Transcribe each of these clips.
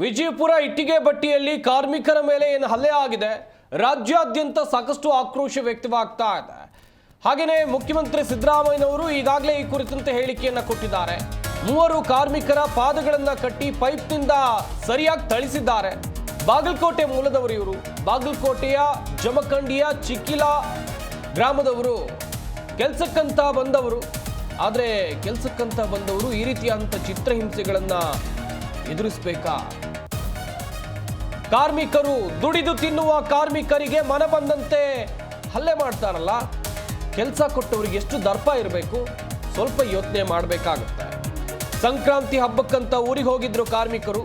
ವಿಜಯಪುರ ಇಟ್ಟಿಗೆ ಬಟ್ಟಿಯಲ್ಲಿ ಕಾರ್ಮಿಕರ ಮೇಲೆ ಏನು ಹಲ್ಲೆ ಆಗಿದೆ, ರಾಜ್ಯಾದ್ಯಂತ ಸಾಕಷ್ಟು ಆಕ್ರೋಶ ವ್ಯಕ್ತವಾಗ್ತಾ ಇದೆ. ಹಾಗೆಯೇ ಮುಖ್ಯಮಂತ್ರಿ ಸಿದ್ದರಾಮಯ್ಯನವರು ಈಗಾಗಲೇ ಈ ಕುರಿತಂತೆ ಹೇಳಿಕೆಯನ್ನ ಕೊಟ್ಟಿದ್ದಾರೆ. 3 ಕಾರ್ಮಿಕರ ಪಾದಗಳನ್ನು ಕಟ್ಟಿ ಪೈಪ್ನಿಂದ ಸರಿಯಾಗಿ ಥಳಿಸಿದ್ದಾರೆ. ಬಾಗಲಕೋಟೆ ಮೂಲದವರು ಇವರು. ಬಾಗಲಕೋಟೆಯ ಜಮಖಂಡಿಯ ಚಿಕ್ಕಿಲಾ ಗ್ರಾಮದವರು. ಕೆಲಸಕ್ಕಂತ ಬಂದವರು. ಆದರೆ ಕೆಲಸಕ್ಕಂತ ಬಂದವರು ಈ ರೀತಿಯಾದಂಥ ಚಿತ್ರಹಿಂಸೆಗಳನ್ನ ಎದುರಿಸಬೇಕಾ? ಕಾರ್ಮಿಕರು, ದುಡಿದು ತಿನ್ನುವ ಕಾರ್ಮಿಕರಿಗೆ ಮನ ಬಂದಂತೆ ಹಲ್ಲೆ ಮಾಡ್ತಾರಲ್ಲ, ಕೆಲಸ ಕೊಟ್ಟವರಿಗೆ ಎಷ್ಟು ದರ್ಪ ಇರಬೇಕು, ಸ್ವಲ್ಪ ಯೋಚನೆ ಮಾಡಬೇಕಾಗುತ್ತೆ. ಸಂಕ್ರಾಂತಿ ಹಬ್ಬಕ್ಕಂತ ಊರಿಗೆ ಹೋಗಿದ್ರು ಕಾರ್ಮಿಕರು.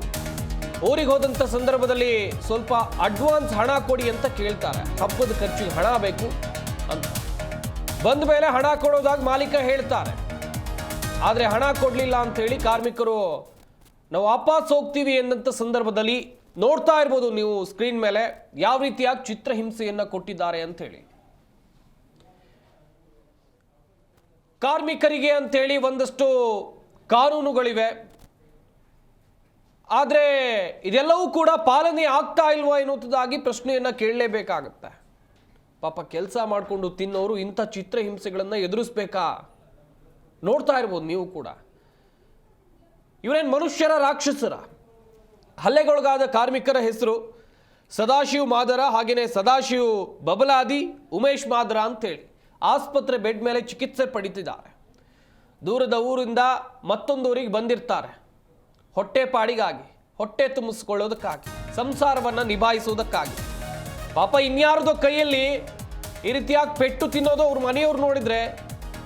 ಊರಿಗೆ ಹೋದಂಥ ಸಂದರ್ಭದಲ್ಲಿ ಸ್ವಲ್ಪ ಅಡ್ವಾನ್ಸ್ ಹಣ ಕೊಡಿ ಅಂತ ಕೇಳ್ತಾರೆ. ಹಬ್ಬದ ಖರ್ಚಿಗೆ ಹಣ ಬೇಕು ಅಂತ ಬಂದ ಮೇಲೆ ಹಣ ಕೊಡೋದಾಗಿ ಮಾಲೀಕ ಹೇಳ್ತಾರೆ. ಆದರೆ ಹಣ ಕೊಡಲಿಲ್ಲ ಅಂತ ಹೇಳಿ ಕಾರ್ಮಿಕರು ನಾವು ವಾಪಸ್ ಹೋಗ್ತೀವಿ ಎಂದಂಥ ಸಂದರ್ಭದಲ್ಲಿ ನೋಡ್ತಾ ಇರ್ಬೋದು ನೀವು ಸ್ಕ್ರೀನ್ ಮೇಲೆ ಯಾವ ರೀತಿಯಾಗಿ ಚಿತ್ರಹಿಂಸೆಯನ್ನ ಕೊಟ್ಟಿದ್ದಾರೆ ಅಂತ ಹೇಳಿ. ಕಾರ್ಮಿಕರಿಗೆ ಅಂತೇಳಿ ಒಂದಷ್ಟು ಕಾನೂನುಗಳಿವೆ, ಆದರೆ ಇದೆಲ್ಲವೂ ಕೂಡ ಪಾಲನೆ ಆಗ್ತಾ ಇಲ್ವಾ ಎನ್ನುವುದಾಗಿ ಪ್ರಶ್ನೆಯನ್ನ ಕೇಳಲೇಬೇಕಾಗತ್ತೆ. ಪಾಪ ಕೆಲಸ ಮಾಡಿಕೊಂಡು ತಿನ್ನೋರು ಇಂಥ ಚಿತ್ರಹಿಂಸೆಗಳನ್ನು ಎದುರಿಸ್ಬೇಕಾ? ನೋಡ್ತಾ ಇರ್ಬೋದು ನೀವು ಕೂಡ. ಇವರೇನು ಮನುಷ್ಯರ, ರಾಕ್ಷಸರ? ಹಲ್ಲೆಗೊಳಗಾದ ಕಾರ್ಮಿಕರ ಹೆಸರು ಸದಾಶಿವ್ ಮಾದರ, ಹಾಗೆಯೇ ಸದಾಶಿವ್ ಬಬಲಾದಿ, ಉಮೇಶ್ ಮಾದರ ಅಂತೇಳಿ ಆಸ್ಪತ್ರೆ ಬೆಡ್ ಮೇಲೆ ಚಿಕಿತ್ಸೆ ಪಡಿತಿದ್ದಾರೆ. ದೂರದ ಊರಿಂದ ಮತ್ತೊಂದು ಊರಿಗೆ ಬಂದಿರ್ತಾರೆ. ಹೊಟ್ಟೆ ಪಾಡಿಗಾಗಿ, ಹೊಟ್ಟೆ ತುಂಬಿಸ್ಕೊಳ್ಳೋದಕ್ಕಾಗಿ, ಸಂಸಾರವನ್ನು ನಿಭಾಯಿಸೋದಕ್ಕಾಗಿ. ಪಾಪ ಇನ್ಯಾರದೋ ಕೈಯಲ್ಲಿ ಈ ರೀತಿಯಾಗಿ ಪೆಟ್ಟು ತಿನ್ನೋದು ಅವ್ರ ಮನೆಯವ್ರು ನೋಡಿದ್ರೆ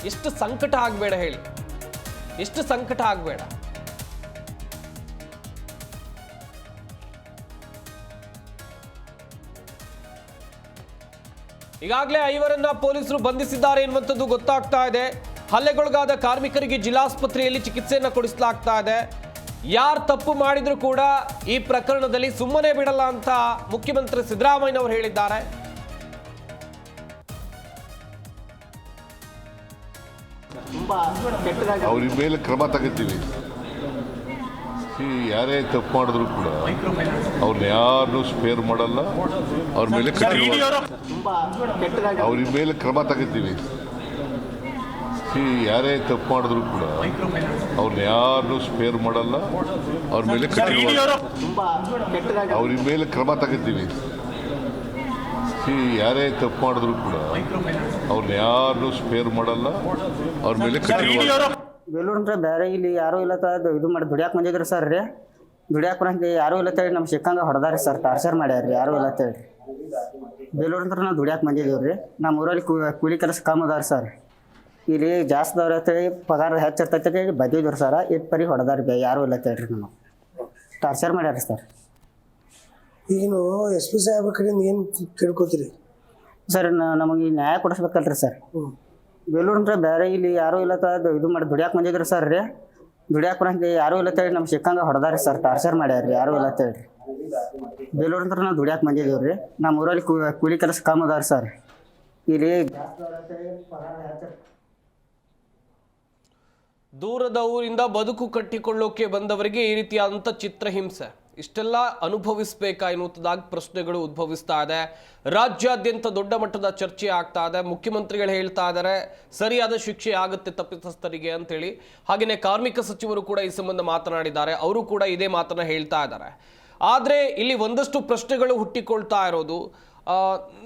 ಎಷ್ಟು ಸಂಕಟ ಆಗಬೇಡ ಹೇಳಿ, ಎಷ್ಟು ಸಂಕಟ ಆಗಬೇಡ. ಈಗಾಗಲೇ 5 ಪೊಲೀಸರು ಬಂಧಿಸಿದ್ದಾರೆ ಎನ್ನುವಂಥದ್ದು ಗೊತ್ತಾಗ್ತಾ ಇದೆ. ಹಲ್ಲೆಗೊಳಗಾದ ಕಾರ್ಮಿಕರಿಗೆ ಜಿಲ್ಲಾಸ್ಪತ್ರೆಯಲ್ಲಿ ಚಿಕಿತ್ಸೆಯನ್ನು ಕೊಡಿಸಲಾಗ್ತಾ ಇದೆ. ಯಾರು ತಪ್ಪು ಮಾಡಿದ್ರು ಕೂಡ ಈ ಪ್ರಕರಣದಲ್ಲಿ ಸುಮ್ಮನೆ ಬಿಡಲ್ಲ ಅಂತ ಮುಖ್ಯಮಂತ್ರಿ ಸಿದ್ದರಾಮಯ್ಯನವರು ಹೇಳಿದ್ದಾರೆ. ಅವ್ರ ಮೇಲೆ ಕ್ರಮ ತಗೋತೀವಿ. ಯಾರೇ ತಪ್ಪು ಮಾಡಿದ್ರು ಕೂಡ ಅವ್ರನ್ನ ಯಾರನ್ನೂ ಸ್ಪೇರ್ ಮಾಡಲ್ಲ. ಅವ್ರ ಮೇಲೆ ಅವ್ರ ಮೇಲೆ ಕ್ರಮ ತಗೋತೀವಿ. ಯಾರೇ ತಪ್ಪು ಮಾಡಿದ್ರು ಕೂಡ ಅವ್ರನ್ನ ಯಾರನ್ನೂ ಸ್ಪೇರ್ ಮಾಡಲ್ಲ. ಅವ್ರ ಮೇಲೆ ಅವ್ರ ಮೇಲೆ ಕ್ರಮ ತಗೋತೀವಿ. ಯಾರೇ ತಪ್ಪು ಮಾಡಿದ್ರು ಕೂಡ ಅವ್ರನ್ನ ಯಾರನ್ನೂ ಸ್ಪೇರ್ ಮಾಡಲ್ಲ. ಅವ್ರ ಮೇಲೆ ಬೇಲೂರಂದ್ರೆ ಬೇರೆ ಇಲ್ಲಿ ಯಾರೂ ಇಲ್ಲ ಇದು ಮಾಡಿ ದುಡಿಯಾಕೆ ಬಂದಿದ್ರು ಸರ್ ರೀ. ದುಡಿಯಾಕೆ ಬರಂಗೆ ಯಾರೂ ಇಲ್ಲ ತೇಳಿ ನಮ್ಮ ಸಿಕ್ಕಂಗೆ ಹೊಡೆದಾರಿ ಸರ್, ಟಾರ್ಚರ್ ಮಾಡ್ಯಾರ ರೀ. ಯಾರೂ ಇಲ್ಲ ತೇಳಿ ಬೇಲೂರಂದ್ರೆ ನಾವು ದುಡಿಯಾಕೆ ಬಂದಿದ್ದೀವಿ ರೀ. ನಮ್ಮ ಊರಲ್ಲಿ ಕೂಲಿ ಕೆಲಸ ಕಮ್ಮಿ ಅದಾರ ಸರ್. ಇಲ್ಲಿ ಜಾಸ್ತಿ ದವ್ರ ಅಂತೇಳಿ ಪಗಾರ ಹೆಚ್ಚಿರ್ತೈತೆ ಬದ್ದಿದ್ರು ಸರ್. ಇದು ಪರಿ ಹೊಡೆದಾರ ಯಾರೂ ಇಲ್ಲ ತೇಳ್ರಿ. ನಾವು ಟಾರ್ಚರ್ ಮಾಡ್ಯಾರ ಸರ್. ಏನು ಎಸ್ ಪಿ ಸಾಹೇಬ್ರ ಕಡೆಯಿಂದ ಏನು ಕೇಳ್ಕೊತೀರಿ ಸರ್? ನಮಗೆ ನ್ಯಾಯ ಕೊಡಿಸ್ಬೇಕಲ್ರಿ ಸರ್. ಬೇಲೂರಂದ್ರೆ ಬೇರೆ ಇಲ್ಲಿ ಯಾರೂ ಇಲ್ಲ ಇದು ಮಾಡಿ ದುಡಿಯಾಕೆ ಬಂದಿದ್ರು ಸರ್ ರೀ. ದುಡಿಯಾಕೆ ಬರಂಗೆ ಯಾರೂ ಇಲ್ಲ ತೇಳಿ ನಮ್ಮ ಸಿಕ್ಕಂಗೆ ಹೊಡೆದಾರಿ ಸರ್, ಟಾರ್ಚರ್ ಮಾಡ್ಯಾರ ರೀ. ಯಾರೂ ಇಲ್ಲ ತೇಳ್ರಿ ಬೇಲೂರಂದ್ರೆ ನಾವು ದುಡಿಯಾಕೆ ಬಂದಿದ್ದೀವಿ ರೀ. ನಮ್ಮ ಊರಲ್ಲಿ ಕೂಲಿ ಕೆಲಸ ಕಮ್ಮಿ ಅದಾರ ಸರ್. ಇಲ್ಲಿ ದೂರದ ಊರಿಂದ ಬದುಕು ಕಟ್ಟಿಕೊಳ್ಳೋಕೆ ಬಂದವರಿಗೆ ಈ ರೀತಿಯಾದಂಥ ಚಿತ್ರಹಿಂಸೆ ಇಷ್ಟೆಲ್ಲ ಅನುಭವಿಸಬೇಕಾ ಎನ್ನುವುದಾಗಿ ಪ್ರಶ್ನೆಗಳು ಉದ್ಭವಿಸ್ತಾ ಇದೆ. ರಾಜ್ಯಾದ್ಯಂತ ದೊಡ್ಡ ಮಟ್ಟದ ಚರ್ಚೆ ಆಗ್ತಾ ಇದೆ. ಮುಖ್ಯಮಂತ್ರಿಗಳು ಹೇಳ್ತಾ ಇದ್ದಾರೆ ಸರಿಯಾದ ಶಿಕ್ಷೆ ಆಗುತ್ತೆ ತಪ್ಪಿತಸ್ಥರಿಗೆ ಅಂತೇಳಿ. ಹಾಗೆಯೇ ಕಾರ್ಮಿಕ ಸಚಿವರು ಕೂಡ ಈ ಸಂಬಂಧ ಮಾತನಾಡಿದ್ದಾರೆ. ಅವರು ಕೂಡ ಇದೇ ಮಾತನ್ನ ಹೇಳ್ತಾ ಇದ್ದಾರೆ. ಆದರೆ ಇಲ್ಲಿ ಒಂದಷ್ಟು ಪ್ರಶ್ನೆಗಳು ಹುಟ್ಟಿಕೊಳ್ತಾ ಇರೋದು,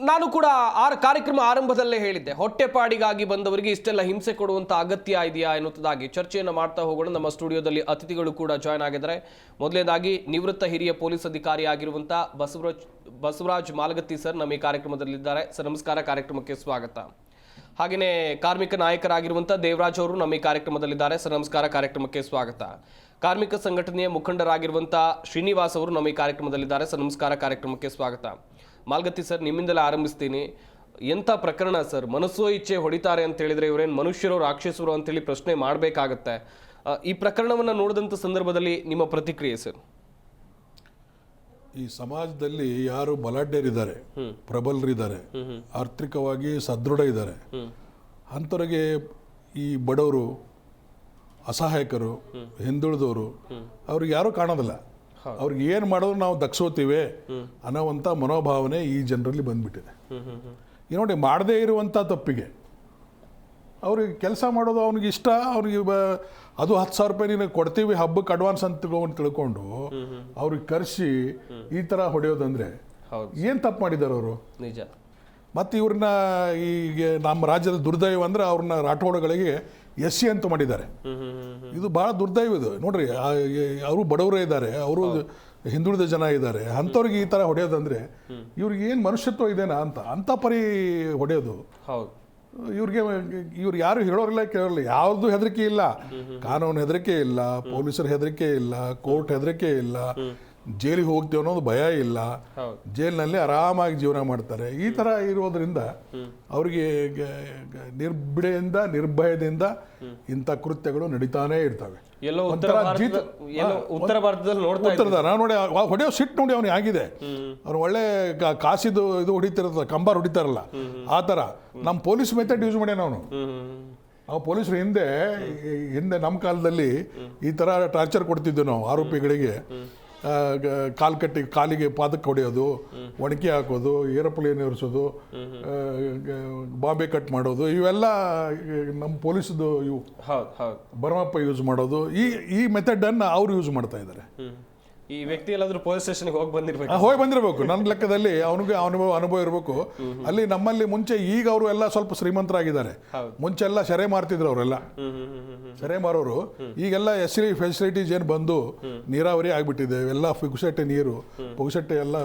ನಾನು ಕೂಡ ಕಾರ್ಯಕ್ರಮ ಆರಂಭದಲ್ಲೇ ಹೇಳಿದ್ದೆ, ಹೊಟ್ಟೆಪಾಡಿಗಾಗಿ ಬಂದವರಿಗೆ ಇಷ್ಟೆಲ್ಲ ಹಿಂಸೆ ಕೊಡುವಂಥ ಅಗತ್ಯ ಇದೆಯಾ ಎನ್ನುವುದಾಗಿ ಚರ್ಚೆಯನ್ನು ಮಾಡ್ತಾ ಹೋಗೋಣ. ನಮ್ಮ ಸ್ಟುಡಿಯೋದಲ್ಲಿ ಅತಿಥಿಗಳು ಕೂಡ ಜಾಯ್ನ್ ಆಗಿದ್ದಾರೆ. ಮೊದಲನೇದಾಗಿ ನಿವೃತ್ತ ಹಿರಿಯ ಪೊಲೀಸ್ ಅಧಿಕಾರಿ ಆಗಿರುವಂಥ ಬಸವರಾಜ್ ಮಾಲಗತ್ತಿ ಸರ್ ನಮ್ಮ ಈ ಕಾರ್ಯಕ್ರಮದಲ್ಲಿದ್ದಾರೆ. ಸರ್ ನಮಸ್ಕಾರ, ಕಾರ್ಯಕ್ರಮಕ್ಕೆ ಸ್ವಾಗತ. ಹಾಗೆಯೇ ಕಾರ್ಮಿಕ ನಾಯಕರಾಗಿರುವಂಥ ದೇವರಾಜ್ ಅವರು ನಮ್ಮ ಈ ಕಾರ್ಯಕ್ರಮದಲ್ಲಿದ್ದಾರೆ. ಸರ್ ನಮಸ್ಕಾರ, ಕಾರ್ಯಕ್ರಮಕ್ಕೆ ಸ್ವಾಗತ. ಕಾರ್ಮಿಕ ಸಂಘಟನೆಯ ಮುಖಂಡರಾಗಿರುವಂಥ ಶ್ರೀನಿವಾಸ್ ಅವರು ನಮ್ಮ ಈ ಕಾರ್ಯಕ್ರಮದಲ್ಲಿದ್ದಾರೆ. ಸರ್ ನಮಸ್ಕಾರ, ಕಾರ್ಯಕ್ರಮಕ್ಕೆ ಸ್ವಾಗತ. ಮಾಲ್ಗತ್ತಿ ಸರ್, ನಿಮ್ಮಿಂದಲೇ ಆರಂಭಿಸ್ತೀನಿ. ಎಂಥ ಪ್ರಕರಣ ಸರ್? ಮನಸ್ಸೋ ಇಚ್ಛೆ ಹೊಡಿತಾರೆ ಅಂತ ಹೇಳಿದ್ರೆ ಇವರೇನು ಮನುಷ್ಯರು, ರಾಕ್ಷಸರು ಅಂತೇಳಿ ಪ್ರಶ್ನೆ ಮಾಡಬೇಕಾಗತ್ತೆ. ಈ ಪ್ರಕರಣವನ್ನು ನೋಡಿದಂಥ ಸಂದರ್ಭದಲ್ಲಿ ನಿಮ್ಮ ಪ್ರತಿಕ್ರಿಯೆ ಸರ್? ಈ ಸಮಾಜದಲ್ಲಿ ಯಾರು ಬಲಾಢ್ಯರಿದ್ದಾರೆ, ಪ್ರಬಲರಿದ್ದಾರೆ, ಆರ್ಥಿಕವಾಗಿ ಸದೃಢ ಇದ್ದಾರೆ, ಅಂಥವರಿಗೆ ಈ ಬಡವರು, ಅಸಹಾಯಕರು, ಹಿಂದುಳಿದವರು ಅವ್ರಿಗೆ ಯಾರೂ ಕಾಣೋದಿಲ್ಲ. ಅವ್ರಿಗೆ ಏನು ಮಾಡಿದ್ರು ನಾವು ದಕ್ಸೋತೀವಿ ಅನ್ನೋವಂಥ ಮನೋಭಾವನೆ ಈ ಜನರಲ್ಲಿ ಬಂದ್ಬಿಟ್ಟಿದೆ. ಈ ನೋಡಿ, ಮಾಡದೇ ಇರುವಂಥ ತಪ್ಪಿಗೆ ಅವ್ರಿಗೆ ಕೆಲಸ ಮಾಡೋದು ಅವ್ನಿಗೆ ಇಷ್ಟ, ಅವ್ನಿಗೆ ಅದು 10,000 ರೂಪಾಯಿ ನೀನು ಕೊಡ್ತೀವಿ ಹಬ್ಬಕ್ಕೆ ಅಡ್ವಾನ್ಸ್ ಅಂತ ತಿಳ್ಕೊಂಡು ಅವ್ರಿಗೆ ಕರೆಸಿ ಈ ಥರ ಹೊಡೆಯೋದಂದ್ರೆ ಏನು ತಪ್ಪು ಮಾಡಿದ್ದಾರೆ ಅವರು? ನಿಜ. ಮತ್ತು ಇವ್ರನ್ನ ಈಗ ನಮ್ಮ ರಾಜ್ಯದ ದುರ್ದೈವ ಅಂದರೆ ಅವ್ರನ್ನ ರಾಠೋಡಗಳಿಗೆ SC ಅಂತ ಮಾಡಿದ್ದಾರೆ. ಇದು ಭಾಳ ದುರ್ದೈವ ಇದು. ನೋಡ್ರಿ, ಅವರು ಬಡವರೇ ಇದ್ದಾರೆ, ಅವರು ಹಿಂದುಳಿದ ಜನ ಇದ್ದಾರೆ, ಅಂಥವ್ರಿಗೆ ಈ ಥರ ಹೊಡೆಯೋದಂದ್ರೆ ಇವ್ರಿಗೆ ಏನು ಮನುಷ್ಯತ್ವ ಇದೆನಾ ಅಂಥ ಪರಿ ಹೊಡೆಯೋದು. ಹೌದು. ಇವ್ರು ಯಾರು ಹೇಳೋರಿಲ್ಲ, ಕೇಳೋರಿಲ್ಲ, ಯಾವ್ದು ಹೆದರಿಕೆ ಇಲ್ಲ. ಕಾನೂನು ಹೆದರಿಕೆ ಇಲ್ಲ, ಪೊಲೀಸರ ಹೆದರಿಕೆ ಇಲ್ಲ, ಕೋರ್ಟ್ ಹೆದರಿಕೆ ಇಲ್ಲ, ಜೈಲಿಗೆ ಹೋಗ್ತೀವಿ ಅನ್ನೋದು ಭಯ ಇಲ್ಲ, ಜೈಲಿನಲ್ಲಿ ಆರಾಮಾಗಿ ಜೀವನ ಮಾಡ್ತಾರೆ. ಈ ಥರ ಇರೋದ್ರಿಂದ ಅವ್ರಿಗೆ ನಿರ್ಭಯದಿಂದ ಇಂಥ ಕೃತ್ಯಗಳು ನಡೀತಾನೇ ಇರ್ತವೆ. ಉತ್ತರ ಭಾರತದಲ್ಲಿ ನೋಡಿ, ಹೊಡೆಯೋ ಸಿಟ್ಟು ನೋಡಿ ಅವನಿಗೆ ಆಗಿದೆ. ಅವ್ನು ಒಳ್ಳೆ ಕಾಸಿದು ಇದು ಹೊಡಿತಿರ್ತದೆ, ಕಂಬಾರ್ ಹೊಡಿತಾರಲ್ಲ ಆ ಥರ ನಮ್ಮ ಪೊಲೀಸ್ ಮೆಥಡ್ ಯೂಸ್ ಮಾಡ್ಯಾನ ಅವನು. ನಾವು ಪೊಲೀಸರು ಹಿಂದೆ ನಮ್ಮ ಕಾಲದಲ್ಲಿ ಈ ಥರ ಟಾರ್ಚರ್ ಕೊಡ್ತಿದ್ವಿ ನಾವು ಆರೋಪಿಗಳಿಗೆ. ಕಾಲಿಗೆ ಪಾದಕ್ಕೆ ಹೊಡೆಯೋದು, ಒಣಕೆ ಹಾಕೋದು, ಏರೋಪ್ಲೇನ್ ಏರಿಸೋದು, ಬಾಂಬೆ ಕಟ್ ಮಾಡೋದು, ಇವೆಲ್ಲ ನಮ್ಮ ಪೊಲೀಸದು ಇವು ಬರ್ಮಪ್ಪ ಯೂಸ್ ಮಾಡೋದು. ಈ ಮೆಥಡನ್ನು ಅವ್ರು ಯೂಸ್ ಮಾಡ್ತಾ ಇದ್ದಾರೆ. ಈ ವ್ಯಕ್ತಿ ಎಲ್ಲಾದ್ರೂ ಪೊಲೀಸ್ ಸ್ಟೇಷನ್ಗೆ ಹೋಗಿ ಬಂದಿರಬೇಕು ನನ್ನ ಲೆಕ್ಕದಲ್ಲಿ. ಅವನಿಗೆ ಅನುಭವ ಇರಬೇಕು. ಅಲ್ಲಿ ನಮ್ಮಲ್ಲಿ ಮುಂಚೆ, ಈಗ ಅವರು ಎಲ್ಲ ಸ್ವಲ್ಪ ಶ್ರೀಮಂತರಾಗಿದ್ದಾರೆ. ಮುಂಚೆ ಎಲ್ಲ ಸೆರೆ ಮಾರ್ತಿದ್ರು ಅವರೆಲ್ಲ. ಸೆರೆ ಮಾರೋರು ಈಗೆಲ್ಲ ಫೆಸಿಲಿಟೀಸ್ ಏನು ಬಂದು ನೀರಾವರಿ ಆಗಿಬಿಟ್ಟಿದೆ, ಎಲ್ಲ ಪುಗ್ಸಟ್ಟೆ ನೀರು, ಪುಗ್ಸಟ್ಟೆ ಎಲ್ಲ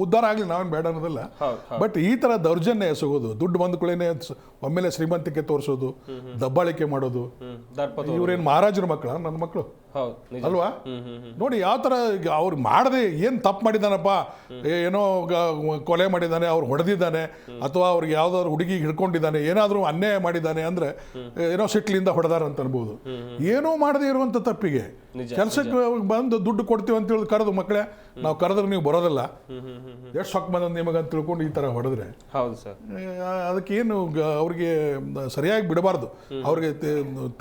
ಉದ್ಧಾರ ಆಗಲಿ, ನಾವೇನು ಬೇಡ ಅನ್ನೋದಲ್ಲ. ಬಟ್ ಈ ಥರ ದೌರ್ಜನ್ಯ ಎಸಗೋದು, ದುಡ್ಡು ಬಂದ ಕೂಡಲೇ ಒಮ್ಮೆಲೆ ಶ್ರೀಮಂತಿಕೆ ತೋರಿಸೋದು, ದಬ್ಬಾಳಿಕೆ ಮಾಡೋದು. ಇವ್ರೇನು ಮಹಾರಾಜರ ಮಕ್ಕಳ ನನ್ನ ಮಕ್ಕಳು ಅಲ್ವಾ? ನೋಡಿ ಯಾವ ಥರ ಅವ್ರು ಮಾಡದೆ ಏನು ತಪ್ಪು ಮಾಡಿದಾನಪ್ಪ, ಏನೋ ಕೊಲೆ ಮಾಡಿದ್ದಾನೆ, ಅವ್ರು ಹೊಡೆದಿದ್ದಾನೆ, ಅಥವಾ ಅವ್ರಿಗೆ ಯಾವುದಾದ್ರು ಹುಡುಗಿಗೆ ಹಿಡ್ಕೊಂಡಿದ್ದಾನೆ, ಏನಾದರೂ ಅನ್ಯಾಯ ಮಾಡಿದ್ದಾನೆ ಅಂದರೆ ಏನೋ ಸಿಟ್ಲಿಂದ ಹೊಡೆದಾರ ಅಂತ ಅನ್ಬೋದು. ಏನೂ ಮಾಡದೇ ಇರುವಂಥ ತಪ್ಪಿಗೆ ಕೆಲಸಕ್ಕೆ ಬಂದು ದುಡ್ಡು ಕೊಡ್ತೀವಿ ಅಂತ ಹೇಳಿ ಕರೆದು, ಮಕ್ಕಳೇ ನಾವು ಕರೆದ್ರೆ ನೀವು ಬರೋದಿಲ್ಲ, ಎಷ್ಟು ಸೊಕ್ಕ ಬಂದ ನಿಮಗಂತ ತಿಳ್ಕೊಂಡು ಈ ಥರ ಹೊಡೆದ್ರೆ ಅದಕ್ಕೇನು ಅವ್ರಿಗೆ ಸರಿಯಾಗಿ ಬಿಡಬಾರ್ದು. ಅವ್ರಿಗೆ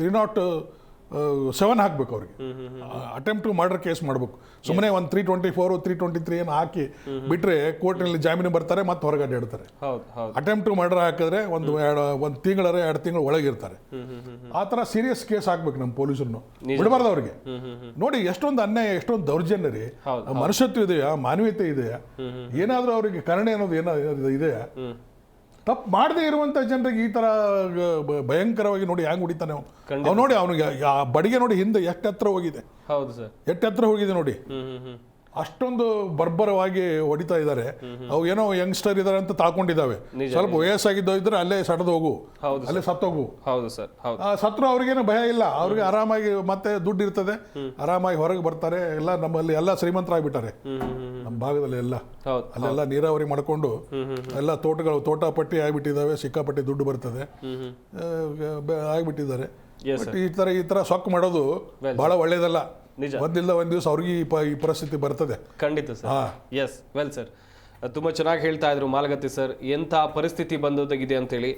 307 ಹಾಕ್ಬೇಕು ಅವ್ರಿಗೆ. ಅಟೆಂಪ್ಟ್ ಟು ಮರ್ಡರ್ ಕೇಸ್ ಮಾಡಬೇಕು. ಸುಮ್ಮನೆ ಒಂದು 324 323 ಏನು ಹಾಕಿ ಬಿಟ್ಟರೆ ಕೋರ್ಟ್ನಲ್ಲಿ ಜಾಮೀನು ಬರ್ತಾರೆ, ಮತ್ತೆ ಹೊರಗಡೆ ಇಡ್ತಾರೆ. ಅಟೆಂಪ್ಟ್ ಟು ಮರ್ಡರ್ ಹಾಕಿದ್ರೆ ಒಂದು ತಿಂಗಳರ 2 ತಿಂಗಳು ಒಳಗಿರ್ತಾರೆ. ಆ ಥರ ಸೀರಿಯಸ್ ಕೇಸ್ ಹಾಕ್ಬೇಕು ನಮ್ಮ ಪೊಲೀಸರನ್ನು, ಬಿಡಬಾರ್ದು ಅವ್ರಿಗೆ. ನೋಡಿ ಎಷ್ಟೊಂದು ಅನ್ಯಾಯ, ಎಷ್ಟೊಂದು ದೌರ್ಜನ್ಯ ರೀ. ಮನುಷ್ಯತ್ವ ಇದೆಯಾ, ಮಾನವೀಯತೆ ಇದೆಯಾ, ಏನಾದರೂ ಅವರಿಗೆ ಕರುಣೆ ಅನ್ನೋದು ಏನಾದ್ರು ಇದೆಯಾ? ತಪ್ಪು ಮಾಡದೇ ಇರುವಂಥ ಜನರಿಗೆ ಈ ಥರ ಭಯಂಕರವಾಗಿ ನೋಡಿ ಹ್ಯಾಂಗೆ ಹೊಡಿತಾನೆ ಅವ್ನು. ನೋಡಿ ಅವನಿಗೆ ಬಡಿಗೆ ನೋಡಿ ಹಿಂದೆ ಎಷ್ಟು ಹತ್ರ ಹೋಗಿದೆ, ಎಷ್ಟು ಹತ್ರ ಹೋಗಿದೆ ನೋಡಿ. ಅಷ್ಟೊಂದು ಬರ್ಬರವಾಗಿ ಹೊಡಿತಾ ಇದ್ದಾರೆ. ಅವು ಏನೋ ಯಂಗ್ಸ್ಟರ್ ಇದಾರೆ ಅಂತ ತಾಕೊಂಡಿದ್ದಾವೆ. ಸ್ವಲ್ಪ ವಯಸ್ಸಾಗಿದ್ದೋ ಇದ್ರೆ ಅಲ್ಲೇ ಸಡದು ಹೋಗು, ಅಲ್ಲೇ ಸತ್ತೋಗು. ಸತ್ರು ಅವ್ರಿಗೇನು ಭಯ ಇಲ್ಲ, ಅವ್ರಿಗೆ ಆರಾಮಾಗಿ ಮತ್ತೆ ದುಡ್ಡು ಇರ್ತದೆ, ಆರಾಮಾಗಿ ಹೊರಗೆ ಬರ್ತಾರೆ. ಎಲ್ಲ ನಮ್ಮಲ್ಲಿ ಎಲ್ಲ ಶ್ರೀಮಂತರಾಗ್ಬಿಟ್ಟಾರೆ ನಮ್ಮ ಭಾಗದಲ್ಲಿ. ಎಲ್ಲ ಅಲ್ಲೆಲ್ಲ ನೀರಾವರಿ ಮಾಡ್ಕೊಂಡು ಎಲ್ಲ ತೋಟ ಪಟ್ಟಿ ಆಗ್ಬಿಟ್ಟಿದ್ದಾವೆ, ಸಿಕ್ಕಾಪಟ್ಟಿ ದುಡ್ಡು ಬರ್ತದೆ ಆಗ್ಬಿಟ್ಟಿದ್ದಾರೆ. ಈ ತರ ಸೊಕ್ಕು ಮಾಡೋದು ಬಹಳ ಒಳ್ಳೇದಲ್ಲ. ಒಂದಿಲ್ಲ ಒಂದ್ ದಿವಸ ಅವ್ರಿಗೆ ಈ ಪರಿಸ್ಥಿತಿ ಬರ್ತದೆ. ಖಂಡಿತ ಸರ್. ಎಸ್, ವೆಲ್ ಸರ್, ತುಂಬ ಚೆನ್ನಾಗಿ ಹೇಳ್ತಾ ಇದ್ರು ಮಾಲಗತ್ತಿ ಸರ್, ಎಂಥ ಪರಿಸ್ಥಿತಿ ಬಂದೋದಾಗಿದೆ ಅಂತೇಳಿ.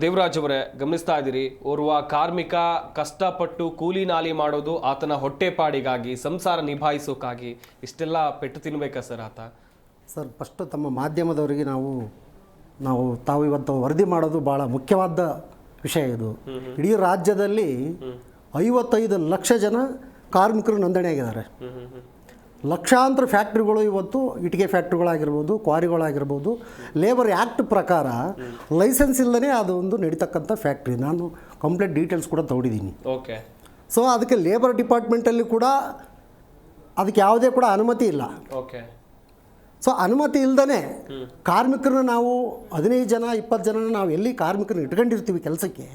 ದೇವರಾಜ್ ಅವರೇ, ಗಮನಿಸ್ತಾ ಇದ್ದೀರಿ, ಓರ್ವ ಕಾರ್ಮಿಕ ಕಷ್ಟಪಟ್ಟು ಕೂಲಿ ನಾಲಿ ಮಾಡೋದು ಆತನ ಹೊಟ್ಟೆಪಾಡಿಗಾಗಿ, ಸಂಸಾರ ನಿಭಾಯಿಸೋಕ್ಕಾಗಿ ಇಷ್ಟೆಲ್ಲ ಪೆಟ್ಟು ತಿನ್ಬೇಕಾ ಸರ್ ಆತ? ಸರ್, ಫಸ್ಟ್ ತಮ್ಮ ಮಾಧ್ಯಮದವರಿಗೆ ತಾವು ಇವತ್ತು ವರದಿ ಮಾಡೋದು ಭಾಳ ಮುಖ್ಯವಾದ ವಿಷಯ. ಇದು ಇಡೀ ರಾಜ್ಯದಲ್ಲಿ 55 ಲಕ್ಷ ಜನ ಕಾರ್ಮಿಕರು ನೋಂದಣಿಯಾಗಿದ್ದಾರೆ. ಲಕ್ಷಾಂತರ ಫ್ಯಾಕ್ಟ್ರಿಗಳು ಇವತ್ತು ಇಟ್ಟಿಗೆ ಫ್ಯಾಕ್ಟ್ರಿಗಳಾಗಿರ್ಬೋದು, ಕ್ವಾರಿಗಳಾಗಿರ್ಬೋದು, ಲೇಬರ್ ಆ್ಯಕ್ಟ್ ಪ್ರಕಾರ ಲೈಸೆನ್ಸ್ ಇಲ್ಲದೇ ಅದೊಂದು ನಡೀತಕ್ಕಂಥ ಫ್ಯಾಕ್ಟ್ರಿ. ನಾನು ಕಂಪ್ಲೀಟ್ ಡೀಟೇಲ್ಸ್ ಕೂಡ ತಗೊಂಡಿದ್ದೀನಿ. ಓಕೆ. ಸೊ ಅದಕ್ಕೆ ಲೇಬರ್ ಡಿಪಾರ್ಟ್ಮೆಂಟಲ್ಲಿ ಕೂಡ ಅದಕ್ಕೆ ಯಾವುದೇ ಕೂಡ ಅನುಮತಿ ಇಲ್ಲ. ಓಕೆ. ಸೊ ಅನುಮತಿ ಇಲ್ಲದೇ ಕಾರ್ಮಿಕರನ್ನ ನಾವು 15 ಜನ 20 ಜನ ನಾವು ಎಲ್ಲಿ ಕಾರ್ಮಿಕರನ್ನ ಇಟ್ಕೊಂಡಿರ್ತೀವಿ ಕೆಲಸಕ್ಕೆ,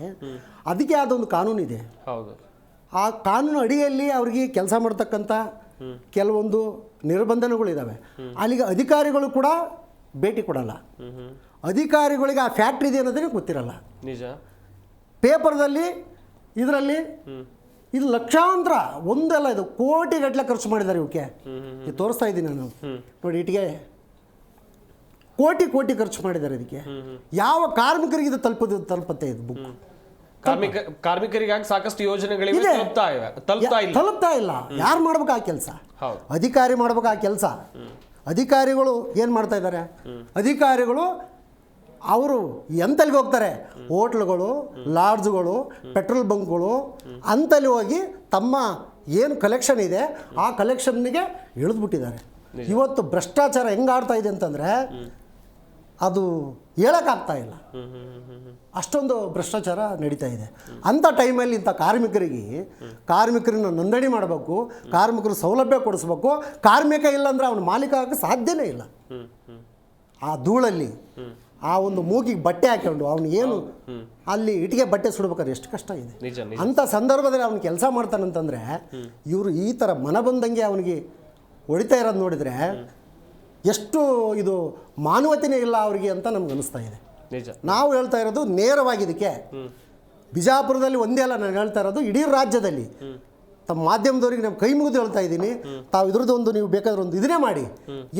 ಅದಕ್ಕೆ ಅದೊಂದು ಕಾನೂನಿದೆ. ಹೌದು. ಆ ಕಾನೂನು ಅಡಿಯಲ್ಲಿ ಅವ್ರಿಗೆ ಕೆಲಸ ಮಾಡ್ತಕ್ಕಂಥ ಕೆಲವೊಂದು ನಿರ್ಬಂಧನೆಗಳಿದ್ದಾವೆ. ಅಲ್ಲಿಗೆ ಅಧಿಕಾರಿಗಳು ಕೂಡ ಭೇಟಿ ಕೊಡಲ್ಲ. ಅಧಿಕಾರಿಗಳಿಗೆ ಆ ಫ್ಯಾಕ್ಟ್ರಿ ಇದೆ ಅನ್ನೋದೇ ಗೊತ್ತಿರಲ್ಲ. ನಿಜ. ಪೇಪರ್ದಲ್ಲಿ ಇದರಲ್ಲಿ ಇದು ಲಕ್ಷಾಂತರ, ಒಂದಲ್ಲ, ಇದು ಕೋಟಿಗಟ್ಟಲೆ ಖರ್ಚು ಮಾಡಿದ್ದಾರೆ ಇವಕ್ಕೆ. ಇದು ತೋರಿಸ್ತಾ ಇದ್ದೀನಿ ನಾನು ನೋಡಿ. ಇಟ್ಟಿಗೆ ಕೋಟಿ ಖರ್ಚು ಮಾಡಿದ್ದಾರೆ ಇದಕ್ಕೆ. ಯಾವ ಕಾರ್ಮಿಕರಿಗೆ ಇದು ತಲುಪತ್ತೆ ಇದು ಬುಕ್? ಕಾರ್ಮಿಕರಿಗಾಗಿ ಸಾಕಷ್ಟು ಯೋಜನೆಗಳಿವೆ, ಇದೆ. ತಲುಪ್ತಾ ಇಲ್ಲ. ತಲುಪ್ತಾ ಇಲ್ಲ. ಯಾರು ಮಾಡ್ಬೇಕು ಆ ಕೆಲಸ? ಹೌದು. ಅಧಿಕಾರಿ ಮಾಡ್ಬೇಕು ಆ ಕೆಲಸ. ಅಧಿಕಾರಿಗಳು ಏನು ಮಾಡ್ತಾ ಇದ್ದಾರೆ? ಅಧಿಕಾರಿಗಳು ಅವರು ಎಂತಲ್ಲಿಗೆ ಹೋಗ್ತಾರೆ? ಹೋಟ್ಲುಗಳು, ಲಾಡ್ಜ್ಗಳು, ಪೆಟ್ರೋಲ್ ಬಂಕ್ಗಳು ಅಂತಲ್ಲಿ ಹೋಗಿ ತಮ್ಮ ಏನು ಕಲೆಕ್ಷನ್ ಇದೆ ಆ ಕಲೆಕ್ಷನ್ನಿಗೆ ಇಳಿದ್ಬಿಟ್ಟಿದ್ದಾರೆ. ಇವತ್ತು ಭ್ರಷ್ಟಾಚಾರ ಹೆಂಗೆ ಆಡ್ತಾ ಇದೆ ಅಂತಂದರೆ ಅದು ಹೇಳೋಕ್ಕಾಗ್ತಾ ಇಲ್ಲ, ಅಷ್ಟೊಂದು ಭ್ರಷ್ಟಾಚಾರ ನಡೀತಾ ಇದೆ. ಅಂಥ ಟೈಮಲ್ಲಿ ಇಂಥ ಕಾರ್ಮಿಕರನ್ನ ನೋಂದಣಿ ಮಾಡಬೇಕು, ಕಾರ್ಮಿಕರು ಸೌಲಭ್ಯ ಕೊಡಿಸ್ಬೇಕು. ಕಾರ್ಮಿಕ ಇಲ್ಲಾಂದ್ರೆ ಅವನ ಮಾಲೀಕ ಆಗಕ್ಕೆ ಸಾಧ್ಯನೇ ಇಲ್ಲ. ಆ ಧೂಳಲ್ಲಿ ಆ ಒಂದು ಮೂಗಿಗೆ ಬಟ್ಟೆ ಹಾಕೊಂಡು ಅವನು ಏನು ಅಲ್ಲಿ ಇಟ್ಟಿಗೆ ಬಟ್ಟೆ ಸುಡ್ಬೇಕಾದ್ರೆ ಎಷ್ಟು ಕಷ್ಟ ಇದೆ. ಅಂಥ ಸಂದರ್ಭದಲ್ಲಿ ಅವನು ಕೆಲಸ ಮಾಡ್ತಾನಂತಂದರೆ ಇವರು ಈ ಥರ ಮನ ಬಂದಂಗೆ ಅವನಿಗೆ ಹೊಡಿತಾ ಇರೋದು ನೋಡಿದರೆ ಎಷ್ಟು ಇದು ಮಾನವತೆಯೇ ಇಲ್ಲ ಅವರಿಗೆ ಅಂತ ನಮ್ಗೆ ಅನಿಸ್ತಾ ಇದೆ. ನಾವು ಹೇಳ್ತಾ ಇರೋದು ನೇರವಾಗಿ ಇದಕ್ಕೆ ಬಿಜಾಪುರದಲ್ಲಿ ಒಂದೇ ಅಲ್ಲ, ನಾನು ಹೇಳ್ತಾ ಇರೋದು ಇಡೀ ರಾಜ್ಯದಲ್ಲಿ ತಮ್ಮ ಮಾಧ್ಯಮದವರಿಗೆ ನಾವು ಕೈ ಮುಗಿದು ಹೇಳ್ತಾ ಇದ್ದೀನಿ. ತಾವು ಇದ್ರದ್ದೊಂದು ನೀವು ಬೇಕಾದ್ರೆ ಒಂದು ಇದನ್ನೇ ಮಾಡಿ,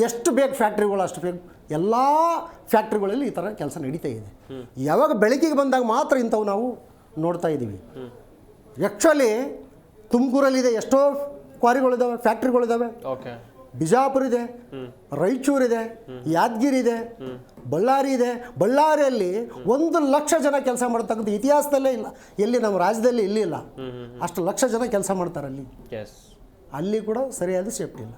ಎಷ್ಟು ಬೇಕು ಫ್ಯಾಕ್ಟ್ರಿಗಳು ಅಷ್ಟು ಬೇಕು. ಎಲ್ಲ ಫ್ಯಾಕ್ಟ್ರಿಗಳಲ್ಲಿ ಈ ಥರ ಕೆಲಸ ನಡೀತಾ ಇದೆ. ಯಾವಾಗ ಬೆಳಕಿಗೆ ಬಂದಾಗ ಮಾತ್ರ ಇಂಥವು ನಾವು ನೋಡ್ತಾ ಇದ್ದೀವಿ. ಆ್ಯಕ್ಚುಲಿ ತುಮಕೂರಲ್ಲಿದೆ, ಎಷ್ಟೋ ಕ್ವಾರಿಗಳಿದ್ದಾವೆ, ಫ್ಯಾಕ್ಟ್ರಿಗಳಿದ್ದಾವೆ. ಬಿಜಾಪುರ ಇದೆ, ರಾಯಚೂರಿದೆ, ಯಾದಗಿರಿ ಇದೆ, ಬಳ್ಳಾರಿ ಇದೆ. ಬಳ್ಳಾರಿಯಲ್ಲಿ 1,00,000 ಜನ ಕೆಲಸ ಮಾಡ್ತಕ್ಕಂಥ ಇತಿಹಾಸದಲ್ಲೇ ಇಲ್ಲ, ಎಲ್ಲಿ ನಮ್ಮ ರಾಜ್ಯದಲ್ಲಿ ಇಲ್ಲಿ ಇಲ್ಲ. ಅಷ್ಟು ಲಕ್ಷ ಜನ ಕೆಲಸ ಮಾಡ್ತಾರೆ ಅಲ್ಲಿ. ಅಲ್ಲಿ ಕೂಡ ಸರಿಯಾದ ಸೇಫ್ಟಿ ಇಲ್ಲ.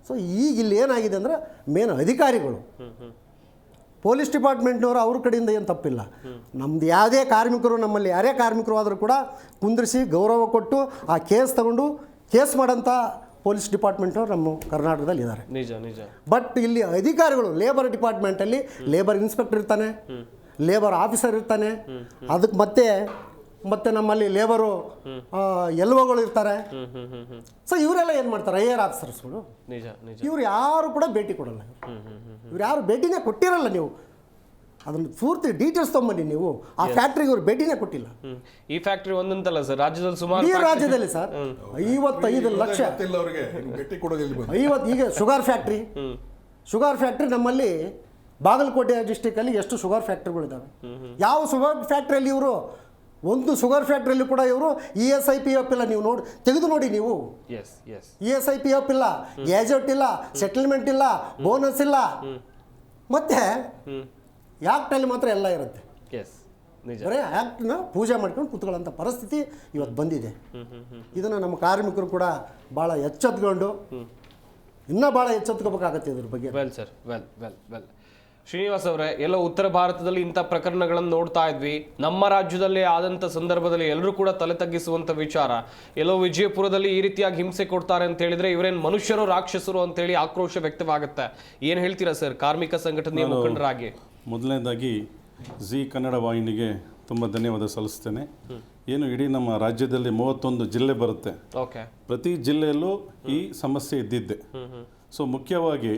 ಸೊ ಈಗ ಇಲ್ಲಿ ಏನಾಗಿದೆ ಅಂದರೆ ಮೇನ್ ಅಧಿಕಾರಿಗಳು, ಪೊಲೀಸ್ ಡಿಪಾರ್ಟ್ಮೆಂಟ್ನವರು ಅವ್ರ ಕಡೆಯಿಂದ ಏನು ತಪ್ಪಿಲ್ಲ. ನಮ್ಮದು ಯಾವುದೇ ಕಾರ್ಮಿಕರು, ನಮ್ಮಲ್ಲಿ ಯಾರೇ ಕಾರ್ಮಿಕರು ಆದರೂ ಕೂಡ ಕುಂದಿರಿಸಿ ಗೌರವ ಕೊಟ್ಟು ಆ ಕೇಸ್ ತಗೊಂಡು ಕೇಸ್ ಮಾಡೋಂಥ ಪೊಲೀಸ್ ಡಿಪಾರ್ಟ್ಮೆಂಟ್ನವ್ರು ನಮ್ಮ ಕರ್ನಾಟಕದಲ್ಲಿ ಇದ್ದಾರೆ. ಬಟ್ ಇಲ್ಲಿ ಅಧಿಕಾರಿಗಳು ಲೇಬರ್ ಡಿಪಾರ್ಟ್ಮೆಂಟಲ್ಲಿ ಲೇಬರ್ ಇನ್ಸ್ಪೆಕ್ಟರ್ ಇರ್ತಾನೆ, ಲೇಬರ್ ಆಫೀಸರ್ ಇರ್ತಾನೆ, ಅದಕ್ಕೆ ಮತ್ತೆ ನಮ್ಮಲ್ಲಿ ಲೇಬರು ಎಲ್ಒಗಳು ಇರ್ತಾರೆ. ಸೊ ಇವರೆಲ್ಲ ಏನು ಮಾಡ್ತಾರೆ? ಐಆರ್ ಆಫೀಸರ್ಸ್ಗಳು. ಇವ್ರು ಯಾರು ಕೂಡ ಭೇಟಿ ಕೊಡಲ್ಲ. ಇವ್ರು ಯಾರು ಭೇಟಿನೇ ಕೊಟ್ಟಿರಲ್ಲ. ನೀವು ಅದನ್ನು ಪೂರ್ತಿ ಡೀಟೇಲ್ಸ್ ತೊಗೊಂಬನ್ನಿ. ನೀವು ಆ ಫ್ಯಾಕ್ಟ್ರಿಗೆ ಇವ್ರು ಭೇಟಿನೇ ಕೊಟ್ಟಿಲ್ಲ. ಈ ಫ್ಯಾಕ್ಟ್ರಿ ಒಂದಂತಲ್ಲ ಸರ್, ರಾಜ್ಯದಲ್ಲಿ ಸುಮಾರು, ಈ ರಾಜ್ಯದಲ್ಲಿ ಸರ್ 55 ಲಕ್ಷ 50. ಈಗ ಶುಗರ್ ಫ್ಯಾಕ್ಟ್ರಿ ನಮ್ಮಲ್ಲಿ ಬಾಗಲಕೋಟೆ ಡಿಸ್ಟಿಕಲ್ಲಿ ಎಷ್ಟು ಶುಗರ್ ಫ್ಯಾಕ್ಟ್ರಿಗಳಿದ್ದಾವೆ. ಯಾವ ಶುಗರ್ ಫ್ಯಾಕ್ಟ್ರಿಯಲ್ಲಿ ಇವರು ಒಂದು ಶುಗರ್ ಫ್ಯಾಕ್ಟ್ರಿಯಲ್ಲಿ ಕೂಡ ಇವರು ESIPF ಇಲ್ಲ. ನೀವು ತೆಗೆದು ನೋಡಿ. ನೀವು ESIPF ಇಲ್ಲ, ಗ್ಯಾಜೆಟ್ ಇಲ್ಲ, ಸೆಟಲ್ಮೆಂಟ್ ಇಲ್ಲ, ಬೋನಸ್ ಇಲ್ಲ. ಮತ್ತೆ ಆ್ಯಕ್ಟಲ್ಲಿ ಮಾತ್ರ ಎಲ್ಲ ಇರುತ್ತೆ. ಬರೀ ಆ್ಯಕ್ಟ್ನ ಪೂಜೆ ಮಾಡ್ಕೊಂಡು ಕೂತ್ಕೊಳ್ಳೋಂಥ ಪರಿಸ್ಥಿತಿ ಇವತ್ತು ಬಂದಿದೆ. ಇದನ್ನು ನಮ್ಮ ಕಾರ್ಮಿಕರು ಕೂಡ ಭಾಳ ಎಚ್ಚೆತ್ಕೊಂಡು ಇನ್ನೂ ಭಾಳ ಎಚ್ಚೆತ್ಕೋಬೇಕಾಗತ್ತೆ ಇದ್ರ ಬಗ್ಗೆ. ವೆಲ್ ಶ್ರೀನಿವಾಸ್ ಅವರೇ, ಎಲ್ಲೋ ಉತ್ತರ ಭಾರತದಲ್ಲಿ ಇಂಥ ಪ್ರಕರಣಗಳನ್ನು ನೋಡ್ತಾ ಇದ್ವಿ. ನಮ್ಮ ರಾಜ್ಯದಲ್ಲಿ ಆದಂಥ ಸಂದರ್ಭದಲ್ಲಿ ಎಲ್ಲರೂ ಕೂಡ ತಲೆ ತಗ್ಗಿಸುವಂಥ ವಿಚಾರ. ಎಲ್ಲೋ ವಿಜಯಪುರದಲ್ಲಿ ಈ ರೀತಿಯಾಗಿ ಹಿಂಸೆ ಕೊಡ್ತಾರೆ ಅಂತ ಹೇಳಿದ್ರೆ ಇವರೇನು ಮನುಷ್ಯರು ರಾಕ್ಷಸರು ಅಂತೇಳಿ ಆಕ್ರೋಶ ವ್ಯಕ್ತವಾಗುತ್ತೆ. ಏನು ಹೇಳ್ತೀರಾ ಸರ್ ಕಾರ್ಮಿಕ ಸಂಘಟನೆಯ ಮುಖಂಡರಾಗಿ? ಮೊದಲನೇದಾಗಿ ಜಿ ಕನ್ನಡ ವಾಹಿನಿಗೆ ತುಂಬ ಧನ್ಯವಾದ ಸಲ್ಲಿಸ್ತೇನೆ. ಏನು ಇಡೀ ನಮ್ಮ ರಾಜ್ಯದಲ್ಲಿ 31 ಜಿಲ್ಲೆ ಬರುತ್ತೆ. ಪ್ರತಿ ಜಿಲ್ಲೆಯಲ್ಲೂ ಈ ಸಮಸ್ಯೆ ಇದ್ದಿದ್ದೆ. ಸೊ ಮುಖ್ಯವಾಗಿ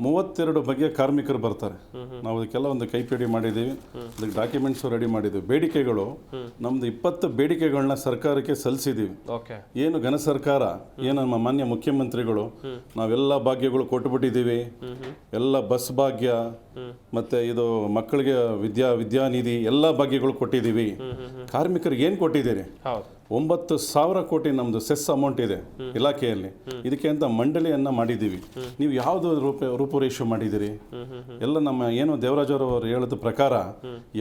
32 ಬಗೆಯ ಕಾರ್ಮಿಕರು ಬರ್ತಾರೆ. ನಾವು ಅದಕ್ಕೆಲ್ಲ ಒಂದು ಕೈಪಿಡಿ ಮಾಡಿದ್ದೀವಿ, ಅದಕ್ಕೆ ಡಾಕ್ಯುಮೆಂಟ್ಸು ರೆಡಿ ಮಾಡಿದ್ದೀವಿ. ಬೇಡಿಕೆಗಳು ನಮ್ಮದು 20 ಬೇಡಿಕೆಗಳನ್ನ ಸರ್ಕಾರಕ್ಕೆ ಸಲ್ಲಿಸಿದ್ದೀವಿ. ಏನು ಘನ ಸರ್ಕಾರ, ಏನು ನಮ್ಮ ಮಾನ್ಯ ಮುಖ್ಯಮಂತ್ರಿಗಳು ನಾವೆಲ್ಲ ಭಾಗ್ಯಗಳು ಕೊಟ್ಟುಬಿಟ್ಟಿದ್ದೀವಿ. ಎಲ್ಲ ಬಸ್ ಭಾಗ್ಯ, ಮತ್ತು ಇದು ಮಕ್ಕಳಿಗೆ ವಿದ್ಯಾನಿಧಿ ಎಲ್ಲ ಭಾಗ್ಯಗಳು ಕೊಟ್ಟಿದ್ದೀವಿ. ಕಾರ್ಮಿಕರಿಗೆ ಏನು ಕೊಟ್ಟಿದ್ದೀರಿ? 9,000 ಕೋಟಿ ನಮ್ಮದು ಸೆಸ್ ಅಮೌಂಟ್ ಇದೆ ಇಲಾಖೆಯಲ್ಲಿ. ಇದಕ್ಕೆ ಅಂತ ಮಂಡಳಿಯನ್ನು ಮಾಡಿದ್ದೀವಿ. ನೀವು ಯಾವುದು ರೂಪುರೇಷೆ ಮಾಡಿದ್ದೀರಿ? ಎಲ್ಲ ನಮ್ಮ ಏನು ದೇವರಾಜ್ ಅವರು ಹೇಳಿದ ಪ್ರಕಾರ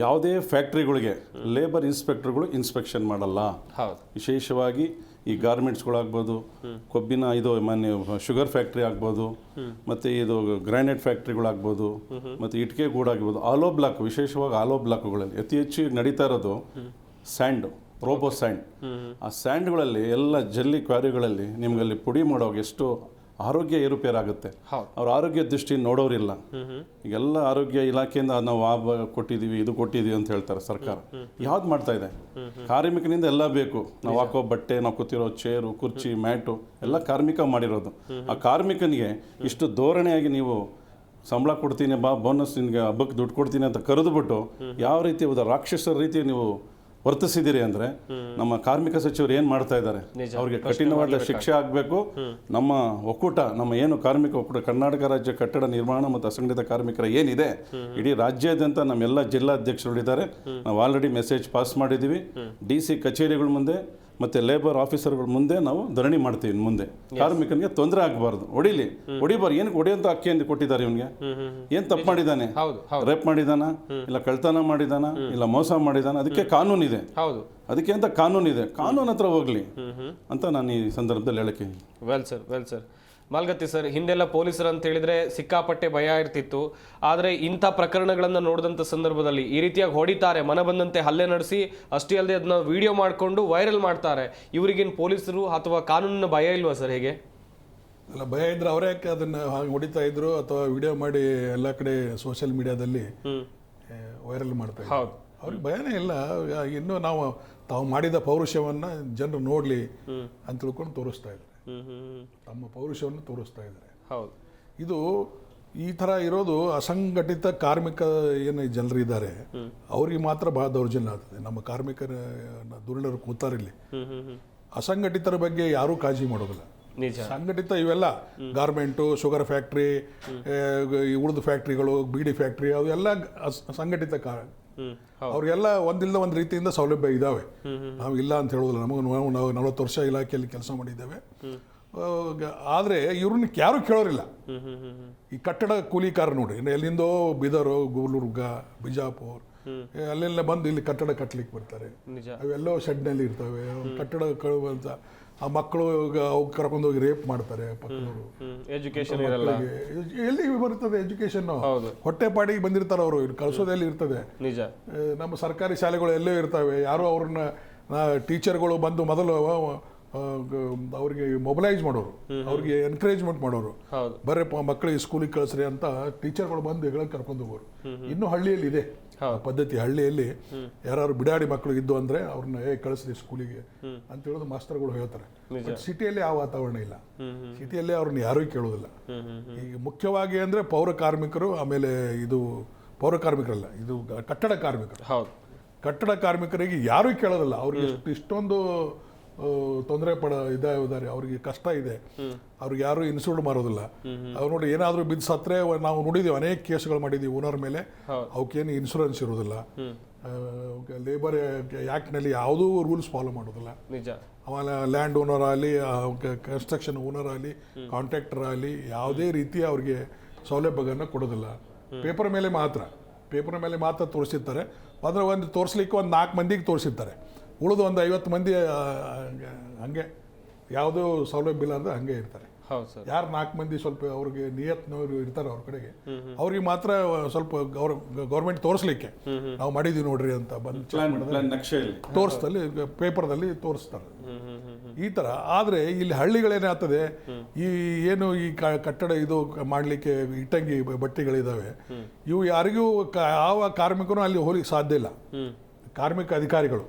ಯಾವುದೇ ಫ್ಯಾಕ್ಟ್ರಿಗಳಿಗೆ ಲೇಬರ್ ಇನ್ಸ್ಪೆಕ್ಟರ್ಗಳು ಇನ್ಸ್ಪೆಕ್ಷನ್ ಮಾಡಲ್ಲ. ವಿಶೇಷವಾಗಿ ಈ ಗಾರ್ಮೆಂಟ್ಸ್ಗಳಾಗ್ಬೋದು, ಕೊಬ್ಬಿನ ಇದು ಮಾನ್ಯ ಶುಗರ್ ಫ್ಯಾಕ್ಟ್ರಿ ಆಗ್ಬೋದು, ಮತ್ತು ಇದು ಗ್ರಾನೈಟ್ ಫ್ಯಾಕ್ಟ್ರಿಗಳಾಗ್ಬೋದು, ಮತ್ತು ಇಟ್ಟಿಗೆ ಗೂಡಾಗ್ಬೋದು, ಆಲೋ ಬ್ಲಾಕ್, ವಿಶೇಷವಾಗಿ ಆಲೋ ಬ್ಲಾಕ್ಗಳಲ್ಲಿ ಅತಿ ಹೆಚ್ಚು ನಡೀತಾ ಇರೋದು ಸ್ಯಾಂಡು, ರೋಬೋ ಸ್ಯಾಂಡ್. ಆ ಸ್ಯಾಂಡ್ಗಳಲ್ಲಿ ಎಲ್ಲ ಜಲ್ಲಿ ಕ್ವಾರಿಗಳಲ್ಲಿ ನಿಮ್ಗಲ್ಲಿ ಪುಡಿ ಮಾಡೋವಾಗ ಎಷ್ಟು ಆರೋಗ್ಯ ಏರುಪೇರಾಗುತ್ತೆ. ಅವ್ರ ಆರೋಗ್ಯ ದೃಷ್ಟಿ ನೋಡೋರಿಲ್ಲ. ಈಗೆಲ್ಲ ಆರೋಗ್ಯ ಇಲಾಖೆಯಿಂದ ನಾವು ಕೊಟ್ಟಿದ್ದೀವಿ, ಇದು ಕೊಟ್ಟಿದ್ದೀವಿ ಅಂತ ಹೇಳ್ತಾರೆ ಸರ್ಕಾರ. ಯಾವ್ದು ಮಾಡ್ತಾ ಇದೆ? ಕಾರ್ಮಿಕನಿಂದ ಎಲ್ಲ ಬೇಕು. ನಾವು ಹಾಕೋ ಬಟ್ಟೆ, ನಾವು ಕೂತಿರೋ ಚೇರು, ಕುರ್ಚಿ, ಮ್ಯಾಟು ಎಲ್ಲ ಕಾರ್ಮಿಕ ಮಾಡಿರೋದು. ಆ ಕಾರ್ಮಿಕನಿಗೆ ಇಷ್ಟು ಧೋರಣೆಯಾಗಿ ನೀವು ಸಂಬಳ ಕೊಡ್ತೀನಿ, ಬೋನಸ್ ನಿನಗೆ ಹಬ್ಬಕ್ಕೆ ದುಡ್ಡು ಕೊಡ್ತೀನಿ ಅಂತ ಕರೆದುಬಿಟ್ಟು ಯಾವ ರೀತಿ ರಾಕ್ಷಸರ ರೀತಿ ನೀವು ವರ್ತಿಸಿದಿರಿ ಅಂದರೆ ನಮ್ಮ ಕಾರ್ಮಿಕ ಸಚಿವರು ಏನು ಮಾಡ್ತಾ ಇದ್ದಾರೆ, ಅವ್ರಿಗೆ ಕಠಿಣವಾದ ಶಿಕ್ಷೆ ಆಗಬೇಕು. ನಮ್ಮ ಒಕ್ಕೂಟ, ನಮ್ಮ ಏನು ಕಾರ್ಮಿಕ ಒಕ್ಕೂಟ, ಕರ್ನಾಟಕ ರಾಜ್ಯ ಕಟ್ಟಡ ನಿರ್ಮಾಣ ಮತ್ತು ಅಸಂಘಟಿತ ಕಾರ್ಮಿಕರ ಏನಿದೆ, ಇಡೀ ರಾಜ್ಯಾದ್ಯಂತ ನಮ್ಮೆಲ್ಲ ಜಿಲ್ಲಾಧ್ಯಕ್ಷರು ಇದ್ದಾರೆ. ನಾವು ಆಲ್ರೆಡಿ ಮೆಸೇಜ್ ಪಾಸ್ ಮಾಡಿದ್ದೀವಿ. DC ಕಚೇರಿಗಳ ಮುಂದೆ ಮತ್ತು ಲೇಬರ್ ಆಫೀಸರ್ಗಳ ಮುಂದೆ ನಾವು ಧರಣಿ ಮಾಡ್ತೀವಿ. ಮುಂದೆ ಕಾರ್ಮಿಕನಿಗೆ ತೊಂದರೆ ಆಗಬಾರ್ದು, ಹೊಡಿಬಾರ್ದು. ಏನಕ್ಕೆ ಹೊಡೆಯಂತ ಅಕ್ಕಿ ಅಂತ ಕೊಟ್ಟಿದ್ದಾರೆ ಇವನಿಗೆ? ಏನು ತಪ್ಪು ಮಾಡಿದ್ದಾನೆ? ರೇಪ್ ಮಾಡಿದಾನ, ಇಲ್ಲ ಕಳ್ತನ ಮಾಡಿದಾನ, ಇಲ್ಲ ಮೋಸ ಮಾಡಿದಾನ? ಅದಕ್ಕೆ ಕಾನೂನಿದೆ, ಅದಕ್ಕೆ ಅಂತ ಕಾನೂನಿದೆ. ಕಾನೂನು ಹತ್ರ ಹೋಗ್ಲಿ ಅಂತ ನಾನು ಈ ಸಂದರ್ಭದಲ್ಲಿ ಹೇಳಕ್ಕೆ. ವೆಲ್ ಸರ್ ಮಾಲ್ಗತ್ತಿ ಸರ್, ಹಿಂದೆಲ್ಲ ಪೊಲೀಸರು ಅಂತ ಹೇಳಿದ್ರೆ ಸಿಕ್ಕಾಪಟ್ಟೆ ಭಯ ಇರ್ತಿತ್ತು. ಆದರೆ ಇಂಥ ಪ್ರಕರಣಗಳನ್ನು ನೋಡಿದಂಥ ಸಂದರ್ಭದಲ್ಲಿ ಈ ರೀತಿಯಾಗಿ ಹೊಡಿತಾರೆ, ಮನ ಬಂದಂತೆ ಹಲ್ಲೆ ನಡೆಸಿ, ಅಷ್ಟೇ ಅಲ್ಲದೆ ಅದನ್ನ ವಿಡಿಯೋ ಮಾಡಿಕೊಂಡು ವೈರಲ್ ಮಾಡ್ತಾರೆ. ಇವರಿಗೇನು ಪೊಲೀಸರು ಅಥವಾ ಕಾನೂನಿನ ಭಯ ಇಲ್ವಾ ಸರ್? ಹೇಗೆ? ಅಲ್ಲ, ಭಯ ಇದ್ರೆ ಅವರೇ ಅದನ್ನ ಹಾಗೆ ಹೊಡಿತಾ ಇದ್ರು ಅಥವಾ ವಿಡಿಯೋ ಮಾಡಿ ಎಲ್ಲ ಕಡೆ ಸೋಷಿಯಲ್ ಮೀಡಿಯಾದಲ್ಲಿ ವೈರಲ್ ಮಾಡ್ತಾ ಇದ್ರು. ಅವ್ರಿಗೆ ಭಯನೇ ಇಲ್ಲ. ಇನ್ನು ತಾವು ಮಾಡಿದ ಪೌರುಷವನ್ನ ಜನರು ನೋಡ್ಲಿ ಅಂತ ತಿಳ್ಕೊಂಡು ತೋರಿಸ್ತಾ ಇದ್ದಾರೆ, ತಮ್ಮ ಪೌರುಷವನ್ನು ತೋರಿಸ್ತಾ ಇದ್ದಾರೆ. ಇದು ಈ ಥರ ಇರೋದು ಅಸಂಘಟಿತ ಕಾರ್ಮಿಕ ಏನು ಜನರಿದ್ದಾರೆ ಅವ್ರಿಗೆ ಮಾತ್ರ ಬಹಳ ದೌರ್ಜನ್ಯ ಆಗ್ತದೆ. ನಮ್ಮ ಕಾರ್ಮಿಕರ ದುರ್ಣರು ಕೂತಾರಿಲ್ಲಿ. ಅಸಂಘಟಿತರ ಬಗ್ಗೆ ಯಾರೂ ಕಾಳಜಿ ಮಾಡೋದಿಲ್ಲ. ಸಂಘಟಿತ ಇವೆಲ್ಲ ಗಾರ್ಮೆಂಟು, ಶುಗರ್ ಫ್ಯಾಕ್ಟ್ರಿ, ಉಳಿದ ಫ್ಯಾಕ್ಟ್ರಿಗಳು, ಬೀಡಿ ಫ್ಯಾಕ್ಟ್ರಿ, ಅವೆಲ್ಲ ಸಂಘಟಿತ ಅವ್ರಿಗೆಲ್ಲ ಒಂದಿಲ್ಲದ ಒಂದು ರೀತಿಯಿಂದ ಸೌಲಭ್ಯ ಇದ್ದಾವೆ. ನಾವು ಇಲ್ಲ ಅಂತ ಹೇಳೋದಿಲ್ಲ. ನಾವು 40 ವರ್ಷ ಇಲಾಖೆಯಲ್ಲಿ ಕೆಲಸ ಮಾಡಿದ್ದೇವೆ. ಆದರೆ ಇವ್ರನ್ನ ಯಾರು ಕೇಳೋರಿಲ್ಲ. ಈ ಕಟ್ಟಡ ಕೂಲಿಕಾರ ನೋಡಿ, ಎಲ್ಲಿಂದೋ ಬೀದರ್, ಗುಲ್ಬರ್ಗ, ಬಿಜಾಪುರ್ ಅಲ್ಲೆಲ್ಲ ಬಂದು ಇಲ್ಲಿ ಕಟ್ಟಡ ಕಟ್ಟಲಿಕ್ಕೆ ಬರ್ತಾರೆ. ಅವೆಲ್ಲೋ ಶೆಡ್ನಲ್ಲಿ ಇರ್ತವೆ. ಕಟ್ಟಡ ಅಂತ ಆ ಮಕ್ಕಳು ಕರ್ಕೊಂಡು ಹೋಗಿ ರೇಪ್ ಮಾಡ್ತಾರೆ ಪಕ್ಕದವರು. ಎಜುಕೇಶನ್ ಎಲ್ಲಿ ಬರ್ತದೆ ಎಜುಕೇಶನ್? ಹೊಟ್ಟೆಪಾಡಿಗೆ ಬಂದಿರ್ತಾರೆ ಅವರು, ಕಳಿಸೋದೆಲ್ಲಿ ಇರ್ತದೆ? ನಮ್ಮ ಸರ್ಕಾರಿ ಶಾಲೆಗಳು ಎಲ್ಲೋ ಇರ್ತವೆ. ಯಾರೋ ಅವ್ರನ್ನ ಟೀಚರ್ಗಳು ಬಂದು ಮೊದಲು ಅವ್ರಿಗೆ ಮೊಬಿಲೈಸ್ ಮಾಡೋರು, ಅವ್ರಿಗೆ ಎನ್ಕರೇಜ್ಮೆಂಟ್ ಮಾಡೋರು. ಬರ್ರಿ ಮಕ್ಕಳಿಗೆ ಸ್ಕೂಲಿಗೆ ಕಳಿಸ್ರಿ ಅಂತ ಟೀಚರ್ಗಳು ಬಂದು ಹೇಳಕ್ ಕರ್ಕೊಂಡು ಹೋಗೋರು. ಇನ್ನೂ ಹಳ್ಳಿಯಲ್ಲಿ ಇದೆ ಪದ್ಧತಿ. ಹಳ್ಳಿಯಲ್ಲಿ ಯಾರು ಬಿಡಾಡಿ ಮಕ್ಕಳು ಇದ್ದು ಅಂದ್ರೆ ಅವ್ರನ್ನ ಕಳಿಸ್ರಿ ಸ್ಕೂಲಿಗೆ ಅಂತ ಹೇಳೋದು ಮಾಸ್ತರ್ಗಳು ಹೇಳ್ತಾರೆ. ಬಟ್ ಸಿಟಿಯಲ್ಲಿ ಆ ವಾತಾವರಣ ಇಲ್ಲ. ಸಿಟಿಯಲ್ಲಿ ಅವ್ರನ್ನ ಯಾರೂ ಕೇಳೋದಿಲ್ಲ. ಈಗ ಮುಖ್ಯವಾಗಿ ಅಂದ್ರೆ ಪೌರ ಕಾರ್ಮಿಕರು, ಆಮೇಲೆ ಇದು ಪೌರ ಕಾರ್ಮಿಕರಲ್ಲ, ಇದು ಕಟ್ಟಡ ಕಾರ್ಮಿಕರು. ಕಟ್ಟಡ ಕಾರ್ಮಿಕರಿಗೆ ಯಾರೂ ಕೇಳೋದಿಲ್ಲ. ಅವ್ರಿಗೆ ಇಷ್ಟೊಂದು ತೊಂದರೆ ಇದ್ದಾರೆ, ಅವ್ರಿಗೆ ಕಷ್ಟ ಇದೆ, ಅವ್ರಿಗೆ ಯಾರು ಇನ್ಸೂರ್ಡ್ ಮಾಡೋದಿಲ್ಲ. ಅವ್ರು ನೋಡಿ ಏನಾದರೂ ಬಿದ್ದು ಸತ್ರೆ ನಾವು ನೋಡಿದ್ದೀವಿ, ಅನೇಕ ಕೇಸ್ಗಳು ಮಾಡಿದ್ದೀವಿ ಓನರ್ ಮೇಲೆ. ಅವಕ್ಕೇನು ಇನ್ಶೂರೆನ್ಸ್ ಇರೋದಿಲ್ಲ. ಲೇಬರ್ ಆ್ಯಕ್ಟ್ನಲ್ಲಿ ಯಾವುದೂ ರೂಲ್ಸ್ ಫಾಲೋ ಮಾಡೋದಿಲ್ಲ. ಆಮೇಲೆ ಲ್ಯಾಂಡ್ ಓನರ್ ಆಗಲಿ, ಕನ್ಸ್ಟ್ರಕ್ಷನ್ ಓನರ್ ಆಗಲಿ, ಕಾಂಟ್ರಾಕ್ಟರ್ ಆಗಲಿ ಯಾವುದೇ ರೀತಿ ಅವ್ರಿಗೆ ಸೌಲಭ್ಯಗಳನ್ನು ಕೊಡೋದಿಲ್ಲ. ಪೇಪರ್ ಮೇಲೆ ಮಾತ್ರ ತೋರಿಸಿರ್ತಾರೆ. ಅಂದರೆ ಒಂದು ತೋರಿಸ್ಲಿಕ್ಕೆ ಒಂದು 4 ಮಂದಿಗೆ ತೋರಿಸಿರ್ತಾರೆ. ಉಳಿದು ಒಂದು 50 ಮಂದಿ ಹಂಗೆ ಯಾವುದೋ ಸೌಲಭ್ಯ ಇಲ್ಲ ಅಂದ್ರೆ ಹಂಗೆ ಇರ್ತಾರೆ. ಯಾರು 4 ಮಂದಿ ಸ್ವಲ್ಪ ಅವ್ರಿಗೆ ನಿಯತ್ನವರು ಇರ್ತಾರೆ ಅವ್ರ ಕಡೆಗೆ, ಅವ್ರಿಗೆ ಮಾತ್ರ ಸ್ವಲ್ಪ ಗೌರ್ಮೆಂಟ್ ತೋರಿಸ್ಲಿಕ್ಕೆ ನಾವು ಮಾಡಿದೀವಿ ನೋಡ್ರಿ ಅಂತ ಬಂದು ತೋರಿಸ್ತಲ್ಲಿ ಪೇಪರ್ದಲ್ಲಿ ತೋರಿಸ್ತಾರೆ ಈ ಥರ. ಆದರೆ ಇಲ್ಲಿ ಹಳ್ಳಿಗಳೇನಾಗ್ತದೆ, ಈ ಏನು ಈ ಕಟ್ಟಡ ಇದು ಮಾಡಲಿಕ್ಕೆ ಇಟ್ಟಂಗಿ ಬಟ್ಟೆಗಳಿದ್ದಾವೆ, ಇವು ಯಾರಿಗೂ ಯಾವ ಕಾರ್ಮಿಕರು ಅಲ್ಲಿ ಹೋಗ್ಲಿಕ್ಕೆ ಸಾಧ್ಯ ಇಲ್ಲ. ಕಾರ್ಮಿಕ ಅಧಿಕಾರಿಗಳು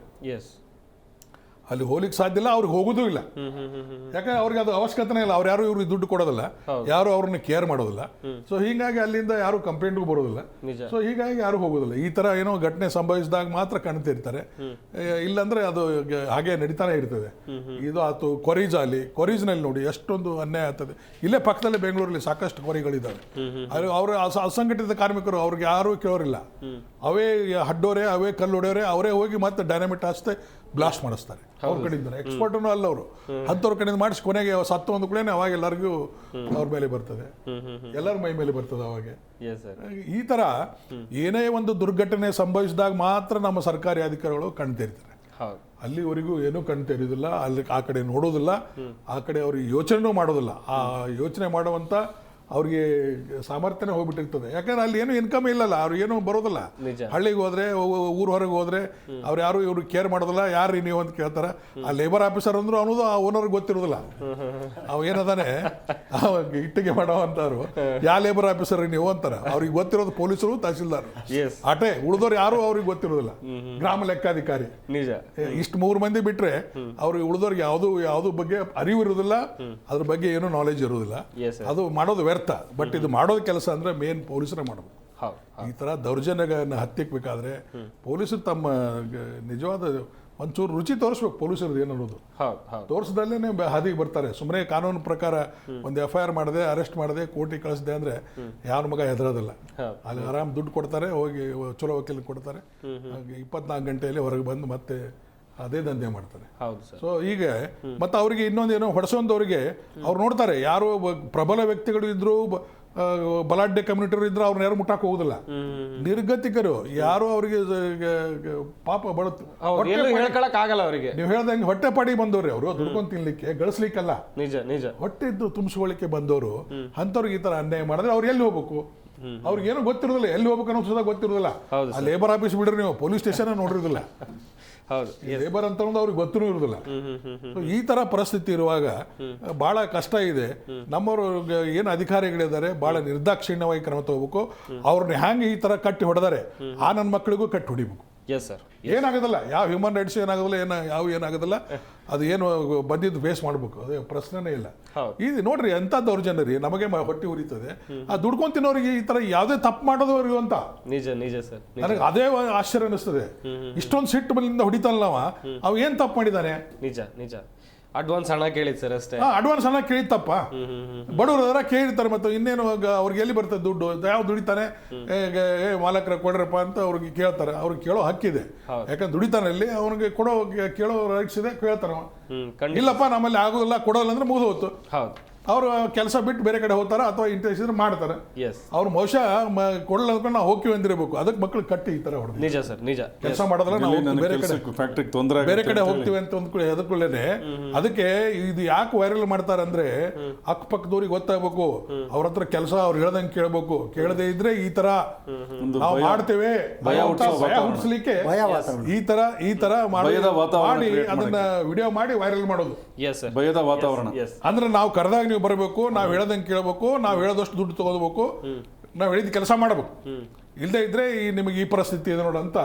ಅಲ್ಲಿ ಹೋಗ್ಲಿಕ್ಕೆ ಸಾಧ್ಯ ಇಲ್ಲ, ಅವ್ರಿಗೆ ಹೋಗೋದೂ ಇಲ್ಲ. ಯಾಕಂದ್ರೆ ಅವ್ರಿಗೆ ಅದು ಅವಶ್ಯಕತೆ ಇಲ್ಲ. ಅವ್ರು ಯಾರು ಇವ್ರಿಗೆ ದುಡ್ಡು ಕೊಡೋದಿಲ್ಲ, ಯಾರು ಅವ್ರನ್ನ ಕೇರ್ ಮಾಡೋದಿಲ್ಲ. ಸೊ ಹೀಗಾಗಿ ಅಲ್ಲಿಂದ ಯಾರು ಕಂಪ್ಲೇಂಟ್ಗೂ ಬರೋದಿಲ್ಲ. ಸೊ ಹೀಗಾಗಿ ಯಾರು ಹೋಗೋದಿಲ್ಲ. ಈ ತರ ಏನೋ ಘಟನೆ ಸಂಭವಿಸಿದಾಗ ಮಾತ್ರ ಕಾಣ್ತಿರ್ತಾರೆ, ಇಲ್ಲಾಂದ್ರೆ ಅದು ಹಾಗೆ ನಡೀತಾನೆ ಇರ್ತದೆ. ಇದು ಆತು ಕೊರೀಜ್ನಲ್ಲಿ ನೋಡಿ ಎಷ್ಟೊಂದು ಅನ್ಯಾಯ ಆಗ್ತದೆ. ಇಲ್ಲೇ ಪಕ್ಕದಲ್ಲೇ ಬೆಂಗಳೂರಲ್ಲಿ ಸಾಕಷ್ಟು ಕೊರಿಗಳಿದ್ದಾವೆ. ಅವರು ಅಸಂಘಟಿತ ಕಾರ್ಮಿಕರು, ಅವ್ರಿಗೆ ಯಾರು ಕೇಳೋರಿಲ್ಲ. ಅವೇ ಹಡ್ಡೋರೆ, ಅವೇ ಕಲ್ಲು ಹೊಡೆಯೋರೆ, ಅವರೇ ಹೋಗಿ ಮತ್ತೆ ಡೈನಾಮಿಟ್ ಹಚ್ತೆ ಬ್ಲಾಸ್ಟ್ ಮಾಡಿಸ್ತಾರೆ. ಅವ್ರ ಕಡೆಯಿಂದ ಎಕ್ಸ್ಪರ್ಟ್ನು ಅಲ್ಲ ಅವರು, ಅಂಥವ್ರ ಕಡೆಯಿಂದ ಮಾಡಿಸಿ ಕೊನೆಗೆ ಸತ್ತು ಒಂದು ಕೂಡ ಅವಾಗ ಎಲ್ಲರಿಗೂ ಅವ್ರ ಮೇಲೆ ಬರ್ತದೆ, ಎಲ್ಲರ ಮೈ ಮೇಲೆ ಬರ್ತದೆ. ಅವಾಗ ಈ ತರ ಏನೇ ಒಂದು ದುರ್ಘಟನೆ ಸಂಭವಿಸಿದಾಗ ಮಾತ್ರ ನಮ್ಮ ಸರ್ಕಾರಿ ಅಧಿಕಾರಿಗಳು ಕಣ್ತಿರ್ತಾರೆ. ಅಲ್ಲಿವರೆಗೂ ಏನೂ ಕಣ್ತಿರೋದಿಲ್ಲ. ಅಲ್ಲಿ ಆ ಕಡೆ ನೋಡೋದಿಲ್ಲ, ಆ ಕಡೆ ಅವ್ರಿಗೆ ಯೋಚನೆನೂ ಮಾಡೋದಿಲ್ಲ. ಆ ಯೋಚನೆ ಮಾಡುವಂತ ಅವ್ರಿಗೆ ಸಾಮರ್ಥ್ಯನೇ ಹೋಗ್ಬಿಟ್ಟಿರ್ತದೆ. ಯಾಕಂದ್ರೆ ಅಲ್ಲಿ ಏನು ಇನ್ಕಮ್ ಇಲ್ಲಲ್ಲ, ಅವ್ರಿಗೆ ಏನೂ ಬರೋದಿಲ್ಲ. ಹಳ್ಳಿಗೆ ಹೋದ್ರೆ, ಊರ್ ಹೊರಗೆ ಹೋದ್ರೆ ಅವ್ರು ಯಾರು ಇವ್ರು ಕೇರ್ ಮಾಡೋದಿಲ್ಲ. ಯಾರು ನೀವು ಅಂತ ಕೇಳ್ತಾರೆ. ಆ ಲೇಬರ್ ಆಫೀಸರ್ ಅಂದ್ರು ಅನ್ನೋದು ಆ ಓನರ್ಗೆ ಗೊತ್ತಿರೋದಿಲ್ಲ. ಅವ ಏನದಾನೆ ಇಟ್ಟಿಗೆ ಮಾಡೋ ಅಂತವ್ರು, ಯಾವ ಲೇಬರ್ ಆಫೀಸರ್ ನೀವು ಅಂತಾರೆ. ಅವ್ರಿಗೆ ಗೊತ್ತಿರೋದು ಪೊಲೀಸರು, ತಹಸೀಲ್ದಾರ್ ಅಟೇ. ಉಳಿದವ್ರು ಯಾರು ಅವ್ರಿಗೆ ಗೊತ್ತಿರೋದಿಲ್ಲ. ಗ್ರಾಮ ಲೆಕ್ಕಾಧಿಕಾರಿ, ಇಷ್ಟು 3 ಮಂದಿ ಬಿಟ್ರೆ ಅವ್ರಿಗೆ ಉಳಿದವ್ರಿಗೆ ಯಾವ್ದು ಬಗ್ಗೆ ಅರಿವು ಇರೋದಿಲ್ಲ, ಅದ್ರ ಬಗ್ಗೆ ಏನೂ ನಾಲೆಜ್ ಇರೋದಿಲ್ಲ. ಅದು ಮಾಡೋದು ವ್ಯರ್ಥ. ಬಟ್ ಇದು ಮಾಡೋದು ಕೆಲಸ ಅಂದ್ರೆ ಮೇನ್ ಪೊಲೀಸರೇ ಮಾಡಬೇಕು. ಹೌದು ಈ ಥರ ದೌರ್ಜನ್ಯಗಳನ್ನ ಹತ್ತಿಕ್ಬೇಕಾದ್ರೆ ಪೊಲೀಸರು ತಮ್ಮ ನಿಜವಾದ ಒಂಚೂರು ರುಚಿ ತೋರಿಸ್ಬೇಕು ಪೊಲೀಸರದ್ದು ಏನನ್ನೋದು. ಹೌದು ಹೌದು ತೋರಿಸ್ದಲ್ಲೇ ಹಾದಿಗೆ ಬರ್ತಾರೆ. ಸುಮ್ಮನೆ ಕಾನೂನು ಪ್ರಕಾರ ಒಂದು FIR ಮಾಡಿದೆ, ಅರೆಸ್ಟ್ ಮಾಡಿದೆ, ಕೋರ್ಟಿಗೆ ಕಳಿಸಿದೆ ಅಂದರೆ ಯಾರ ಮಗ ಹೆದರೋದಿಲ್ಲ. ಅಲ್ಲಿ ಆರಾಮ್ ದುಡ್ಡು ಕೊಡ್ತಾರೆ, ಹೋಗಿ ಚಲೋ ವಕೀಲ ಕೊಡ್ತಾರೆ, 24 ಗಂಟೆಯಲ್ಲಿ ಹೊರಗೆ ಬಂದು ಮತ್ತೆ ಅದೇ ದಂಧೆ ಮಾಡ್ತಾರೆ. ಹೌದು ಸರ್. ಸೊ ಈಗ ಮತ್ತೆ ಅವರಿಗೆ ಇನ್ನೊಂದೇನೋ ಹೊಡೆಸೋಂಥವ್ರಿಗೆ ಅವ್ರು ನೋಡ್ತಾರೆ, ಯಾರು ಪ್ರಬಲ ವ್ಯಕ್ತಿಗಳು ಇದ್ರು, ಬಲಾಢ್ಯ ಕಮ್ಯುನಿಟಿಯವರು ಇದ್ರೆ ಅವ್ರನ್ನ ಯಾರು ಮುಟ್ಟಕ್ಕೆ ಹೋಗುದಿಲ್ಲ. ನಿರ್ಗತಿಕರು ಯಾರು ಅವರಿಗೆ ಪಾಪ ಬರುತ್ತೆ, ಹೇಳ್ಕೊಳಕ್ ಆಗಲ್ಲ ಅವರಿಗೆ. ನೀವು ಹೇಳ್ದಂಗೆ ಹೊಟ್ಟೆ ಪಾಡಿ ಬಂದವ್ರಿ ಅವರು, ದುಡ್ಕೊಂಡು ತಿನ್ಲಿಕ್ಕೆ ಗಳಿಸ್ಲಿಕ್ಕಲ್ಲ, ನಿಜ ನಿಜ ಹೊಟ್ಟೆ ಇದ್ದು ತುಂಬಿಸ್ಕೊಳ್ಳಿಕ್ಕೆ ಬಂದವರು. ಅಂಥವ್ರಿಗೆ ಈ ತರ ಅನ್ಯಾಯ ಮಾಡಿದ್ರೆ ಅವ್ರು ಎಲ್ಲಿ ಹೋಗ್ಬೇಕು? ಅವ್ರಿಗೇನು ಗೊತ್ತಿರೋದಿಲ್ಲ, ಎಲ್ಲಿ ಹೋಗ್ಬೇಕು ಅನ್ನೋ ಸುಧಾ ಗೊತ್ತಿರೋದಿಲ್ಲ. ಆ ಲೇಬರ್ ಆಫೀಸ್ ಬಿಡ್ರಿ, ನೀವು ಪೊಲೀಸ್ ಸ್ಟೇಷನ್ ನೋಡಿರೋದಿಲ್ಲ. ಹೌದು, ಲೇಬರ್ ಅಂತ ಅವ್ರಿಗೆ ಗೊತ್ತೂ ಇರೋದಿಲ್ಲ. ಈ ತರ ಪರಿಸ್ಥಿತಿ ಇರುವಾಗ ಬಹಳ ಕಷ್ಟ ಇದೆ. ನಮ್ಮವರು ಏನು ಅಧಿಕಾರಿಗಳಿದ್ದಾರೆ ಬಹಳ ನಿರ್ದಾಕ್ಷಿಣ್ಯವಾಗಿ ಕ್ರಮ ತಗೋಬೇಕು. ಅವ್ರನ್ನ ಹ್ಯಾಂಗೆ ಈ ತರ ಕಟ್ಟಿ ಹೊಡೆದಾರೆ ಆ ನನ್ನ ಮಕ್ಕಳಿಗೂ ಕಟ್ಟಿ ಹೊಡಿಬೇಕು. Yes sir. ಏನಾಗೋದಿಲ್ಲ, ಯಾವ ಹ್ಯೂಮನ್ ರೈಟ್ಸ್ ಏನಾಗೋದಿಲ್ಲ, ಏನಾಗೋದಿಲ್ಲ, ಅದು ಏನು ಬಂದಿದ್ದು ಫೇಸ್ ಮಾಡ್ಬೇಕು, ಅದೇ ಪ್ರಶ್ನೆನೇ ಇಲ್ಲ. ಇದು ನೋಡ್ರಿ ಎಂತ ದೌರ್ಜನ್ಯ ರೀ, ನಮಗೆ ಹೊಟ್ಟೆ ಉರಿತದೆ. ಆ ದುಡ್ಕೊಂಡ್ ತಿನ್ನೋರಿಗೆ ಈ ತರ ಯಾವುದೇ ತಪ್ಪು ಮಾಡೋದವ್ರಿಗೆ ಅಂತ ನಿಜ ನಿಜ ಸರ್. ನನಗೆ ಅದೇ ಆಶ್ಚರ್ಯ ಅನಿಸ್ತದೆ. ಇಷ್ಟೊಂದು ಸಿಟ್ಟು ಬಲ್ಲಿಂದ ಹೊಡಿತಾನಲ್ಲವ, ಅವ ಏನ್ ತಪ್ಪು ಮಾಡಿದಾನೆ? ನಿಜ ನಿಜ. ಅಡ್ವಾನ್ಸ್ ಹಣ ಕೇಳಿದ್ ಸರ್ ಅಷ್ಟೇ. ಅಡ್ವಾನ್ಸ್ ಹಣ ಕೇಳಿತ್ತಪ್ಪ, ಬಡವರು ಅದರ ಕೇಳಿರ್ತಾರೆ. ಮತ್ತೆ ಇನ್ನೇನು ಅವ್ರಿಗೆ ಎಲ್ಲಿ ಬರ್ತದೆ ದುಡ್ಡು? ಯಾವ ದುಡಿತಾನೆ, ಮಾಲಕರ ಕೊಡ್ರಪ್ಪ ಅಂತ ಅವ್ರಿಗೆ ಕೇಳ್ತಾರೆ. ಅವ್ರಿಗೆ ಕೇಳೋ ಹಕ್ಕಿದೆ, ಯಾಕಂದ್ರೆ ದುಡಿತಾನೆ ಅಲ್ಲಿ, ಅವ್ನಿಗೆ ಕೇಳೋ ರೈಟ್ಸ್ ಇದೆ, ಕೇಳ್ತಾನೆ. ಇಲ್ಲಪ್ಪ ನಮ್ಮಲ್ಲಿ ಆಗೋದಿಲ್ಲ, ಕೊಡೋಲ್ಲ ಅಂದ್ರೆ ಮುಗಿದು ಹೋಯ್ತು. ಹೌದು, ಅವರು ಕೆಲಸ ಬಿಟ್ಟು ಬೇರೆ ಕಡೆ ಹೋಗ್ತಾರೆ ಅಥವಾ ಇಂಟ್ರೆಸ್ಟ್ ಇದ್ರೆ ಮಾಡ್ತಾರೆ. ಅವ್ರು ಬಹುಶಃ ಕೊಡಲ್ಲ ಅಂದ್ಕೊಂಡು ನಾವು ಹೋಗ್ತೀವಿ ಅಂದಿರಬೇಕು. ಅದಕ್ಕೆ ಮಕ್ಕಳು ಕಟ್ಟಿ ಈ ತರ ಹೊಡೆದು ನಿಜ ಸರ್ ನಿಜ. ಕೆಲಸ ಮಾಡೋದ್ರೆ ನಾವು ಬೇರೆ ಕಡೆ ಹೋಗ್ತೀವಿ ಅಂತ ಅಂದ್ಕೊಳ್ಳೇನೆ. ಅದಕ್ಕೆ ಇದು ಯಾಕೆ ವೈರಲ್ ಮಾಡ್ತಾರೆ ಅಂದ್ರೆ ಅಕ್ಕಪಕ್ಕದವ್ರಿಗೆ ಗೊತ್ತಾಗಬೇಕು, ಅವ್ರ ಹತ್ರ ಕೆಲಸ ಅವ್ರು ಹೇಳ್ದಂಗೆ ಕೇಳಬೇಕು. ಕೇಳದೆ ಇದ್ರೆ ಈ ತರ ನಾವು ಮಾಡ್ತೇವೆ ಭಯ ಹುಟ್ಟಿಸ್ಲಿಕ್ಕೆ ಈ ತರ ಮಾಡಿ ಅದನ್ನ ವಿಡಿಯೋ ಮಾಡಿ ವೈರಲ್ ಮಾಡೋದು, ಭಯದ ವಾತಾವರಣ. ಅಂದ್ರೆ ನಾವು ಕರೆದಾಗ ನೀವು ಬರಬೇಕು, ನಾವು ಹೇಳದಂಗೆ ಕೇಳಬೇಕು, ನಾವು ಹೇಳೋದಷ್ಟು ದುಡ್ಡು ತಗೋಬೇಕು, ನಾವು ಹೇಳಿದ ಕೆಲಸ ಮಾಡಬೇಕು. ಇಲ್ಲದೆ ಇದ್ರೆ ನಿಮಗೆ ಈ ಪರಿಸ್ಥಿತಿ ಇದೆ ನೋಡಂತ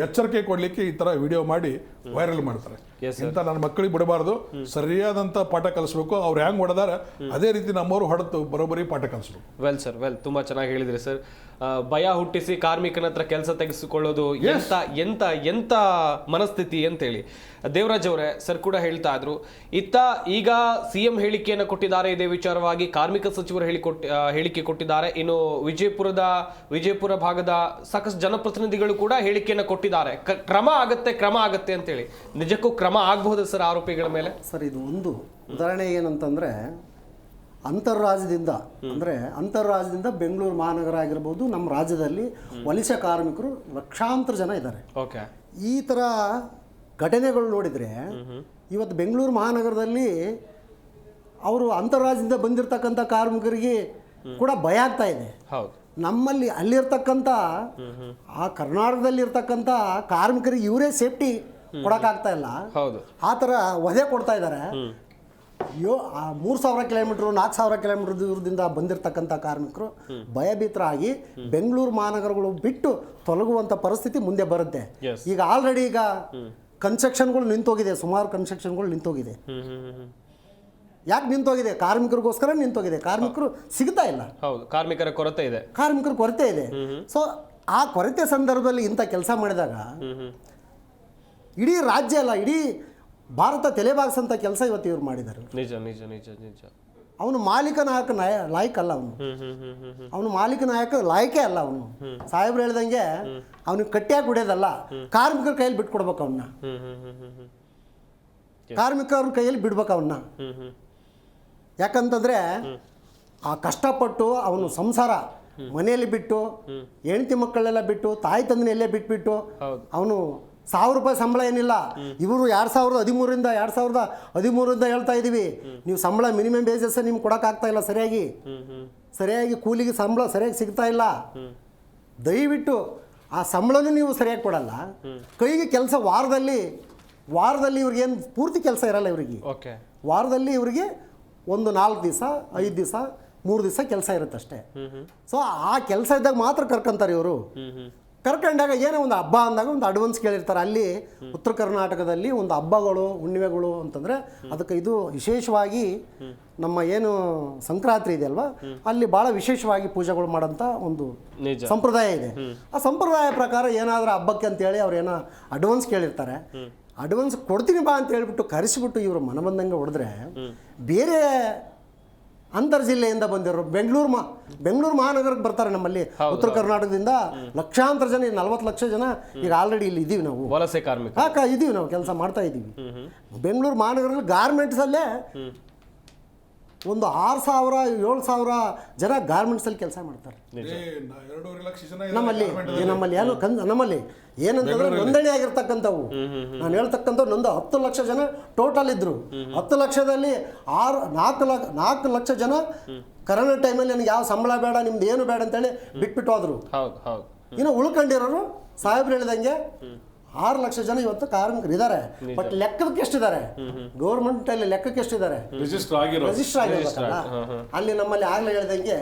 ಎಚ್ಚರಿಕೆ ಕೊಡ್ಲಿಕ್ಕೆ ಈ ತರ ವಿಡಿಯೋ ಮಾಡಿ ವೈರಲ್ ಮಾಡ್ತಾರೆ. ಇಂಥ ನನ್ನ ಮಕ್ಕಳಿಗೆ ಬಿಡಬಾರ್ದು, ಸರಿಯಾದಂತ ಪಾಠ ಕಲಿಸ್ಬೇಕು. ಅವ್ರು ಹೆಂಗ್ ಹೊಡೆದಾರ ಅದೇ ರೀತಿ ನಮ್ಮವರು ಹೊಡೆದು ಬರೋಬ್ಬರಿ ಪಾಠ ಕಲಿಸ್ಬೇಕು. ವೆಲ್ ಸರ್, ವೆಲ್, ತುಂಬಾ ಚೆನ್ನಾಗಿ ಹೇಳಿದ್ರಿ ಸರ್. ಭಯ ಹುಟ್ಟಿಸಿ ಕಾರ್ಮಿಕನ ಹತ್ರ ಕೆಲಸ ತೆಗೆಸಿಕೊಳ್ಳೋದು ಎಂತ ಎಂತ ಎಂತ ಮನಸ್ಥಿತಿ ಅಂತೇಳಿ ದೇವರಾಜ್ ಅವರೇ ಸರ್ ಕೂಡ ಹೇಳ್ತಾ ಇದ್ರು. ಈಗ CM ಹೇಳಿಕೆಯನ್ನು ಕೊಟ್ಟಿದ್ದಾರೆ, ಇದೇ ವಿಚಾರವಾಗಿ ಕಾರ್ಮಿಕ ಸಚಿವರು ಹೇಳಿಕೆ ಕೊಟ್ಟಿದ್ದಾರೆ. ಇನ್ನು ವಿಜಯಪುರ ಭಾಗದ ಸಾಕಷ್ಟು ಜನಪ್ರತಿನಿಧಿಗಳು ಕೂಡ ಹೇಳಿಕೆಯನ್ನು ಕೊಟ್ಟಿದ್ದಾರೆ. ಕ್ರಮ ಆಗತ್ತೆ ಅಂತೇಳಿ. ನಿಜಕ್ಕೂ ಕ್ರಮ ಆಗಬಹುದು ಸರ್ ಆರೋಪಿಗಳ ಮೇಲೆ? ಸರ್, ಇದು ಒಂದು ಉದಾಹರಣೆ ಏನಂತಂದ್ರೆ, ಅಂತರ್ರಾಜ್ಯದಿಂದ ಬೆಂಗಳೂರು ಮಹಾನಗರ ಆಗಿರ್ಬೋದು, ನಮ್ಮ ರಾಜ್ಯದಲ್ಲಿ ವಲಸೆ ಕಾರ್ಮಿಕರು ಲಕ್ಷಾಂತರ ಜನ ಇದ್ದಾರೆ. ಈ ಥರ ಘಟನೆಗಳು ನೋಡಿದರೆ ಇವತ್ತು ಬೆಂಗಳೂರು ಮಹಾನಗರದಲ್ಲಿ ಅವರು ಅಂತರ್ರಾಜ್ಯದಿಂದ ಬಂದಿರತಕ್ಕಂಥ ಕಾರ್ಮಿಕರಿಗೆ ಕೂಡ ಭಯ ಆಗ್ತಾ ಇದೆ. ನಮ್ಮಲ್ಲಿ ಅಲ್ಲಿರ್ತಕ್ಕಂಥ ಆ ಕರ್ನಾಟಕದಲ್ಲಿ ಇರ್ತಕ್ಕಂಥ ಕಾರ್ಮಿಕರಿಗೆ ಇವರೇ ಸೇಫ್ಟಿ ಕೊಡೋಕ್ಕಾಗ್ತಾ ಇಲ್ಲ. ಆ ಥರ ವಧೆ ಕೊಡ್ತಾ ಇದ್ದಾರೆ. 3,000 ಕಿಲೋಮೀಟ್ರು 4,000 ಕಿಲೋಮೀಟರ್ ದೂರದಿಂದ ಬಂದಿರತಕ್ಕಂಥ ಕಾರ್ಮಿಕರು ಭಯಭೀತರಾಗಿ ಬೆಂಗಳೂರು ಮಹಾನಗರಗಳು ಬಿಟ್ಟು ತೊಲಗುವಂಥ ಪರಿಸ್ಥಿತಿ ಮುಂದೆ ಬರುತ್ತೆ. ಈಗ ಆಲ್ರೆಡಿ ಕನ್ಸ್ಟ್ರಕ್ಷನ್ಗಳು ನಿಂತೋಗಿದೆ, ಸುಮಾರು ಕನ್ಸ್ಟ್ರಕ್ಷನ್ಗಳು ನಿಂತೋಗಿದೆ. ಯಾಕೆ ನಿಂತೋಗಿದೆ? ಕಾರ್ಮಿಕರಿಗೋಸ್ಕರ ನಿಂತೋಗಿದೆ. ಕಾರ್ಮಿಕರು ಸಿಗ್ತಾ ಇಲ್ಲ, ಕಾರ್ಮಿಕರ ಕೊರತೆ ಇದೆ. ಸೊ ಆ ಕೊರತೆ ಸಂದರ್ಭದಲ್ಲಿ ಇಂಥ ಕೆಲಸ ಮಾಡಿದಾಗ ಇಡೀ ರಾಜ್ಯ ಅಲ್ಲ, ಇಡೀ ಭಾರತ ತಲೆಬಾಗಿಸಂತ ಕೆಲಸ ಇವತ್ತು ಇವ್ರು ಮಾಡಿದ್ದಾರೆ. ನಿಜ ನಿಜ ನಿಜ ನಿಜ. ಅವನು ಮಾಲೀಕ ನಾಯಕ ಲಾಯಕ್ ಅಲ್ಲ, ಅವನು ಮಾಲೀಕ ನಾಯಕ ಲಾಯಕೇ ಅಲ್ಲ. ಅವನು ಸಾಹೇಬ್ರು ಹೇಳ್ದಂಗೆ ಅವನಿಗೆ ಕಟ್ಟಿಯಾಗಿ ಕುಡಿಯೋದಲ್ಲ, ಕಾರ್ಮಿಕರ ಕೈಯಲ್ಲಿ ಬಿಟ್ಕೊಡ್ಬೇಕು ಅವನ್ನ, ಕಾರ್ಮಿಕರ ಕೈಯಲ್ಲಿ ಬಿಡ್ಬೇಕು ಅವನ್ನ. ಯಾಕಂತಂದ್ರೆ ಆ ಕಷ್ಟಪಟ್ಟು ಅವನು ಸಂಸಾರ ಮನೆಯಲ್ಲಿ ಬಿಟ್ಟು, ಹೆಂಡತಿ ಮಕ್ಕಳೆಲ್ಲ ಬಿಟ್ಟು, ತಾಯಿ ತಂದೆನೆಲ್ಲೇ ಬಿಟ್ಬಿಟ್ಟು, ಅವನು 1,000 ರೂಪಾಯಿ ಸಂಬಳ ಏನಿಲ್ಲ. ಇವರು 2013 ಹೇಳ್ತಾ ಇದ್ದೀವಿ, ನೀವು ಸಂಬಳ ಮಿನಿಮಮ್ ಬೇಜಸ್ ನಿಮ್ಗೆ ಕೊಡೋಕ್ಕಾಗ್ತಾ ಇಲ್ಲ, ಸರಿಯಾಗಿ ಕೂಲಿಗೆ ಸಂಬಳ ಸರಿಯಾಗಿ ಸಿಗ್ತಾ ಇಲ್ಲ. ದಯವಿಟ್ಟು ಆ ಸಂಬಳನೂ ನೀವು ಸರಿಯಾಗಿ ಕೊಡಲ್ಲ. ಕೈಗೆ ಕೆಲಸ ವಾರದಲ್ಲಿ ಇವ್ರಿಗೇನು ಪೂರ್ತಿ ಕೆಲಸ ಇರಲ್ಲ. ವಾರದಲ್ಲಿ ಇವರಿಗೆ ಒಂದು 4 ದಿವಸ 5 ದಿವಸ 3 ದಿವಸ ಕೆಲಸ ಇರುತ್ತಷ್ಟೇ. ಸೊ ಆ ಕೆಲಸ ಇದ್ದಾಗ ಮಾತ್ರ ಕರ್ಕೊಂತಾರೆ ಇವರು. ಕರ್ಕೊಂಡಾಗ ಏನೋ ಒಂದು ಹಬ್ಬ ಅಂದಾಗ ಒಂದು ಅಡ್ವಾನ್ಸ್ ಕೇಳಿರ್ತಾರೆ. ಅಲ್ಲಿ ಉತ್ತರ ಕರ್ನಾಟಕದಲ್ಲಿ ಒಂದು ಹಬ್ಬಗಳು ಹುಣ್ಣಿಮೆಗಳು ಅಂತಂದರೆ ಅದಕ್ಕೆ ಇದು ವಿಶೇಷವಾಗಿ ನಮ್ಮ ಏನು ಸಂಕ್ರಾಂತಿ ಇದೆ ಅಲ್ವಾ, ಅಲ್ಲಿ ಭಾಳ ವಿಶೇಷವಾಗಿ ಪೂಜೆಗಳು ಮಾಡೋಂಥ ಒಂದು ಸಂಪ್ರದಾಯ ಇದೆ. ಆ ಸಂಪ್ರದಾಯ ಪ್ರಕಾರ ಏನಾದರೂ ಹಬ್ಬಕ್ಕೆ ಅಂತೇಳಿ ಅವ್ರು ಏನೋ ಅಡ್ವಾನ್ಸ್ ಕೇಳಿರ್ತಾರೆ. ಅಡ್ವಾನ್ಸ್ ಕೊಡ್ತೀನಿ ಬಾ ಅಂತ ಹೇಳ್ಬಿಟ್ಟು ಕರೆಸಿಬಿಟ್ಟು ಇವರು ಮನಬಂದಂಗೆ ಹೊಡೆದ್ರೆ ಬೇರೆ ಅಂತರ್ ಜಿಲ್ಲೆಯಿಂದ ಬಂದಿರೋ ಬೆಂಗಳೂರು ಮಹಾನಗರಕ್ಕೆ ಬರ್ತಾರೆ. ನಮ್ಮಲ್ಲಿ ಉತ್ತರ ಕರ್ನಾಟಕದಿಂದ ಲಕ್ಷಾಂತರ ಜನ, 40 ಲಕ್ಷ ಜನ ಈಗ ಆಲ್ರೆಡಿ ಇಲ್ಲಿ ಇದ್ದೀವಿ ನಾವು, ವಲಸೆ ಕಾರ್ಮಿಕ ಇದ್ದೀವಿ, ನಾವು ಕೆಲಸ ಮಾಡ್ತಾ ಇದ್ದೀವಿ. ಬೆಂಗಳೂರು ಮಹಾನಗರದಲ್ಲಿ ಗಾರ್ಮೆಂಟ್ಸಲ್ಲೇ ಒಂದು 6,000-7,000 ಜನ ಗಾರ್ಮೆಂಟ್ಸಲ್ಲಿ ಕೆಲಸ ಮಾಡ್ತಾರೆ. 2.5 ಲಕ್ಷ ಜನ ನಮ್ಮಲ್ಲಿ ಏನು ನಮ್ಮಲ್ಲಿ ಏನಂತಂದ್ರೆ ನೋಂದಣಿ ಆಗಿರ್ತಕ್ಕಂಥವು ನಾನು ಹೇಳ್ತಕ್ಕಂಥವು 10 ಲಕ್ಷ ಜನ ಟೋಟಲ್ ಇದ್ರು. 10 ಲಕ್ಷದಲ್ಲಿ 4 ಲಕ್ಷ ಜನ ಕರೋನಾ ಟೈಮಲ್ಲಿ ನನಗೆ ಯಾವ ಸಂಬಳ ಬೇಡ, ನಿಮ್ದು ಏನು ಬೇಡ ಅಂತೇಳಿ ಬಿಟ್ಬಿಟ್ಟು ಹೋದ್ರು. ಇನ್ನು ಉಳ್ಕೊಂಡಿರೋರು ಸಾಹೇಬ್ರು ಹೇಳಿದಂಗೆ 6 ಲಕ್ಷ ಜನ ಇವತ್ತು ಕಾರ್ಮಿಕರು ಇದ್ದಾರೆ. ಬಟ್ ಲೆಕ್ಕಕ್ಕೆ ಎಷ್ಟಿದ್ದಾರೆ, ಗೌರ್ಮೆಂಟ್ ಅಲ್ಲಿ ಲೆಕ್ಕಕ್ಕೆ ಎಷ್ಟಿದ್ದಾರೆ, ರಿಜಿಸ್ಟರ್ ಆಗಿರ್ಬೇಕಲ್ಲ. ಅಲ್ಲಿ ನಮ್ಮಲ್ಲಿ ಆಗ್ಲೇ ಹೇಳಿದಂಗೆ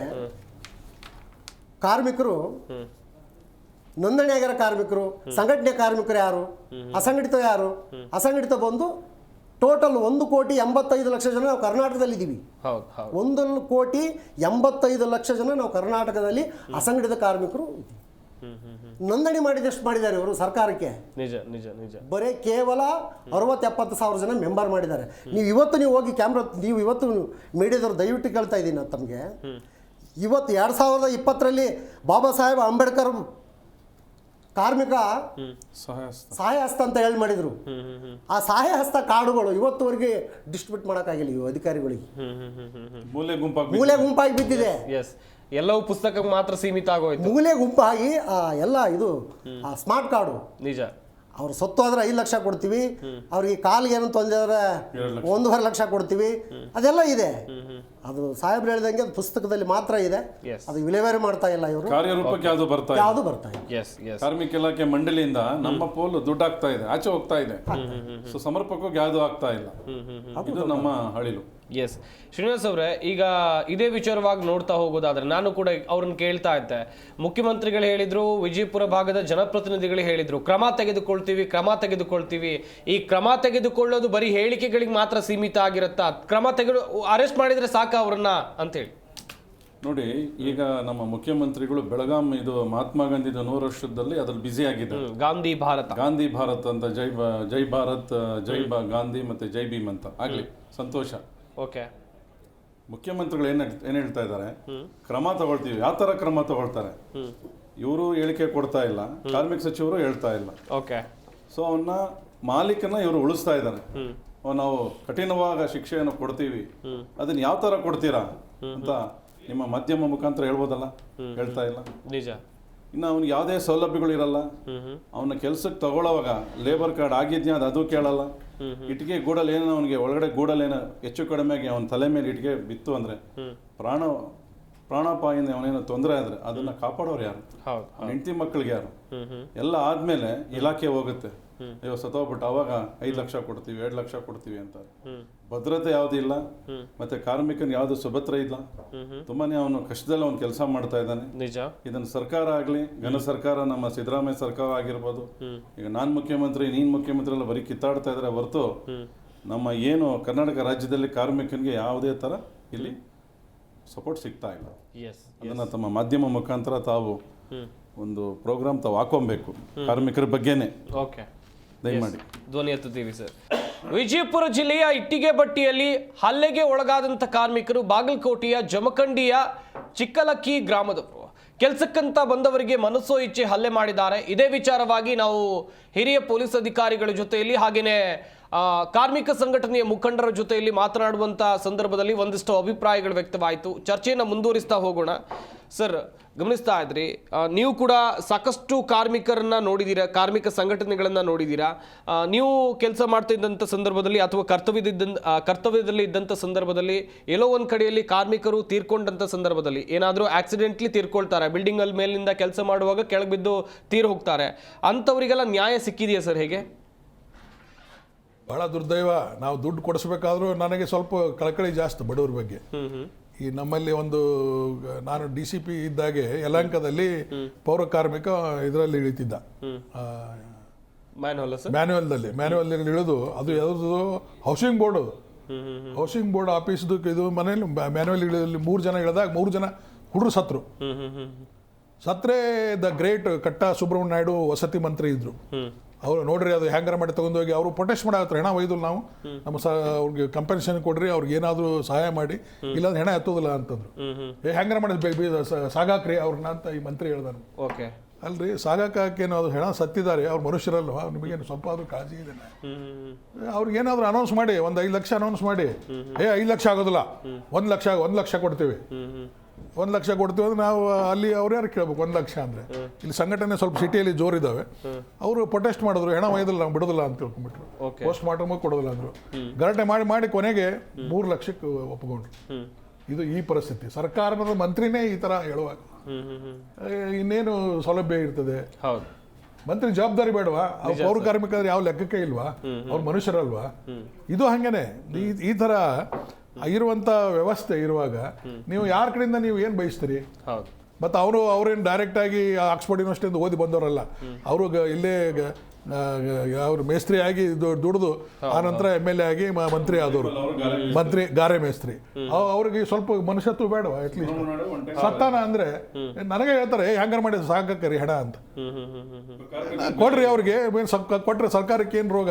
ಕಾರ್ಮಿಕರು, ನೋಂದಣಿ ಆಗಿರೋ ಕಾರ್ಮಿಕರು, ಸಂಘಟನೆ ಕಾರ್ಮಿಕರು ಯಾರು, ಅಸಂಘಟಿತ ಯಾರು, ಅಸಂಘಟಿತ ಬಂದು ಟೋಟಲ್ 1,85,00,000 ಜನ ನಾವು ಕರ್ನಾಟಕದಲ್ಲಿ ಇದ್ದೀವಿ. 1,85,00,000 ಜನ ನಾವು ಕರ್ನಾಟಕದಲ್ಲಿ ಅಸಂಘಟಿತ ಕಾರ್ಮಿಕರು ಇದ್ದೀವಿ. ನೋಂದಣಿ ಮಾಡಿದಷ್ಟು ಮಾಡಿದ್ದಾರೆ ಇವರು ಸರ್ಕಾರಕ್ಕೆ. ನಿಜ ನಿಜ ನಿಜ. ಬರೀ ಕೇವಲ 60-70 ಸಾವಿರ ಜನ ಮೆಂಬರ್ ಮಾಡಿದ್ದಾರೆ. ನೀವು ಹೋಗಿ ಕ್ಯಾಮ್ರಾ, ನೀವು ಇವತ್ತು ಮೀಡಿಯಾದವ್ರು ದಯವಿಟ್ಟು ಕೇಳ್ತಾ ಇದ್ದೀನಿ ನಾನು ತಮಗೆ, ಇವತ್ತು 2020ರಲ್ಲಿ ಬಾಬಾ ಸಾಹೇಬ್ ಅಂಬೇಡ್ಕರ್ ಕಾರ್ಮಿಕ ಸಹಾಯ ಹಸ್ತ ಅಂತ ಹೇಳಿ ಮಾಡಿದ್ರು. ಆ ಸಹಾಯ ಹಸ್ತ ಕಾರ್ಡುಗಳು ಇವತ್ತುವರೆಗೆ ಡಿಸ್ಟ್ರಿಬ್ಯೂಟ್ ಮಾಡೋಕ್ಕಾಗಿಲ್ಲ ಇವು ಅಧಿಕಾರಿಗಳಿಗೆ. ಮೂಲೆ ಗುಂಪಾಗಿ ಬಿದ್ದಿದೆ. ಎಲ್ಲವೂ ಪುಸ್ತಕಕ್ಕೆ ಮಾತ್ರ ಸೀಮಿತ ಆಗೋಯ್ತು. ಮೂಲೆ ಗುಂಪಾಗಿ ಎಲ್ಲ ಇದು ಸ್ಮಾರ್ಟ್ ಕಾರ್ಡು. ನಿಜ. ಅವ್ರು ಸತ್ತು ಹೋದ್ರೆ 5 ಲಕ್ಷ ಕೊಡ್ತೀವಿ, ಅವ್ರಿಗೆ ಕಾಲಿಗೆ ಏನಂತ ತೊಂದರೆ 1.5 ಲಕ್ಷ ಕೊಡ್ತೀವಿ, ಅದೆಲ್ಲ ಇದೆ. ಅದು ಸಾಹೇಬ್ರು ಹೇಳಿದಂಗೆ ಅದು ಪುಸ್ತಕದಲ್ಲಿ ಮಾತ್ರ ಇದೆ, ಅದು ವಿಲೇವಾರಿ ಮಾಡ್ತಾ ಇಲ್ಲ ಇವರು, ಕಾರ್ಯರೂಪಕ್ಕೆ ಯಾವುದು ಬರ್ತಾ ಇಲ್ಲ. ಕಾರ್ಮಿಕ ಇಲಾಖೆ ಮಂಡಳಿಯಿಂದ ನಮ್ಮ ಪೋಲು ದುಡ್ಡು ಆಗ್ತಾ ಇದೆ, ಆಚೆ ಹೋಗ್ತಾ ಇದೆ. ಸೊ ಸಮರ್ಪಕವಾಗಿ ಯಾವುದು ಆಗ್ತಾ ಇಲ್ಲ. ಇದು ನಮ್ಮ ಅಳಿಲು. ಎಸ್ ಶ್ರೀನಿವಾಸ್ ಅವರೇ, ಈಗ ಇದೇ ವಿಚಾರವಾಗಿ ನೋಡ್ತಾ ಹೋಗೋದಾದ್ರೆ ನಾನು ಕೂಡ ಅವ್ರನ್ನ ಕೇಳ್ತಾ ಇದ್ದೆ. ಮುಖ್ಯಮಂತ್ರಿಗಳು ಹೇಳಿದ್ರು, ವಿಜಯಪುರ ಭಾಗದ ಜನಪ್ರತಿನಿಧಿಗಳು ಹೇಳಿದ್ರು, ಕ್ರಮ ತೆಗೆದುಕೊಳ್ತೀವಿ. ಈ ಕ್ರಮ ತೆಗೆದುಕೊಳ್ಳೋದು ಬರೀ ಹೇಳಿಕೆಗಳಿಗೆ ಮಾತ್ರ ಸೀಮಿತ ಆಗಿರುತ್ತಾ? ಕ್ರಮ ಅರೆಸ್ಟ್ ಮಾಡಿದ್ರೆ ಸಾಕ ಅವ್ರನ್ನ ಅಂತೇಳಿ ನೋಡಿ. ಈಗ ನಮ್ಮ ಮುಖ್ಯಮಂತ್ರಿಗಳು ಬೆಳಗಾಂ ಇದು ಮಹಾತ್ಮ ಗಾಂಧಿದು 100 ವರ್ಷದಲ್ಲಿ ಅದ್ರಲ್ಲಿ ಬ್ಯುಸಿ ಆಗಿದ್ದಾರೆ. ಗಾಂಧಿ ಭಾರತ್ ಅಂತ ಜೈ ಭಾರತ್, ಗಾಂಧಿ ಮತ್ತೆ ಜೈ ಭೀಮ್ ಅಂತ ಆಗ್ಲಿ, ಸಂತೋಷ. ಓಕೆ. ಮುಖ್ಯಮಂತ್ರಿಗಳು ಏನ್ ಹೇಳ್ತಾ ಇದ್ದಾರೆ, ಕ್ರಮ ತಗೊಳ್ತೀವಿ. ಯಾವ ತರ ಕ್ರಮ ತಗೊಳ್ತಾರೆ? ಇವರು ಹೇಳಿಕೆ ಕೊಡ್ತಾ ಇಲ್ಲ, ಕಾರ್ಮಿಕ ಸಚಿವರು ಹೇಳ್ತಾ ಇಲ್ಲ. ಓಕೆ. ಸೊ ಅವನ್ನ ಮಾಲೀಕನ ಇವರು ಉಳಿಸ್ತಾ ಇದ್ದಾರೆ. ನಾವು ಕಠಿಣವಾದ ಶಿಕ್ಷೆಯನ್ನು ಕೊಡ್ತೀವಿ, ಅದನ್ನ ಯಾವ ತರ ಕೊಡ್ತೀರಾ ಅಂತ ನಿಮ್ಮ ಮಾಧ್ಯಮ ಮುಖಾಂತರ ಹೇಳ್ಬೋದಲ್ಲ, ಹೇಳ್ತಾ ಇಲ್ಲ. ನಿಜ. ಇನ್ನು ಅವ್ನಿಗೆ ಯಾವುದೇ ಸೌಲಭ್ಯಗಳು ಇರಲ್ಲ. ಅವನ ಕೆಲ್ಸಕ್ಕೆ ತಗೊಳ್ಳೋವಾಗ ಲೇಬರ್ ಕಾರ್ಡ್ ಆಗಿದ್ಯಾ ಅದು ಕೇಳಲ್ಲ. ಇಟ್ಟಿಗೆ ಗೂಡಲ್ಲಿ ಏನೋ ಅವನಿಗೆ ಒಳಗಡೆ ಗೂಡಲ್ಲಿ ಏನೋ ಹೆಚ್ಚು ಕಡಿಮೆಗೆ ಅವನ ತಲೆ ಮೇಲೆ ಇಟ್ಟಿಗೆ ಬಿತ್ತು ಅಂದ್ರೆ ಪ್ರಾಣಾಪಾಯಿಂದ ಅವನೇನೋ ತೊಂದರೆ ಆದ್ರೆ ಅದನ್ನ ಕಾಪಾಡೋರು ಯಾರು? ಹೆಂಡತಿ ಮಕ್ಕಳಿಗೆ ಯಾರು? ಎಲ್ಲ ಆದ್ಮೇಲೆ ಇಲಾಖೆ ಹೋಗುತ್ತೆ, ಅಯ್ಯೋ ಸತ್ತೋಗ್ಬಿಟ್ಟು ಅವಾಗ 5 ಲಕ್ಷ ಕೊಡ್ತೀವಿ, 2 ಲಕ್ಷ ಕೊಡ್ತೀವಿ ಅಂತ. ಭದ್ರತೆ ಯಾವ್ದು ಇಲ್ಲ, ಮತ್ತೆ ಕಾರ್ಮಿಕನ ಯಾವ್ದು ಸುಭದ್ರ ಇಲ್ಲ. ತುಂಬಾನೇ ಅವನು ಕಷ್ಟದಲ್ಲಿ ಅವನು ಕೆಲಸ ಮಾಡ್ತಾ ಇದ್ದಾನೆ. ನಿಜ. ಇದನ್ನ ಸರ್ಕಾರ ಆಗ್ಲಿ, ಘನ ಸರ್ಕಾರ, ನಮ್ಮ ಸಿದ್ದರಾಮಯ್ಯ ಸರ್ಕಾರ ಆಗಿರ್ಬೋದು, ಈಗ ನಾನ್ ಮುಖ್ಯಮಂತ್ರಿ ನೀನ್ ಮುಖ್ಯಮಂತ್ರಿ ಎಲ್ಲ ಬರೀ ಕಿತ್ತಾಡ್ತಾ ಇದ್ರೆ ಹೊರತು ನಮ್ಮ ಏನು ಕರ್ನಾಟಕ ರಾಜ್ಯದಲ್ಲಿ ಕಾರ್ಮಿಕನಿಗೆ ಯಾವುದೇ ತರ ಇಲ್ಲಿ ಸಪೋರ್ಟ್ ಸಿಗ್ತಾ ಇಲ್ಲ. ಅದನ್ನ ತಮ್ಮ ಮಾಧ್ಯಮ ಮುಖಾಂತರ ತಾವು ಒಂದು ಪ್ರೋಗ್ರಾಮ್ ತಾವು ಹಾಕೊಬೇಕು ಕಾರ್ಮಿಕರ ಬಗ್ಗೆನೆ. ಓಕೆ, ದಯಮಾಡಿ ಧ್ವನಿ ಎತ್ತುತ್ತೀವಿ ಸರ್. ವಿಜಯಪುರ ಜಿಲ್ಲೆಯ ಇಟ್ಟಿಗೆ ಬಟ್ಟಿಯಲ್ಲಿ ಹಲ್ಲೆಗೆ ಒಳಗಾದಂಥ ಕಾರ್ಮಿಕರು ಬಾಗಲಕೋಟೆಯ ಜಮಖಂಡಿಯ ಚಿಕ್ಕಲಕ್ಕಿ ಗ್ರಾಮದವರು. ಕೆಲಸಕ್ಕಂತ ಬಂದವರಿಗೆ ಮನಸೋ ಇಚ್ಛೆ ಹಲ್ಲೆ ಮಾಡಿದ್ದಾರೆ. ಇದೇ ವಿಚಾರವಾಗಿ ನಾವು ಹಿರಿಯ ಪೊಲೀಸ್ ಅಧಿಕಾರಿಗಳ ಜೊತೆಯಲ್ಲಿ ಹಾಗೆಯೇ ಕಾರ್ಮಿಕ ಸಂಘಟನೆಯ ಮುಖಂಡರ ಜೊತೆಯಲ್ಲಿ ಮಾತನಾಡುವಂಥ ಸಂದರ್ಭದಲ್ಲಿ ಒಂದಿಷ್ಟು ಅಭಿಪ್ರಾಯಗಳು ವ್ಯಕ್ತವಾಯಿತು. ಚರ್ಚೆಯನ್ನು ಮುಂದುವರಿಸ್ತಾ ಹೋಗೋಣ. ಸರ್, ಗಮನಿಸ್ತಾ ಇದ್ರಿ, ನೀವು ಕೂಡ ಸಾಕಷ್ಟು ಕಾರ್ಮಿಕರನ್ನ ನೋಡಿದ್ದೀರಾ, ಕಾರ್ಮಿಕ ಸಂಘಟನೆಗಳನ್ನು ನೋಡಿದ್ದೀರಾ. ನೀವು ಕೆಲಸ ಮಾಡ್ತಾ ಇದ್ದಂಥ ಸಂದರ್ಭದಲ್ಲಿ ಅಥವಾ ಕರ್ತವ್ಯದಲ್ಲಿ ಇದ್ದಂಥ ಸಂದರ್ಭದಲ್ಲಿ ಎಲ್ಲೋ ಒಂದು ಕಡೆಯಲ್ಲಿ ಕಾರ್ಮಿಕರು ತೀರ್ಕೊಂಡಂಥ ಸಂದರ್ಭದಲ್ಲಿ ಏನಾದರೂ ಆಕ್ಸಿಡೆಂಟ್ಲಿ ತೀರ್ಕೊಳ್ತಾರೆ, ಬಿಲ್ಡಿಂಗ್ ಅಲ್ಲಿ ಮೇಲಿಂದ ಕೆಲಸ ಮಾಡುವಾಗ ಕೆಳಗೆ ಬಿದ್ದು ತೀರ್ ಹೋಗ್ತಾರೆ, ಅಂಥವರಿಗೆಲ್ಲ ನ್ಯಾಯ ಸಿಕ್ಕಿದೆಯಾ ಸರ್? ಹೇಗೆ? ಬಹಳ ದುರ್ದೈವ. ನಾವು ದುಡ್ಡು ಕೊಡಿಸ್ಬೇಕಾದ್ರೂ ನನಗೆ ಸ್ವಲ್ಪ ಕಳಕಳಿ ಜಾಸ್ತಿ ಬಡವ್ರ ಬಗ್ಗೆ. ಈ ನಮ್ಮಲ್ಲಿ ಒಂದು ನಾನು DCP ಇದ್ದಾಗೆ ಯಲಹಂಕದಲ್ಲಿ ಪೌರ ಕಾರ್ಮಿಕ ಇದರಲ್ಲಿ ಇಳಿತಿದ್ದ ಮ್ಯಾನ್ಯುವಲ್ದಲ್ಲಿ ಇಳಿದು ಅದು ಯಾವುದು ಹೌಸಿಂಗ್ ಬೋರ್ಡ್ ಹೌಸಿಂಗ್ ಬೋರ್ಡ್ ಆಫೀಸ್ದು ಇದು ಮನೇಲಿ ಮ್ಯಾನ್ಯುವಲ್ ಇಳಿದಲ್ಲಿ 3 ಜನ ಇಳಿದಾಗ 3 ಜನ ಹುಡುಗರು ಸತ್ರೆ ದ ಗ್ರೇಟ್ ಕಟ್ಟ ಸುಬ್ರಹ್ಮಣ್ಯ ನಾಯ್ಡು ವಸತಿ ಮಂತ್ರಿ ಇದ್ರು. ಅವ್ರು ನೋಡ್ರಿ ಅದು ಹ್ಯಾಂಗರ ಮಾಡಿ ತಗೊಂಡೋಗಿ ಅವರು ಪ್ರೊಟೆಸ್ಟ್ ಮಾಡತ್ತಾರೆ, ಹೆಣ ಒಯ್ದಿಲ್ಲ ನಾವು, ನಮ್ಮ ಅವ್ರಿಗೆ ಕಂಪೆನ್ಸೇಷನ್ ಕೊಡ್ರಿ, ಅವ್ರಿಗೆ ಏನಾದರೂ ಸಹಾಯ ಮಾಡಿ, ಇಲ್ಲಾಂದ್ರೆ ಹೆಣ ಎತ್ತೋದಿಲ್ಲ ಅಂತಂದ್ರು. ಹ್ಯಾಂಗರ ಮಾಡಿ ಸಾಗಾಕ್ರಿ ಅವ್ರನ್ನ ಅಂತ ಈ ಮಂತ್ರಿ ಹೇಳ್ದಾನು. ಓಕೆ ಅಲ್ರಿ ಸಾಗಾಕೇನು ಅದು ಹೆಣ ಸತ್ತಿದ್ದಾರೆ, ಅವ್ರು ಮನುಷ್ಯರಲ್ವಾ, ನಿಮಗೇನು ಸ್ವಲ್ಪ ಆದ್ರೂ ಕಾಳಜಿ ಇದೆ, ಅವ್ರಿಗೆ ಏನಾದ್ರು ಅನೌನ್ಸ್ ಮಾಡಿ, ಒಂದು 5 ಲಕ್ಷ ಅನೌನ್ಸ್ ಮಾಡಿ, 5 ಲಕ್ಷ ಆಗೋದಿಲ್ಲ, 1 ಲಕ್ಷ ಕೊಡ್ತೀವಿ, 1 ಲಕ್ಷ ಕೊಡ್ತೀವಿ ಅಂದ್ರೆ ನಾವು ಅಲ್ಲಿ ಅವ್ರು ಯಾರು ಕೇಳ್ಬೇಕು 1 ಲಕ್ಷ ಅಂದರೆ. ಇಲ್ಲಿ ಸಂಘಟನೆ ಸ್ವಲ್ಪ ಸಿಟಿಯಲ್ಲಿ ಜೋರಿದ್ದಾವೆ, ಅವರು ಪ್ರೊಟೆಸ್ಟ್ ಮಾಡಿದ್ರು, ಹೆಣ ಒಯ್ದಿಲ್ಲ ನಾವು ಬಿಡೋದಿಲ್ಲ ಅಂತ ತಿಳ್ಕೊಂಡ್ಬಿಟ್ರು, ಪೋಸ್ಟ್ ಮಾರ್ಟಮ್ ಕೊಡೋದಿಲ್ಲ ಅಂದರು. ಗಲಾಟೆ ಮಾಡಿ ಕೊನೆಗೆ 3 ಲಕ್ಷಕ್ಕೆ ಒಪ್ಕೊಂಡ್ರು. ಇದು ಈ ಪರಿಸ್ಥಿತಿ. ಸರ್ಕಾರದ ಮಂತ್ರಿನೇ ಈ ಥರ ಹೇಳುವಾಗ ಇನ್ನೇನು ಸೌಲಭ್ಯ ಇರ್ತದೆ? ಮಂತ್ರಿ ಜವಾಬ್ದಾರಿ ಬೇಡವಾ? ಅವ್ರು ಪೌರ ಕಾರ್ಮಿಕರು ಯಾವ ಲೆಕ್ಕಕ್ಕೆ ಇಲ್ವಾ? ಅವ್ರು ಮನುಷ್ಯರಲ್ವಾ? ಇದು ಹಂಗೇನೆ. ಈ ಥರ ಇರುವಂಥ ವ್ಯವಸ್ಥೆ ಇರುವಾಗ ನೀವು ಯಾರ ಕಡೆಯಿಂದ ನೀವು ಏನು ಬಯಸ್ತೀರಿ? ಮತ್ತು ಅವ್ರೇನು ಡೈರೆಕ್ಟಾಗಿ ಆಕ್ಸ್ಫರ್ಡ್ ಯೂನಿವರ್ಸಿಟಿಯಿಂದ ಓದಿ ಬಂದವರಲ್ಲ, ಅವರು ಇಲ್ಲೇ ಅವ್ರು ಮೇಸ್ತ್ರಿ ಆಗಿ ದುಡಿದು ಆನಂತರ MLA ಆಗಿ ಮಂತ್ರಿ ಆದವರು, ಮಂತ್ರಿ ಗಾರೆ ಮೇಸ್ತ್ರಿ. ಅವ್ರಿಗೆ ಸ್ವಲ್ಪ ಮನುಷ್ಯತ್ವ ಬೇಡವಾ? ಅಟ್ಲೀಸ್ಟ್ ಸತ್ತಾನ ಅಂದ್ರೆ ನನಗೆ ಹೇಳ್ತಾರೆ ಹ್ಯಾಂಗರ್ ಮಾಡಿ ಸಾಕರಿ ಹೆಣ ಅಂತ. ಕೊಡ್ರಿ ಅವ್ರಿಗೆ, ಕೊಟ್ರೆ ಸರ್ಕಾರಕ್ಕೆ ಏನು ರೋಗ?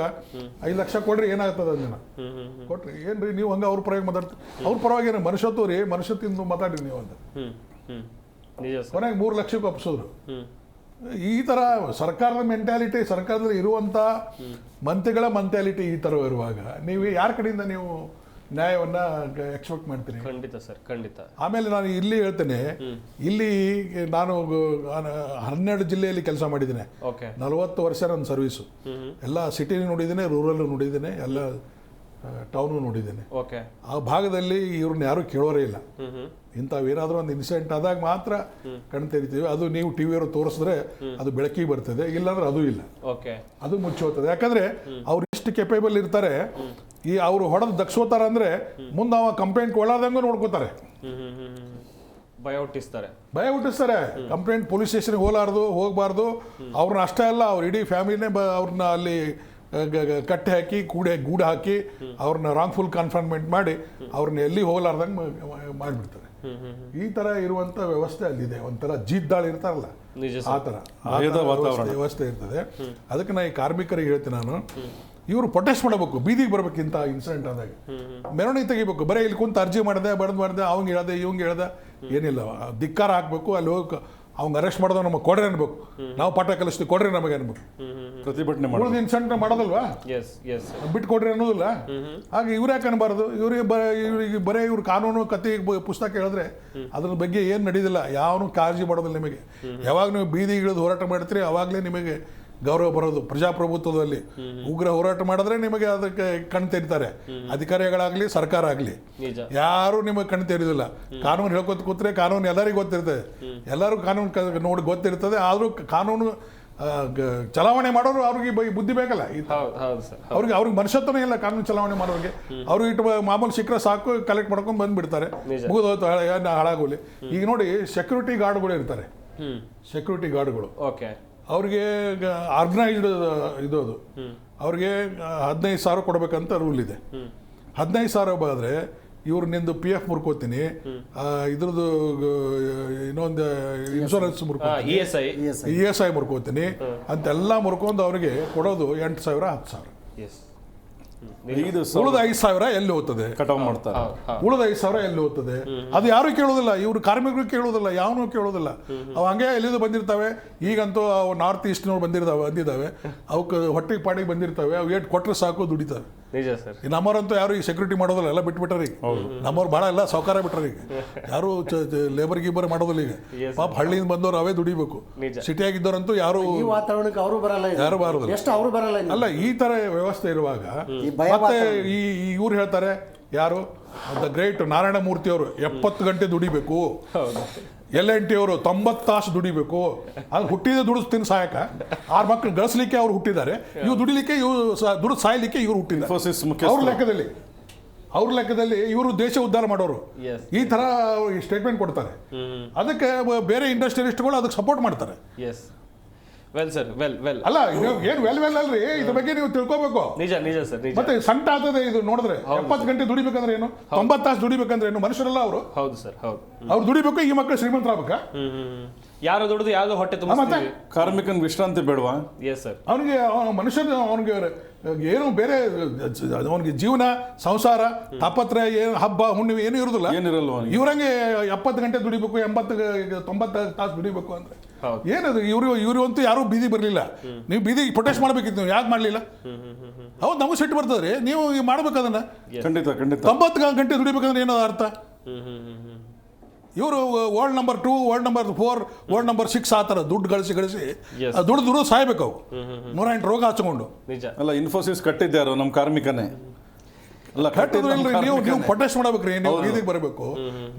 5 ಲಕ್ಷ ಕೊಡ್ರಿ, ಏನಾಗ್ತದೆ ಅಂದಿನ ಕೊಟ್ರಿ ಏನ್ರಿ ನೀವು ಹಂಗ ಅವ್ರ ಪರವಾಗಿ ಮಾತಾಡ್ತೀರಿ? ಅವ್ರ ಪರವಾಗಿ ಏನು ಮನುಷ್ಯತ್ವ ರೀ, ಮನುಷ್ಯತ್ವದಿಂದ ಮಾತಾಡ್ರಿ ನೀವು ಅಂತ. ಕೊನೆಗೆ 3 ಲಕ್ಷಕ್ಕೆ ಒಪ್ಪಿಸಿದ್ರು. ಈ ಥರ ಸರ್ಕಾರದ ಮೆಂಟ್ಯಾಲಿಟಿ, ಸರ್ಕಾರದಲ್ಲಿ ಇರುವಂಥ ಮಂತ್ರಿಗಳ ಮೆಂಟ್ಯಾಲಿಟಿ ಈ ಥರ ಇರುವಾಗ ನೀವು ಯಾರ ಕಡೆಯಿಂದ ನೀವು ನ್ಯಾಯವನ್ನ ಎಕ್ಸ್ಪೆಕ್ಟ್ ಮಾಡ್ತೀರಿ? ಖಂಡಿತ ಸರ್, ಖಂಡಿತ. ಆಮೇಲೆ ನಾನು ಇಲ್ಲಿ ಹೇಳ್ತೇನೆ, ಇಲ್ಲಿ ನಾನು 12 ಜಿಲ್ಲೆಯಲ್ಲಿ ಕೆಲಸ ಮಾಡಿದ್ದೇನೆ, 40 ವರ್ಷ ನನ್ನ ಸರ್ವೀಸು. ಎಲ್ಲ ಸಿಟಿ ನೋಡಿದ್ದೇನೆ, ರೂರಲ್ ನೋಡಿದ್ದೇನೆ, ಎಲ್ಲ ಟೌನು ನೋಡಿದ್ದೇನೆ. ಆ ಭಾಗದಲ್ಲಿ ಇವ್ರನ್ನ ಯಾರು ಕೇಳೋರೇ ಇಲ್ಲ. ಇಂಥವೇನಾದ್ರೂ ಒಂದು ಇನ್ಸಿಡೆಂಟ್ ಆದಾಗ ಮಾತ್ರ ಕಣ್ ತೆರಿತೀವಿ. ಅದು ನೀವು ಟಿವಿಯವರು ತೋರಿಸಿದ್ರೆ ಅದು ಬೆಳಕಿಗೆ ಬರ್ತದೆ, ಇಲ್ಲಾಂದ್ರೆ ಅದು ಇಲ್ಲ, ಅದು ಮುಚ್ಚೋಗ್ತದೆ. ಯಾಕಂದ್ರೆ ಅವ್ರು ಎಷ್ಟು ಕೆಪೇಬಲ್ ಇರ್ತಾರೆ, ಈ ಅವರು ಹೊಡೆದು ದಕ್ಷೋತಾರ ಅಂದ್ರೆ ಮುಂದೆ ಅವ ಕಂಪ್ಲೇಂಟ್ ಕೊಳ್ಳಾರ್ದಂಗೂ ನೋಡ್ಕೋತಾರೆ, ಭಯ ಹುಟ್ಟಿಸ್ತಾರೆ. ಕಂಪ್ಲೇಂಟ್ ಪೊಲೀಸ್ ಸ್ಟೇಷನ್ಗೆ ಹೋಗಬಾರ್ದು. ಅವ್ರನ್ನ ಅಷ್ಟೇ ಅಲ್ಲ, ಅವ್ರ ಇಡೀ ಫ್ಯಾಮಿಲಿನೇ ಅವ್ರನ್ನ ಅಲ್ಲಿ ಕಟ್ಟೆ ಹಾಕಿ ಗೂಡು ಹಾಕಿ ಅವ್ರನ್ನ ರಾಂಗ್ಫುಲ್ ಕನ್ಫೈನ್ಮೆಂಟ್ ಮಾಡಿ ಅವ್ರನ್ನ ಎಲ್ಲಿ ಹೋಗ್ಲಾರ್ದಂಗೆ ಮಾಡಿಬಿಡ್ತಾರೆ. ಈ ತರ ಇರುವಂತ ವ್ಯವಸ್ಥೆ ಅಲ್ಲಿದೆ. ಒಂಥರ ಜೀದ್ದಾಳಿ ಇರ್ತಾರಲ್ಲ, ಆ ಥರ ವ್ಯವಸ್ಥೆ ಇರ್ತದೆ. ಅದಕ್ಕೆ ನಾ ಈ ಕಾರ್ಮಿಕರಿಗೆ ಹೇಳ್ತೀನಿ, ನಾನು ಇವರು ಪ್ರೊಟೆಸ್ಟ್ ಮಾಡಬೇಕು, ಬೀದಿಗೆ ಬರ್ಬೇಕು. ಇಂಥ ಇನ್ಸಿಡೆಂಟ್ ಆದಾಗ ಮೆರವಣಿಗೆ ತೆಗಿಬೇಕು. ಬರೀ ಇಲ್ಲಿ ಕುಂತ ಅರ್ಜಿ ಮಾಡಿದೆ, ಮಾಡಿದೆ, ಅವಂಗೆ ಹೇಳ್ದೆ, ಇವಂಗೆ ಹೇಳ್ದೆ, ಏನಿಲ್ಲ. ಧಿಕ್ಕಾರ ಹಾಕ್ಬೇಕು. ಅಲ್ಲಿ ಹೋಗಿ ಅವ್ನ ಅರೆಸ್ಟ್ ಮಾಡಿದವ್ ನಮಗೆ ಕೊಡ್ರಿ ಅನ್ಬೇಕು, ನಾವು ಪಾಠ ಕಲಿಸ್ತೀವಿ ಕೊಡ್ರಿ ನಮಗೆ ಅನ್ಬೇಕು. ಪ್ರತಿಭಟನೆ ಉಳಿದ ಇನ್ಸಿಡೆಂಟ್ ಮಾಡೋದಲ್ವಾ, ಬಿಟ್ಟು ಕೊಡ್ರಿ ಅನ್ನೋದಿಲ್ಲ. ಹಾಗೆ ಇವ್ರು ಯಾಕೆ ಅನ್ಬಾರ್ದು? ಇವ್ರಿಗೆ ಬರೀ ಇವ್ರು ಕಾನೂನು ಕತೆ ಪುಸ್ತಕ ಹೇಳಿದ್ರೆ ಅದ್ರ ಬಗ್ಗೆ ಏನು ನಡೀದಿಲ್ಲ, ಯಾವನು ಕಾಳಜಿ ಮಾಡೋದಿಲ್ಲ ನಿಮಗೆ. ಯಾವಾಗ ನೀವು ಬೀದಿ ಇಳಿದು ಹೋರಾಟ ಮಾಡ್ತೀರಿ ಅವಾಗಲೇ ನಿಮಗೆ ಗೌರವ ಬರೋದು. ಪ್ರಜಾಪ್ರಭುತ್ವದಲ್ಲಿ ಉಗ್ರ ಹೋರಾಟ ಮಾಡಿದ್ರೆ ನಿಮಗೆ ಅದಕ್ಕೆ ಕಣ್ ತೆರೀತಾರೆ. ಅಧಿಕಾರಿಗಳಾಗ್ಲಿ ಸರ್ಕಾರ ಆಗಲಿ ಯಾರು ನಿಮಗೆ ಕಣ್ ತೆರೀದಿಲ್ಲ. ಕಾನೂನು ಹೇಳ್ಕೊತ ಕೂತ್ರೆ ಕಾನೂನು ಎಲ್ಲರಿಗೂ ಗೊತ್ತಿರ್ತದೆ, ಎಲ್ಲರೂ ಕಾನೂನು ನೋಡಿ ಗೊತ್ತಿರ್ತದೆ. ಆದರೂ ಕಾನೂನು ಚಲಾವಣೆ ಮಾಡೋರು ಅವ್ರಿಗೆ ಬುದ್ಧಿ ಬೇಕಲ್ಲ. ಅವ್ರಿಗೆ ಮನುಷ್ಯತ್ವನೇ ಇಲ್ಲ ಕಾನೂನು ಚಲಾವಣೆ ಮಾಡೋರಿಗೆ. ಅವ್ರಿಗೆ ಇಟ್ಟು ಮಾಮೂಲು ಸಿಕ್ಕರೆ ಸಾಕು, ಕಲೆಕ್ಟ್ ಮಾಡ್ಕೊಂಡು ಬಂದ್ಬಿಡ್ತಾರೆ, ಮುಗಿದೋಯ್ತು, ಹಾಳಾಗೋಲಿ. ಈಗ ನೋಡಿ ಸೆಕ್ಯೂರಿಟಿ ಗಾರ್ಡ್ಗಳು ಇರ್ತಾರೆ, ಸೆಕ್ಯೂರಿಟಿ ಗಾರ್ಡ್ಗಳು ಅವ್ರಿಗೆ ಆರ್ಗನೈಸ್ಡ್ ಇದು, ಅದು ಅವ್ರಿಗೆ 15,000 ಕೊಡ್ಬೇಕಂತ ರೂಲ್ ಇದೆ. 15,000 ಬಾದ್ರೆ ಇವ್ರು ನಿಂದು PF ಮುರ್ಕೋತೀನಿ, ಇದ್ರದ್ದು ಇನ್ನೊಂದು ಇನ್ಶೂರೆನ್ಸ್ ಮುರ್ಕೋತೀನಿ, ESI ಮುರ್ಕೋತೀನಿ ಅಂತೆಲ್ಲ ಮುರ್ಕೊಂಡು ಅವ್ರಿಗೆ ಕೊಡೋದು 8,000 10,000. ಉಳಿದ 5,000 ಎಲ್ಲಿ ಹೋಗ್ತದೆ? ಕಟಾವ್ ಮಾಡ್ತಾರೆ. ಉಳಿದ 5,000 ಎಲ್ಲಿ ಹೋಗ್ತದೆ? ಅದು ಯಾರು ಕೇಳೋದಿಲ್ಲ, ಇವ್ರು ಕಾರ್ಮಿಕರು ಕೇಳೋದಿಲ್ಲ, ಯಾವನು ಕೇಳೋದಿಲ್ಲ. ಅವು ಹಂಗೆ ಎಲ್ಲಿದು ಬಂದಿರ್ತವೆ. ಈಗಂತೂ ಅವು ನಾರ್ತ್ ಈಸ್ಟ್ನವ್ರು ಬಂದಿದ್ದಾವೆ, ಅವಕ್ಕೆ ಹೊಟ್ಟೆಗೆ ಪಾಡಿಗೆ ಬಂದಿರ್ತವೆ. ಅವು ಏಟ್ ಕೊಟ್ಟರೆ ಸಾಕು ದುಡಿತಾರೆ. ನಮ್ಮವ್ರಂತೂ ಯಾರು ಈ ಸೆಕ್ಯೂರಿಟಿ ಮಾಡೋದಿಲ್ಲ, ಎಲ್ಲ ಬಿಟ್ಬಿಟ್ಟಾರೆ ಈಗ. ನಮ್ಮವ್ರು ಭಾಳ ಎಲ್ಲ ಸೌಕಾರ ಬಿಟ್ಟಾರೆ ಈಗ, ಯಾರು ಲೇಬರ್ ಗೀಬರ್ ಮಾಡೋದಿಲ್ಲ ಈಗ. ಪಾಪ ಹಳ್ಳಿಯಿಂದ ಬಂದವ್ರು ಅವೇ ದುಡಿಬೇಕು. ಸಿಟಿಯಾಗಿದ್ದವ್ರಂತೂ ಯಾರು ವಾತಾವರಣಕ್ಕೆ ಅವರು ಬರಲ್ಲ, ಯಾರು ಬರೋದಿಲ್ಲ. ಅಲ್ಲ, ಈ ತರ ವ್ಯವಸ್ಥೆ ಇರುವಾಗ ಮತ್ತೆ ಇವ್ರು ಹೇಳ್ತಾರೆ, ಯಾರು ದ ಗ್ರೇಟ್ ನಾರಾಯಣ ಮೂರ್ತಿ ಅವರು 70 ಗಂಟೆ ದುಡಿಬೇಕು, L&T ಅವರು 90 ತಾಸು ದುಡಿಬೇಕು. ಅದು ಹುಟ್ಟಿದ ದುಡಿಸ್ತೀನಿ ಸಾಯಕ 6 ಮಕ್ಕಳು ಗಳಿಸ್ಲಿಕ್ಕೆ ಅವ್ರು ಹುಟ್ಟಿದ್ದಾರೆ, ಇವ್ರು ದುಡಿಲಿಕ್ಕೆ, ಇವ್ರು ದುಡಿದು ಸಾಯ್ಲಿಕ್ಕೆ ಇವ್ರು ಹುಟ್ಟಿದ್ದಾರೆ ಅವ್ರ ಲೆಕ್ಕದಲ್ಲಿ. ಅವ್ರ ಲೆಕ್ಕದಲ್ಲಿ ಇವರು ದೇಶ ಉದ್ಧಾರ ಮಾಡೋರು, Yes. ಈ ತರ ಸ್ಟೇಟ್ಮೆಂಟ್ ಕೊಡ್ತಾರೆ. ಅದಕ್ಕೆ ಬೇರೆ ಇಂಡಸ್ಟ್ರಿಯಲಿಸ್ಟ್ಗಳು ಅದಕ್ಕೆ ಸಪೋರ್ಟ್ ಮಾಡ್ತಾರೆ. ಎಸ್, ವೆಲ್ ಸರ್, ವೆಲ್ ಅಲ್ಲ ಏನು ವೆಲ್ ಅಲ್ರಿ, ಇದ್ರ ಬಗ್ಗೆ ನೀವು ತಿಳ್ಕೊಬೇಕು. ನಿಜ ಸರ್, ನಿಜ. ಮತ್ತೆ ಸಂಟ ಆಗ್ತದೆ ಇದು ನೋಡಿದ್ರೆ. 70 ಗಂಟೆ ದುಡಿಬೇಕಂದ್ರೆ ಏನು, 90 ತಾಸು ದುಡಿಬೇಕಂದ್ರೆ ಏನು, ಮನುಷ್ಯರಲ್ಲ ಅವರು. ಹೌದು ಸರ್, ಹೌದು. ಅವ್ರು ದುಡಿಬೇಕು, ಈ ಮಕ್ಕಳು ಶ್ರೀಮಂತರಾಗಬೇಕಾ? ಯಾರು ದುಡಿದು ಯಾವ್ದು ಹೊಟ್ಟೆ ತುಂಬಿಸ್ತೀವಿ. ಕಾರ್ಮಿಕನ ವಿಶ್ರಾಂತಿ ಬೇಡವಾ? Yes sir. ಅವನಿಗೆ ಮನುಷ್ಯನ ಅವನಿಗೆ ಏನು ಬೇರೆ ಅವನಿಗೆ ಜೀವನ ಸಂಸಾರ ತಾಪತ್ರ ಏನು ಹಬ್ಬ ಹುಣ್ಣಿಮೆ ಏನು ಇರುದಿಲ್ಲ. ಏನಿರಲ್ವ ಅವನಿಗೆ? ಇವ್ರಂಗೆ 70 ಗಂಟೆ ದುಡಿಬೇಕು, 90 ತಾಸು ದುಡಿಬೇಕು ಅಂದ್ರೆ ಏನದು? ಇವರು ಅಂತೂ ಯಾರು ಬೀದಿ ಬರಲಿಲ್ಲ. ನೀವು ಬೀದಿ ಪ್ರೊಟೆಸ್ಟ್ ಮಾಡ್ಬೇಕಿತ್ತು, ನೀವು ಯಾಕೆ ಮಾಡಲಿಲ್ಲ? ಹೌದು, ನಮಗೂ ಸಿಟ್ಟು ಬರ್ತದ್ರಿ. ನೀವು ಮಾಡ್ಬೇಕು ಅದನ್ನ. ಖಂಡಿತ 90 ಗಂಟೆ ದುಡಿಬೇಕಂದ್ರೆ ಏನೋ ಅರ್ಥ? ಇವರು world number 2, world number 4, world number 6 ಆ ಥರ ದುಡ್ಡು ಗಳಿಸಿ ದುಡ್ಡು ಸಾಯ್ಬೇಕು ಅವು. 108 ರೋಗ ಹಚ್ಕೊಂಡು. ನಿಜ. ಅಲ್ಲ, ಇನ್ಫೋಸಿಸ್ ಕಟ್ಟಿದ್ಯಾರು ನಮ್ಮ ಕಾರ್ಮಿಕನೇ. ಅಲ್ಲ, ಕಟ್ಟಿದ್ರೆ ನೀವು ಪ್ರೊಟೆಸ್ಟ್ ಮಾಡ್ಬೇಕ್ರಿ, ನೀವು ಬೀದಿಗೆ ಬರಬೇಕು.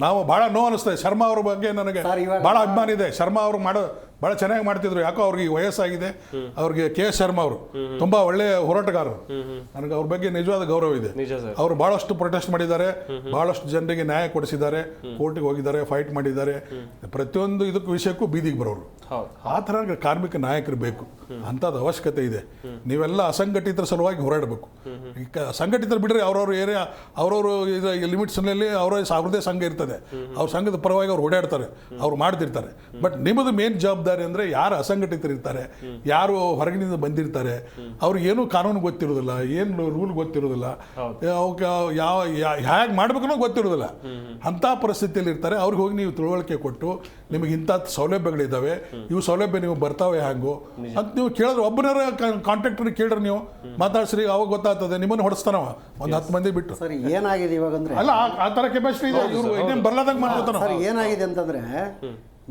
ನಾವು ಬಹಳ ನೋವು ಅನಿಸ್ತದೆ. ಶರ್ಮಾ ಅವ್ರ ಬಗ್ಗೆ ನನಗೆ ಬಹಳ ಅಭಿಮಾನ ಇದೆ. ಶರ್ಮಾ ಅವರು ಬಹಳ ಚೆನ್ನಾಗಿ ಮಾಡ್ತಿದ್ರು. ಯಾಕೋ ಅವ್ರಿಗೆ ವಯಸ್ಸಾಗಿದೆ. ಅವ್ರಿಗೆ KS ಶರ್ಮಾ ಅವರು ತುಂಬಾ ಒಳ್ಳೆ ಹೋರಾಟಗಾರರು. ನನಗೆ ಅವ್ರ ಬಗ್ಗೆ ನಿಜವಾದ ಗೌರವ ಇದೆ. ಅವರು ಬಹಳಷ್ಟು ಪ್ರೊಟೆಸ್ಟ್ ಮಾಡಿದ್ದಾರೆ, ಬಹಳಷ್ಟು ಜನರಿಗೆ ನ್ಯಾಯ ಕೊಡಿಸಿದ್ದಾರೆ, ಕೋರ್ಟಿಗೆ ಹೋಗಿದ್ದಾರೆ, ಫೈಟ್ ಮಾಡಿದ್ದಾರೆ. ಪ್ರತಿಯೊಂದು ಇದಕ್ಕೂ ವಿಷಯಕ್ಕೂ ಬೀದಿಗೆ ಬರೋರು. ಆ ಥರ ಕಾರ್ಮಿಕ ನಾಯಕರು ಬೇಕು. ಅಂಥದ್ದು ಅವಶ್ಯಕತೆ ಇದೆ. ನೀವೆಲ್ಲ ಅಸಂಘಟಿತರ ಸಲುವಾಗಿ ಹೋರಾಡಬೇಕು. ಸಂಘಟಿತರು ಬಿಡ್ರಿ, ಅವ್ರವ್ರ ಏರಿಯಾ ಅವ್ರವ್ರು ಲಿಮಿಟ್ಸ್ನಲ್ಲಿ ಅವ್ರದೇ ಸಂಘ ಇರ್ತದೆ. ಅವ್ರ ಸಂಘದ ಪರವಾಗಿ ಅವ್ರು ಓಡಾಡ್ತಾರೆ, ಅವ್ರು ಮಾಡ್ತಿರ್ತಾರೆ. ಬಟ್ ನಿಮ್ಮದು ಮೇನ್ ಜವಾಬ್ದಾರಿ ಅಂದರೆ ಯಾರು ಅಸಂಘಟಿತರು ಇರ್ತಾರೆ, ಯಾರು ಹೊರಗಿನಿಂದ ಬಂದಿರ್ತಾರೆ, ಅವ್ರಿಗೆ ಏನೂ ಕಾನೂನು ಗೊತ್ತಿರೋದಿಲ್ಲ, ಏನು ರೂಲ್ ಗೊತ್ತಿರೋದಿಲ್ಲ, ಹೇಗೆ ಮಾಡ್ಬೇಕನ್ನೋ ಗೊತ್ತಿರೋದಿಲ್ಲ. ಅಂಥ ಪರಿಸ್ಥಿತಿಯಲ್ಲಿ ಇರ್ತಾರೆ. ಅವ್ರಿಗೆ ಹೋಗಿ ನೀವು ತಿಳುವಳಿಕೆ ಕೊಟ್ಟು, ನಿಮಗೆ ಇಂಥ ಸೌಲಭ್ಯಗಳಿದ್ದಾವೆ, ಇವು ಸೌಲಭ್ಯ ನೀವು ಬರ್ತಾವೆ ಹ್ಯಾಂಗು ಅಂತ ನೀವು ಕೇಳಿದ್ರೆ, ಒಬ್ಬನಾರ ಕಾಂಟ್ರಾಕ್ಟರ್ ಕೇಳ್ರಿ, ನೀವು ಮಾತಾಡ್ಸ್ರಿ, ಅವಾಗ ಗೊತ್ತಾಗ್ತದೆ. ನಿಮ್ಮನ್ನು ಹೊಡೆಸ್ತಾನವ ಒಂದು 10 ಮಂದಿ ಬಿಟ್ಟು. ಸರ್ ಏನಾಗಿದೆ ಇವಾಗ ಅಂದ್ರೆ, ಅಲ್ಲ ಆ ಥರ ಕೆಪಾಸಿಟಿ ಇದೆ. ಇವರು ಇನ್ನೇನು ಬರ್ಲಾದಂಗೆ ಮಾಡ್ಕೊತಾನ. ಸರ್ ಏನಾಗಿದೆ ಅಂತಂದ್ರೆ,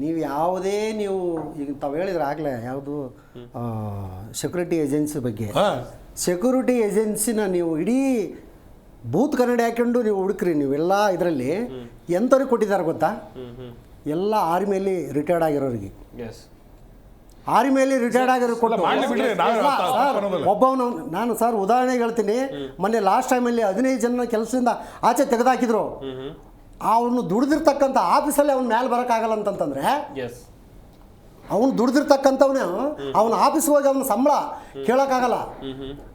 ನೀವು ಯಾವುದೇ ಈಗ ತಾವು ಹೇಳಿದ್ರೆ ಆಗಲೇ ಯಾವುದು ಸೆಕ್ಯೂರಿಟಿ ಏಜೆನ್ಸಿ ಬಗ್ಗೆ, ಸೆಕ್ಯೂರಿಟಿ ಏಜೆನ್ಸಿನ ನೀವು ಇಡೀ ಬೂತ್ ಕನ್ನಡಿ ಹಾಕೊಂಡು ನೀವು ಹುಡುಕ್ರಿ. ನೀವೆಲ್ಲ ಇದರಲ್ಲಿ ಎಂಥವ್ರಿಗೆ ಕೊಟ್ಟಿದ್ದಾರೆ ಗೊತ್ತಾ? ಎಲ್ಲ ಆರ್ಮಿಯಲ್ಲಿ ರಿಟೈರ್ಡ್ ಆಗಿರೋರಿಗೆ. ಆರ್ಮಿಯಲ್ಲಿ ರಿಟೈರ್ಡ್ ಆಗಿರೋ ಕೊಟ್ಟು ಒಬ್ಬವನು, ನಾನು ಸರ್ ಉದಾಹರಣೆಗೆ ಹೇಳ್ತೀನಿ, ಮೊನ್ನೆ ಲಾಸ್ಟ್ ಟೈಮಲ್ಲಿ 15 ಜನ ಕೆಲಸದಿಂದ ಆಚೆ ತೆಗೆದಾಕಿದ್ರು. ಅವನು ದುಡಿದಿರ್ತಕ್ಕಂಥ ಆಫೀಸಲ್ಲಿ ಅವ್ನ ಮೇಲೆ ಬರೋಕ್ಕಾಗಲ್ಲ ಅಂತಂತಂದ್ರೆ, ಅವನು ದುಡಿದಿರ್ತಕ್ಕಂಥವನೇ ಅವನ ಆಫೀಸ್ಗೆ ಹೋಗಿ ಅವನ ಸಂಬಳ ಕೇಳೋಕ್ಕಾಗಲ್ಲ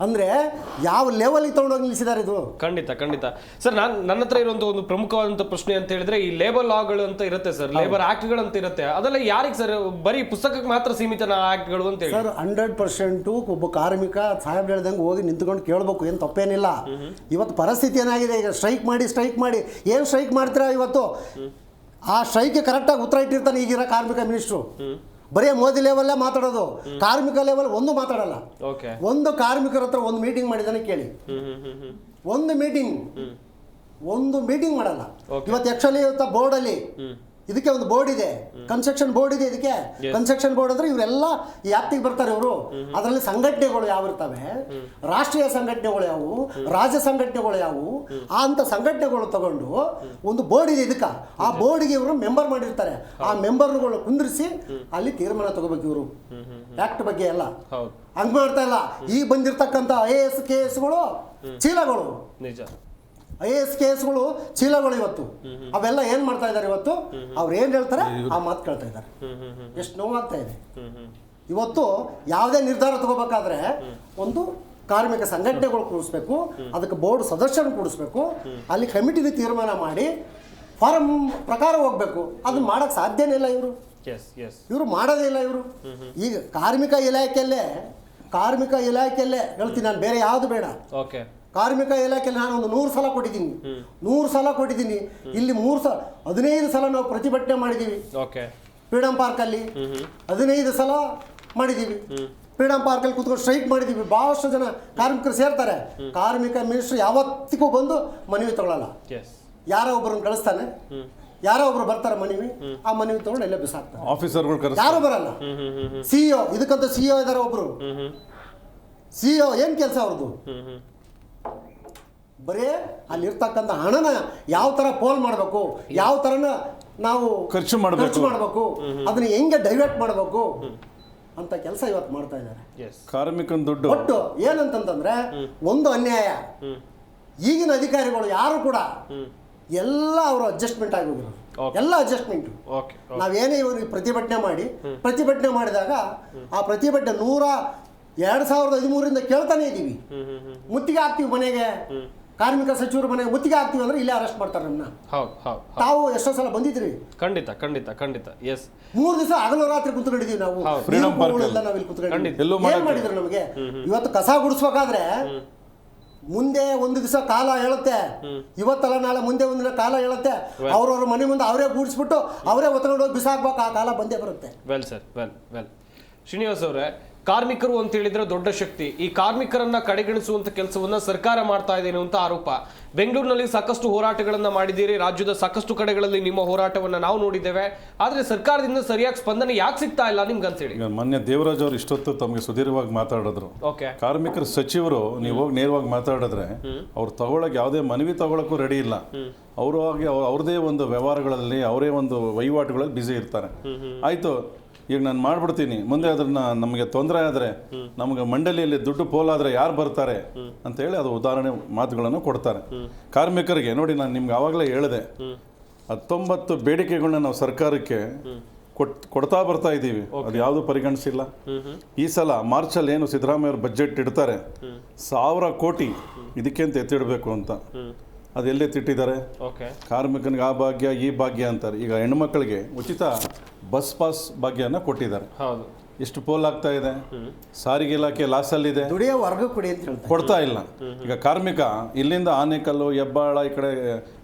ಅಂದರೆ ಯಾವ ಲೆವೆಲಿಗೆ ತೊಗೊಂಡೋಗಿ ನಿಲ್ಲಿಸಿದ್ದಾರೆ ಇದು. ಖಂಡಿತ ಸರ್. ನನ್ನ ಹತ್ರ ಇರುವಂಥ ಒಂದು ಪ್ರಮುಖವಾದಂಥ ಪ್ರಶ್ನೆ ಅಂತ ಹೇಳಿದ್ರೆ, ಈ ಲೇಬರ್ ಲಾಗಳು ಅಂತ ಇರುತ್ತೆ ಸರ್, ಲೇಬರ್ ಆಕ್ಟ್ಗಳು ಅಂತ ಇರುತ್ತೆ. ಅದೆಲ್ಲ ಯಾರಿಗೆ ಸರ್? ಬರೀ ಪುಸ್ತಕಕ್ಕೆ ಮಾತ್ರ ಸೀಮಿತನ ಆಕ್ಟ್ಗಳು ಅಂತ ಹೇಳಿ? ಸರ್ 100% ಒಬ್ಬ ಕಾರ್ಮಿಕ ಸಾಹೇಬ್ ಹೇಳ್ದಂಗೆ ಹೋಗಿ ನಿಂತ್ಕೊಂಡು ಕೇಳಬೇಕು, ಏನು ತಪ್ಪೇನಿಲ್ಲ. ಇವತ್ತು ಪರಿಸ್ಥಿತಿ ಏನಾಗಿದೆ, ಈಗ ಸ್ಟ್ರೈಕ್ ಮಾಡಿ ಏನು ಸ್ಟ್ರೈಕ್ ಮಾಡ್ತೀರಾ ಇವತ್ತು? ಆ ಸ್ಟ್ರೈಕ್ಗೆ ಕರೆಕ್ಟಾಗಿ ಉತ್ತರ ಇಟ್ಟಿರ್ತಾನೆ ಈಗಿರೋ ಕಾರ್ಮಿಕ ಮಿನಿಸ್ಟ್ರು. ಬರೀ ಮೋದಿ ಲೆವೆಲ್ಲೇ ಮಾತಾಡೋದು, ಕಾರ್ಮಿಕ ಲೆವೆಲ್ ಒಂದು ಮಾತಾಡಲ್ಲ. ಒಂದು ಕಾರ್ಮಿಕರ ಹತ್ರ ಒಂದು ಮೀಟಿಂಗ್ ಮಾಡಿದಾನೆ ಕೇಳಿ, ಒಂದು ಮೀಟಿಂಗ್ ಮಾಡಲ್ಲ. ಇವತ್ತು ಆಕ್ಚುಲಿ ಇವತ್ತು ಬೋರ್ಡಲ್ಲಿ ಇದಕ್ಕೆ ಒಂದು ಬೋರ್ಡ್ ಇದೆ, ಕನ್ಸ್ಟ್ರಕ್ಷನ್ ಬೋರ್ಡ್ ಇದೆ. ಇದಕ್ಕೆ ಕನ್ಸ್ಟ್ರಕ್ಷನ್ ಬೋರ್ಡ್ ಅಂದ್ರೆ ಇವರೆಲ್ಲ ಈ ವ್ಯಾಪ್ತಿಗೆ ಬರ್ತಾರೆ ಇವರು. ಅದರಲ್ಲಿ ಸಂಘಟನೆಗಳು ಯಾವ ಇರ್ತವೆ, ರಾಷ್ಟ್ರೀಯ ಸಂಘಟನೆಗಳು ಯಾವುವು, ರಾಜ್ಯ ಸಂಘಟನೆಗಳು ಯಾವುವು, ಅಂತ ಸಂಘಟನೆಗಳು ತಗೊಂಡು ಒಂದು ಬೋರ್ಡ್ ಇದೆ ಇದಕ್ಕೆ. ಆ ಬೋರ್ಡ್ಗೆ ಇವರು ಮೆಂಬರ್ ಮಾಡಿರ್ತಾರೆ. ಆ ಮೆಂಬರ್ಗಳು ಕುಂದಿರಿಸಿ ಅಲ್ಲಿ ತೀರ್ಮಾನ ತಗೋಬೇಕು ಇವರು ಆಕ್ಟ್ ಬಗ್ಗೆ ಎಲ್ಲ. ಹಂಗ್ ಮಾಡ್ತಾ ಇಲ್ಲ. ಈಗ ಬಂದಿರತಕ್ಕಂಥ IAS KSಗಳು ಚೀಲಗಳು, IAS KSಗಳು ಚೀಲಗಳು. ಇವತ್ತು ಅವೆಲ್ಲ ಏನ್ ಮಾಡ್ತಾ ಇದ್ದಾರೆ? ಇವತ್ತು ಅವ್ರು ಏನ್ ಹೇಳ್ತಾರೆ ಆ ಮಾತು ಕೇಳ್ತಾ ಇದ್ದಾರೆ. ಎಷ್ಟು ನೋವಾಗ್ತಾ ಇದೆ. ಇವತ್ತು ಯಾವುದೇ ನಿರ್ಧಾರ ತಗೋಬೇಕಾದ್ರೆ ಒಂದು ಕಾರ್ಮಿಕ ಸಂಘಟನೆಗಳು ಕೂಡಿಸ್ಬೇಕು, ಅದಕ್ಕೆ ಬೋರ್ಡ್ ಸದಸ್ಯರನ್ನು ಕೂಡಿಸ್ಬೇಕು, ಅಲ್ಲಿ ಕಮಿಟಿಗೆ ತೀರ್ಮಾನ ಮಾಡಿ ಫಾರಂ ಪ್ರಕಾರ ಹೋಗ್ಬೇಕು. ಅದನ್ನ ಮಾಡಕ್ ಸಾಧ್ಯನೇ ಇಲ್ಲ ಇವರು ಮಾಡೋದೇ ಇಲ್ಲ ಇವರು. ಈಗ ಕಾರ್ಮಿಕ ಇಲಾಖೆಯಲ್ಲೇ ಹೇಳ್ತೀನಿ ನಾನು, ಬೇರೆ ಯಾವುದು ಬೇಡ. ಕಾರ್ಮಿಕ ಇಲಾಖೆಯಲ್ಲಿ ನಾನು ಒಂದು 100 ಸಲ ಕೊಟ್ಟಿದ್ದೀನಿ. ಇಲ್ಲಿ 15 ಸಲ ನಾವು ಪ್ರತಿಭಟನೆ ಮಾಡಿದ್ದೀವಿ. ಫ್ರೀಡಂ ಪಾರ್ಕಲ್ಲಿ 15 ಸಲ ಮಾಡಿದ್ದೀವಿ. ಫ್ರೀಡಂ ಪಾರ್ಕಲ್ಲಿ ಕೂತ್ಕೊಂಡು ಸ್ಟ್ರೈಕ್ ಮಾಡಿದ್ದೀವಿ. ಬಹಳಷ್ಟು ಜನ ಕಾರ್ಮಿಕರು ಸೇರ್ತಾರೆ. ಕಾರ್ಮಿಕ ಮಿನಿಸ್ಟ್ರು ಯಾವತ್ತಿಗೂ ಬಂದು ಮನವಿ ತಗೊಳ್ಳಲ್ಲ. ಯಾರೋ ಒಬ್ಬರನ್ನು ಕಳಿಸ್ತಾನೆ, ಯಾರೋ ಒಬ್ರು ಬರ್ತಾರೆ ಮನವಿ, ಆ ಮನವಿ ತಗೊಂಡು ಎಲ್ಲ ಬಿಸಾಕ್ತಾರೆ. ಆಫೀಸರ್ಗಳು ಯಾರು ಬರಲ್ಲ. CEO, ಇದಕ್ಕಂತ CEO ಇದ್ದಾರೆ ಒಬ್ರು. CEO ಏನ್ ಕೆಲಸ ಅವ್ರದ್ದು? ಬರೀ ಅಲ್ಲಿರ್ತಕ್ಕಂಥ ಹಣನ ಯಾವ ಥರ ಪೋಲ್ ಮಾಡಬೇಕು, ಯಾವ ಥರನ ನಾವು ಖರ್ಚು ಮಾಡಬೇಕು, ಅದನ್ನ ಹೆಂಗೆ ಡೈವರ್ಟ್ ಮಾಡಬೇಕು ಅಂತ ಕೆಲಸ ಇವತ್ತು ಮಾಡ್ತಾ ಇದ್ದಾರೆ. ಕಾರ್ಮಿಕನ ದುಡ್ಡು ಒಟ್ಟು ಏನಂತಂದ್ರೆ ಒಂದು ಅನ್ಯಾಯ, ಈಗಿನ ಅಧಿಕಾರಿಗಳು ಯಾರು ಕೂಡ ಎಲ್ಲ ಅವರು ಅಡ್ಜಸ್ಟ್ಮೆಂಟ್ ಆಗಿ ಹೋಗಿರೋದು, ಎಲ್ಲ ಅಡ್ಜಸ್ಟ್ಮೆಂಟು. ಓಕೆ ನಾವೇನೇ ಇವ್ರಿಗೆ ಪ್ರತಿಭಟನೆ ಮಾಡಿದಾಗ ಆ ಪ್ರತಿಭಟನೆ 2013 ಕೇಳ್ತಾನೆ ಇದ್ದೀವಿ. ಮುತ್ತಿಗೆ ಹಾಕ್ತೀವಿ ಮನೆಗೆ, ಕಾರ್ಮಿಕ ಸಚಿವರು ಮನೆಗೆ ಮುತ್ತಿಗೆ ಹಾಕ್ತೀವಿ ಅಂದ್ರೆ ಇಲ್ಲೇ ಅರೆಸ್ಟ್ ಮಾಡ್ತಾರೆ ನಮ್ಮನ್ನ. ತಾವು ಎಷ್ಟೋ ಸಲ ಬಂದಿದ್ರಿ? ಖಂಡಿತ ಎಸ್. 3 ದಿವಸ ಹಗಲು ರಾತ್ರಿ ಕುತ್ಕೊಂಡಿದೀವಿ ನಾವು. ಫ್ರೀಡಂ ಪಾರ್ಕ್ ನಾವಿಲ್ಲಿ ಕುತ್ಕೊಂಡಿದ್ದೀವಿ. ಏನ್ ಮಾಡಿದ್ರು ನಮಗೆ? ಇವತ್ತು ಕಸ ಗುಡಿಸ್ಬೇಕಾದ್ರೆ ಮುಂದೆ ಒಂದು ದಿವಸ ಕಾಲ ಹೇಳುತ್ತೆ, ಇವತ್ತಲ್ಲ ನಾಳೆ ಮುಂದೆ ಒಂದಿನ ಕಾಲ ಹೇಳುತ್ತೆ. ಅವ್ರವ್ರ ಮನೆ ಮುಂದೆ ಅವರೇ ಗೂಡಿಸ್ಬಿಟ್ಟು ಅವರೇ ಒತ್ಕೊಂಡು ಹೋಗಿ ಬಿಸಾಕ್ಬೇಕು, ಆ ಕಾಲ ಬಂದೇ ಬರುತ್ತೆ. ವೆಲ್ ಸರ್, ವೆಲ್ ಶ್ರೀನಿವಾಸ್ ಅವರೇ, ಕಾರ್ಮಿಕರು ಅಂತ ಹೇಳಿದ್ರೆ ದೊಡ್ಡ ಶಕ್ತಿ. ಈ ಕಾರ್ಮಿಕರನ್ನ ಕಡೆಗಣಿಸುವಂತ ಕೆಲಸವನ್ನ ಸರ್ಕಾರ ಮಾಡ್ತಾ ಇದೆ ಅಂತ ಆರೋಪ. ಬೆಂಗಳೂರಿನಲ್ಲಿ ಸಾಕಷ್ಟು ಹೋರಾಟಗಳನ್ನ ಮಾಡಿದ್ದೀರಿ, ರಾಜ್ಯದ ಸಾಕಷ್ಟು ಕಡೆಗಳಲ್ಲಿ ನಿಮ್ಮ ಹೋರಾಟವನ್ನ ನಾವು ನೋಡಿದ್ದೇವೆ. ಆದ್ರೆ ಸರ್ಕಾರದಿಂದ ಸರಿಯಾಗಿ ಸ್ಪಂದನೆ ಯಾಕೆ ಸಿಗ್ತಾ ಇಲ್ಲ ನಿಮ್ಗೆ ಅಂತ ಹೇಳಿ? ಈಗ ಮೊನ್ನೆ ದೇವರಾಜ್ ಅವರು ಇಷ್ಟೊತ್ತು ತಮಗೆ ಸುದೀರ್ಘವಾಗಿ ಮಾತಾಡಿದ್ರು. ಕಾರ್ಮಿಕರ ಸಚಿವರು ನೀವು ಹೋಗಿ ನೇರವಾಗಿ ಮಾತಾಡಿದ್ರೆ ಅವ್ರು ತಗೊಳಕ್ ಯಾವುದೇ ಮನವಿ ತಗೊಳಕ್ಕೂ ರೆಡಿ ಇಲ್ಲ. ಅವರು ಹಾಗೆ ಅವ್ರದೇ ಒಂದು ವ್ಯವಹಾರಗಳಲ್ಲಿ ಅವರೇ ಒಂದು ವಹಿವಾಟುಗಳಲ್ಲಿ ಬ್ಯುಸಿ ಇರ್ತಾರೆ. ಆಯ್ತು, ಈಗ ನಾನು ಮಾಡ್ಬಿಡ್ತೀನಿ, ಮುಂದೆ ಅದನ್ನ ನಮಗೆ ತೊಂದರೆ ಆದರೆ ನಮಗೆ ಮಂಡಳಿಯಲ್ಲಿ ದುಡ್ಡು ಪೋಲಾದರೆ ಯಾರು ಬರ್ತಾರೆ ಅಂತ ಹೇಳಿ ಅದು ಉದಾಹರಣೆ ಮಾತುಗಳನ್ನು ಕೊಡ್ತಾರೆ. ಕಾರ್ಮಿಕರಿಗೆ ನೋಡಿ, ನಾನು ನಿಮ್ಗೆ ಆವಾಗಲೇ ಹೇಳಿದೆ, 19 ಬೇಡಿಕೆಗಳನ್ನ ನಾವು ಸರ್ಕಾರಕ್ಕೆ ಕೊಡ್ತಾ ಬರ್ತಾ ಇದ್ದೀವಿ. ಅದು ಯಾವುದು ಪರಿಗಣಿಸಿಲ್ಲ. ಈ ಸಲ ಮಾರ್ಚಲ್ಲಿ ಏನು ಸಿದ್ದರಾಮಯ್ಯ ಅವರು ಬಜೆಟ್ ಇಡ್ತಾರೆ, 1000 ಕೋಟಿ ಇದಕ್ಕೆ ಅಂತ ಎತ್ತಿಡಬೇಕು ಅಂತ. ಅದು ಎಲ್ಲೇ ತಿಟ್ಟಿದ್ದಾರೆ? ಕಾರ್ಮಿಕನಿಗೆ ಆ ಭಾಗ್ಯ ಈ ಭಾಗ್ಯ ಅಂತಾರೆ. ಈಗ ಹೆಣ್ಮಕ್ಳಿಗೆ ಉಚಿತ ಬಸ್ ಪಾಸ್ ಭಾಗ್ಯನ ಕೊಟ್ಟಿದ್ದಾರೆ. ಎಷ್ಟು ಪೋಲ್ ಆಗ್ತಾ ಇದೆ. ಸಾರಿಗೆ ಇಲಾಖೆ ಲಾಸಲ್ಲಿದೆ, ದುಡಿಯೋ ವರ್ಗ ಕೊಡಿ ಅಂತ ಕೊಡ್ತಾ ಇಲ್ಲ. ಈಗ ಕಾರ್ಮಿಕ ಇಲ್ಲಿಂದ ಆನೇಕಲ್ಲು, ಹೆಬ್ಬಾಳ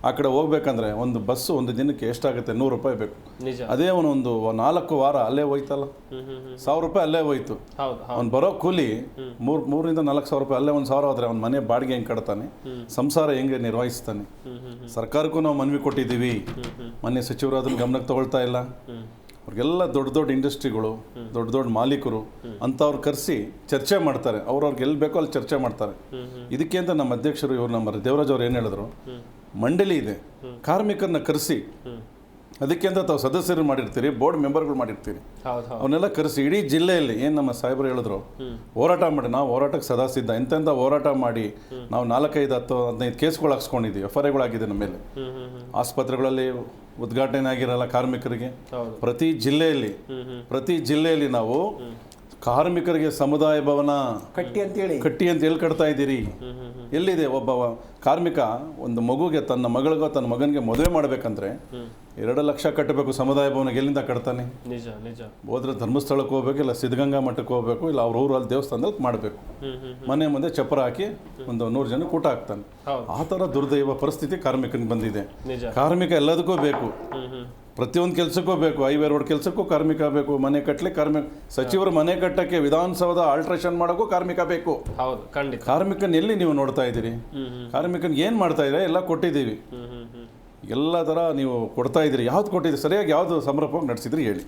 ಆ ಕಡೆ ಹೋಗ್ಬೇಕಂದ್ರೆ ಒಂದು ಬಸ್ಸು ಒಂದು ದಿನಕ್ಕೆ ಎಷ್ಟಾಗುತ್ತೆ? 100 ರೂಪಾಯಿ ಬೇಕು. ಅದೇ ಒಂದು 4 ವಾರ ಅಲ್ಲೇ ಹೋಯ್ತಲ್ಲ, 1000 ರೂಪಾಯಿ ಅಲ್ಲೇ ಹೋಯ್ತು. ಅವ್ನು ಬರೋ ಕೂಲಿ 3,000 ರಿಂದ 4,000 ರೂಪಾಯಿ ಅಲ್ಲೇ 1,000 ಹೋದ್ರೆ ಅವ್ನ ಮನೆ ಬಾಡಿಗೆ ಹೆಂಗೆ ಕಟ್ತಾನೆ, ಸಂಸಾರ ಹೆಂಗೆ ನಿರ್ವಹಿಸ್ತಾನೆ? ಸರ್ಕಾರಕ್ಕೂ ನಾವು ಮನವಿ ಕೊಟ್ಟಿದ್ದೀವಿ, ಮೊನ್ನೆ ಸಚಿವರು ಅದನ್ನ ಗಮನಕ್ಕೆ ತಗೊಳ್ತಾ ಇಲ್ಲ. ಅವ್ರಿಗೆಲ್ಲ ದೊಡ್ಡ ಇಂಡಸ್ಟ್ರಿಗಳು, ದೊಡ್ಡ ಮಾಲೀಕರು ಅಂಥವ್ರು ಕರೆಸಿ ಚರ್ಚೆ ಮಾಡ್ತಾರೆ. ಅವ್ರವ್ರಿಗೆ ಎಲ್ಲಿ ಬೇಕೋ ಅಲ್ಲಿ ಚರ್ಚೆ ಮಾಡ್ತಾರೆ. ಇದಕ್ಕೆ ಅಂತ ನಮ್ಮ ಅಧ್ಯಕ್ಷರು ಇವರು ನಮ್ಮ ದೇವರಾಜ್ ಅವ್ರು ಏನು ಹೇಳಿದ್ರು, ಮಂಡಳಿ ಇದೆ, ಕಾರ್ಮಿಕರನ್ನ ಕರೆಸಿ, ಅದಕ್ಕೆ ಅಂತ ತಾವು ಸದಸ್ಯರು ಮಾಡಿರ್ತೀರಿ, ಬೋರ್ಡ್ ಮೆಂಬರ್ಗಳು ಮಾಡಿರ್ತೀರಿ, ಅವನ್ನೆಲ್ಲ ಕರೆಸಿ ಇಡೀ ಜಿಲ್ಲೆಯಲ್ಲಿ ಏನು ನಮ್ಮ ಸಾಹೇಬರು ಹೇಳಿದ್ರು, ಹೋರಾಟ ಮಾಡಿ. ನಾವು ಹೋರಾಟಕ್ಕೆ ಸದಾ ಸಿದ್ಧ. ಎಂತೆಂಥ ಹೋರಾಟ ಮಾಡಿ ನಾವು 4, 5, 10, 15 ಕೇಸ್ಗಳು ಹಾಕ್ಸ್ಕೊಂಡಿದ್ದೀವಿ, FIR-ಗಳಾಗಿದೆ ನಮ್ಮ ಮೇಲೆ. ಆಸ್ಪತ್ರೆಗಳಲ್ಲಿ ಉದ್ಘಾಟನೆ ಆಗಿರಲ್ಲ ಕಾರ್ಮಿಕರಿಗೆ. ಪ್ರತಿ ಜಿಲ್ಲೆಯಲ್ಲಿ ನಾವು ಕಾರ್ಮಿಕರಿಗೆ ಸಮುದಾಯ ಭವನ ಕಟ್ಟಿ ಅಂತ ಹೇಳಿ ಕಟ್ತಾ ಇದ್ದೀರಿ. ಎಲ್ಲಿದೆ? ಒಬ್ಬ ಕಾರ್ಮಿಕ ಒಂದು ಮಗುಗೆ, ತನ್ನ ಮಗಳಿಗೋ ತನ್ನ ಮಗನಿಗೆ ಮದುವೆ ಮಾಡ್ಬೇಕಂದ್ರೆ 2 ಲಕ್ಷ ಕಟ್ಟಬೇಕು ಸಮುದಾಯ ಭವನಕ್ಕೆ. ಎಲ್ಲಿಂದ ಕಟ್ತಾನೆ? ಹೋದ್ರೆ ಧರ್ಮಸ್ಥಳಕ್ಕೆ ಹೋಗ್ಬೇಕು, ಇಲ್ಲ ಸಿದ್ಧಗಂಗಾ ಮಠಕ್ಕೆ ಹೋಗ್ಬೇಕು, ಇಲ್ಲ ಅವ್ರ ಊರಲ್ಲಿ ದೇವಸ್ಥಾನದಲ್ಲಿ ಮಾಡಬೇಕು. ಮನೆ ಮುಂದೆ ಚಪ್ಪರ ಹಾಕಿ ಒಂದು 100 ಜನಕ್ಕೆ ಊಟ ಹಾಕ್ತಾನೆ. ಆ ಥರ ದುರ್ದೈವ ಪರಿಸ್ಥಿತಿ ಕಾರ್ಮಿಕನಿಗೆ ಬಂದಿದೆ. ಕಾರ್ಮಿಕ ಎಲ್ಲದಕ್ಕೂ ಬೇಕು, ಪ್ರತಿಯೊಂದು ಕೆಲಸಕ್ಕೂ ಬೇಕು. ಹೈವೇ ರೋಡ್ ಕೆಲಸಕ್ಕೂ ಕಾರ್ಮಿಕ ಬೇಕು. ಮನೆ ಕಟ್ಟಲಿಕ್ಕೆ ಕಾರ್ಮಿಕ, ಸಚಿವರು ಮನೆ ಕಟ್ಟಕ್ಕೆ, ವಿಧಾನಸೌಧ ಆಲ್ಟ್ರೇಷನ್ ಮಾಡೋಕ್ಕೂ ಕಾರ್ಮಿಕ ಬೇಕು. ಕಾರ್ಮಿಕನ ಎಲ್ಲಿ ನೀವು ನೋಡ್ತಾ ಇದ್ದೀರಿ? ಕಾರ್ಮಿಕನ್ ಏನು ಮಾಡ್ತಾ ಇದ್ದಾರೆ? ಎಲ್ಲ ಕೊಟ್ಟಿದ್ದೀವಿ, ಎಲ್ಲ ಥರ ನೀವು ಕೊಡ್ತಾ ಇದ್ದೀರಿ. ಯಾವ್ದು ಕೊಟ್ಟಿದ್ದೀರಿ? ಸರಿಯಾಗಿ ಯಾವುದು ಸಮರ್ಪಕವಾಗಿ ನಡೆಸಿದ್ರಿ ಹೇಳಿ.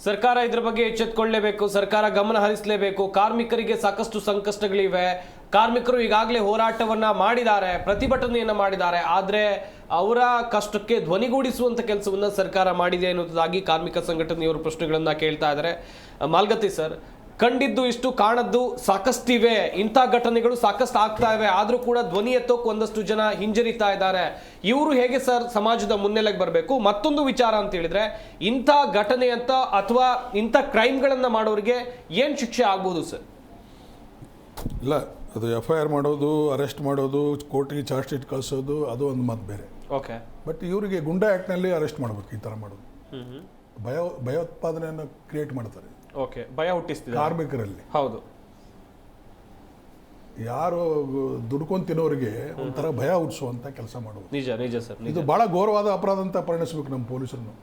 ಸರ್ಕಾರ ಇದ್ರ ಬಗ್ಗೆ ಎಚ್ಚೆತ್ತುಕೊಳ್ಳಲೇಬೇಕು, ಸರ್ಕಾರ ಗಮನ ಹರಿಸಲೇಬೇಕು. ಕಾರ್ಮಿಕರಿಗೆ ಸಾಕಷ್ಟು ಸಂಕಷ್ಟಗಳಿವೆ. ಕಾರ್ಮಿಕರು ಈಗಾಗಲೇ ಹೋರಾಟವನ್ನ ಮಾಡಿದ್ದಾರೆ, ಪ್ರತಿಭಟನೆಯನ್ನ ಮಾಡಿದ್ದಾರೆ. ಆದ್ರೆ ಅವರ ಕಷ್ಟಕ್ಕೆ ಧ್ವನಿಗೂಡಿಸುವಂತ ಕೆಲಸವನ್ನ ಸರ್ಕಾರ ಮಾಡಿದೆ ಅನ್ನೋದಾಗಿ ಕಾರ್ಮಿಕ ಸಂಘಟನೆಯವರು ಪ್ರಶ್ನೆಗಳನ್ನ ಕೇಳ್ತಾ ಇದ್ದಾರೆ. ಮಾಲ್ಗತ್ತಿ ಸರ್, ಕಂಡಿದ್ದು ಇಷ್ಟು, ಕಾಣದ್ದು ಸಾಕಷ್ಟಿವೆ. ಇಂಥ ಘಟನೆಗಳು ಸಾಕಷ್ಟು ಆಗ್ತಾ ಇವೆ. ಆದ್ರೂ ಕೂಡ ಧ್ವನಿ ಎತ್ತೋಕೆ ಒಂದಷ್ಟು ಜನ ಹಿಂಜರಿತಾ ಇದ್ದಾರೆ. ಇವರು ಹೇಗೆ ಸರ್ ಸಮಾಜದ ಮುನ್ನೆಲೆಗೆ ಬರಬೇಕು? ಮತ್ತೊಂದು ವಿಚಾರ ಅಂತ ಹೇಳಿದ್ರೆ, ಇಂಥ ಘಟನೆ ಅಂತ ಅಥವಾ ಇಂಥ ಕ್ರೈಮ್ಗಳನ್ನ ಮಾಡೋರಿಗೆ ಏನ್ ಶಿಕ್ಷೆ ಆಗ್ಬೋದು ಸರ್? ಇಲ್ಲ, ಅದು FIR ಮಾಡೋದು, ಅರೆಸ್ಟ್ ಮಾಡೋದು, ಕೋರ್ಟಿಗೆ ಚಾರ್ಜ್ ಶೀಟ್ ಕಳಿಸೋದು, ಅದು ಒಂದು ಮಾತು ಬೇರೆ. ಓಕೆ. ಬಟ್ ಇವರಿಗೆ ಗುಂಡಾ ಆ್ಯಕ್ಟ್ನಲ್ಲಿ ಅರೆಸ್ಟ್ ಮಾಡಬೇಕು. ಈ ಥರ ಮಾಡೋದು ಭಯೋತ್ಪಾದನೆಯನ್ನು ಕ್ರಿಯೇಟ್ ಮಾಡ್ತಾರೆ. ಓಕೆ, ಭಯ ಹುಟ್ಟಿಸ್ತಿದೆ ಕಾರ್ಮಿಕರಲ್ಲಿ. ಹೌದು, ಯಾರು ದುಡ್ಕೊಂಡು ತಿನ್ನೋರಿಗೆ ಒಂಥರ ಭಯ ಹುಟ್ಟಿಸುವಂತ ಕೆಲಸ ಮಾಡೋದು. ನಿಜ ಸರ್. ಇದು ಬಹಳ ಘೋರವಾದ ಅಪರಾಧ ಅಂತ ಪರಿಗಣಿಸಬೇಕು ನಮ್ಮ ಪೊಲೀಸರನ್ನು.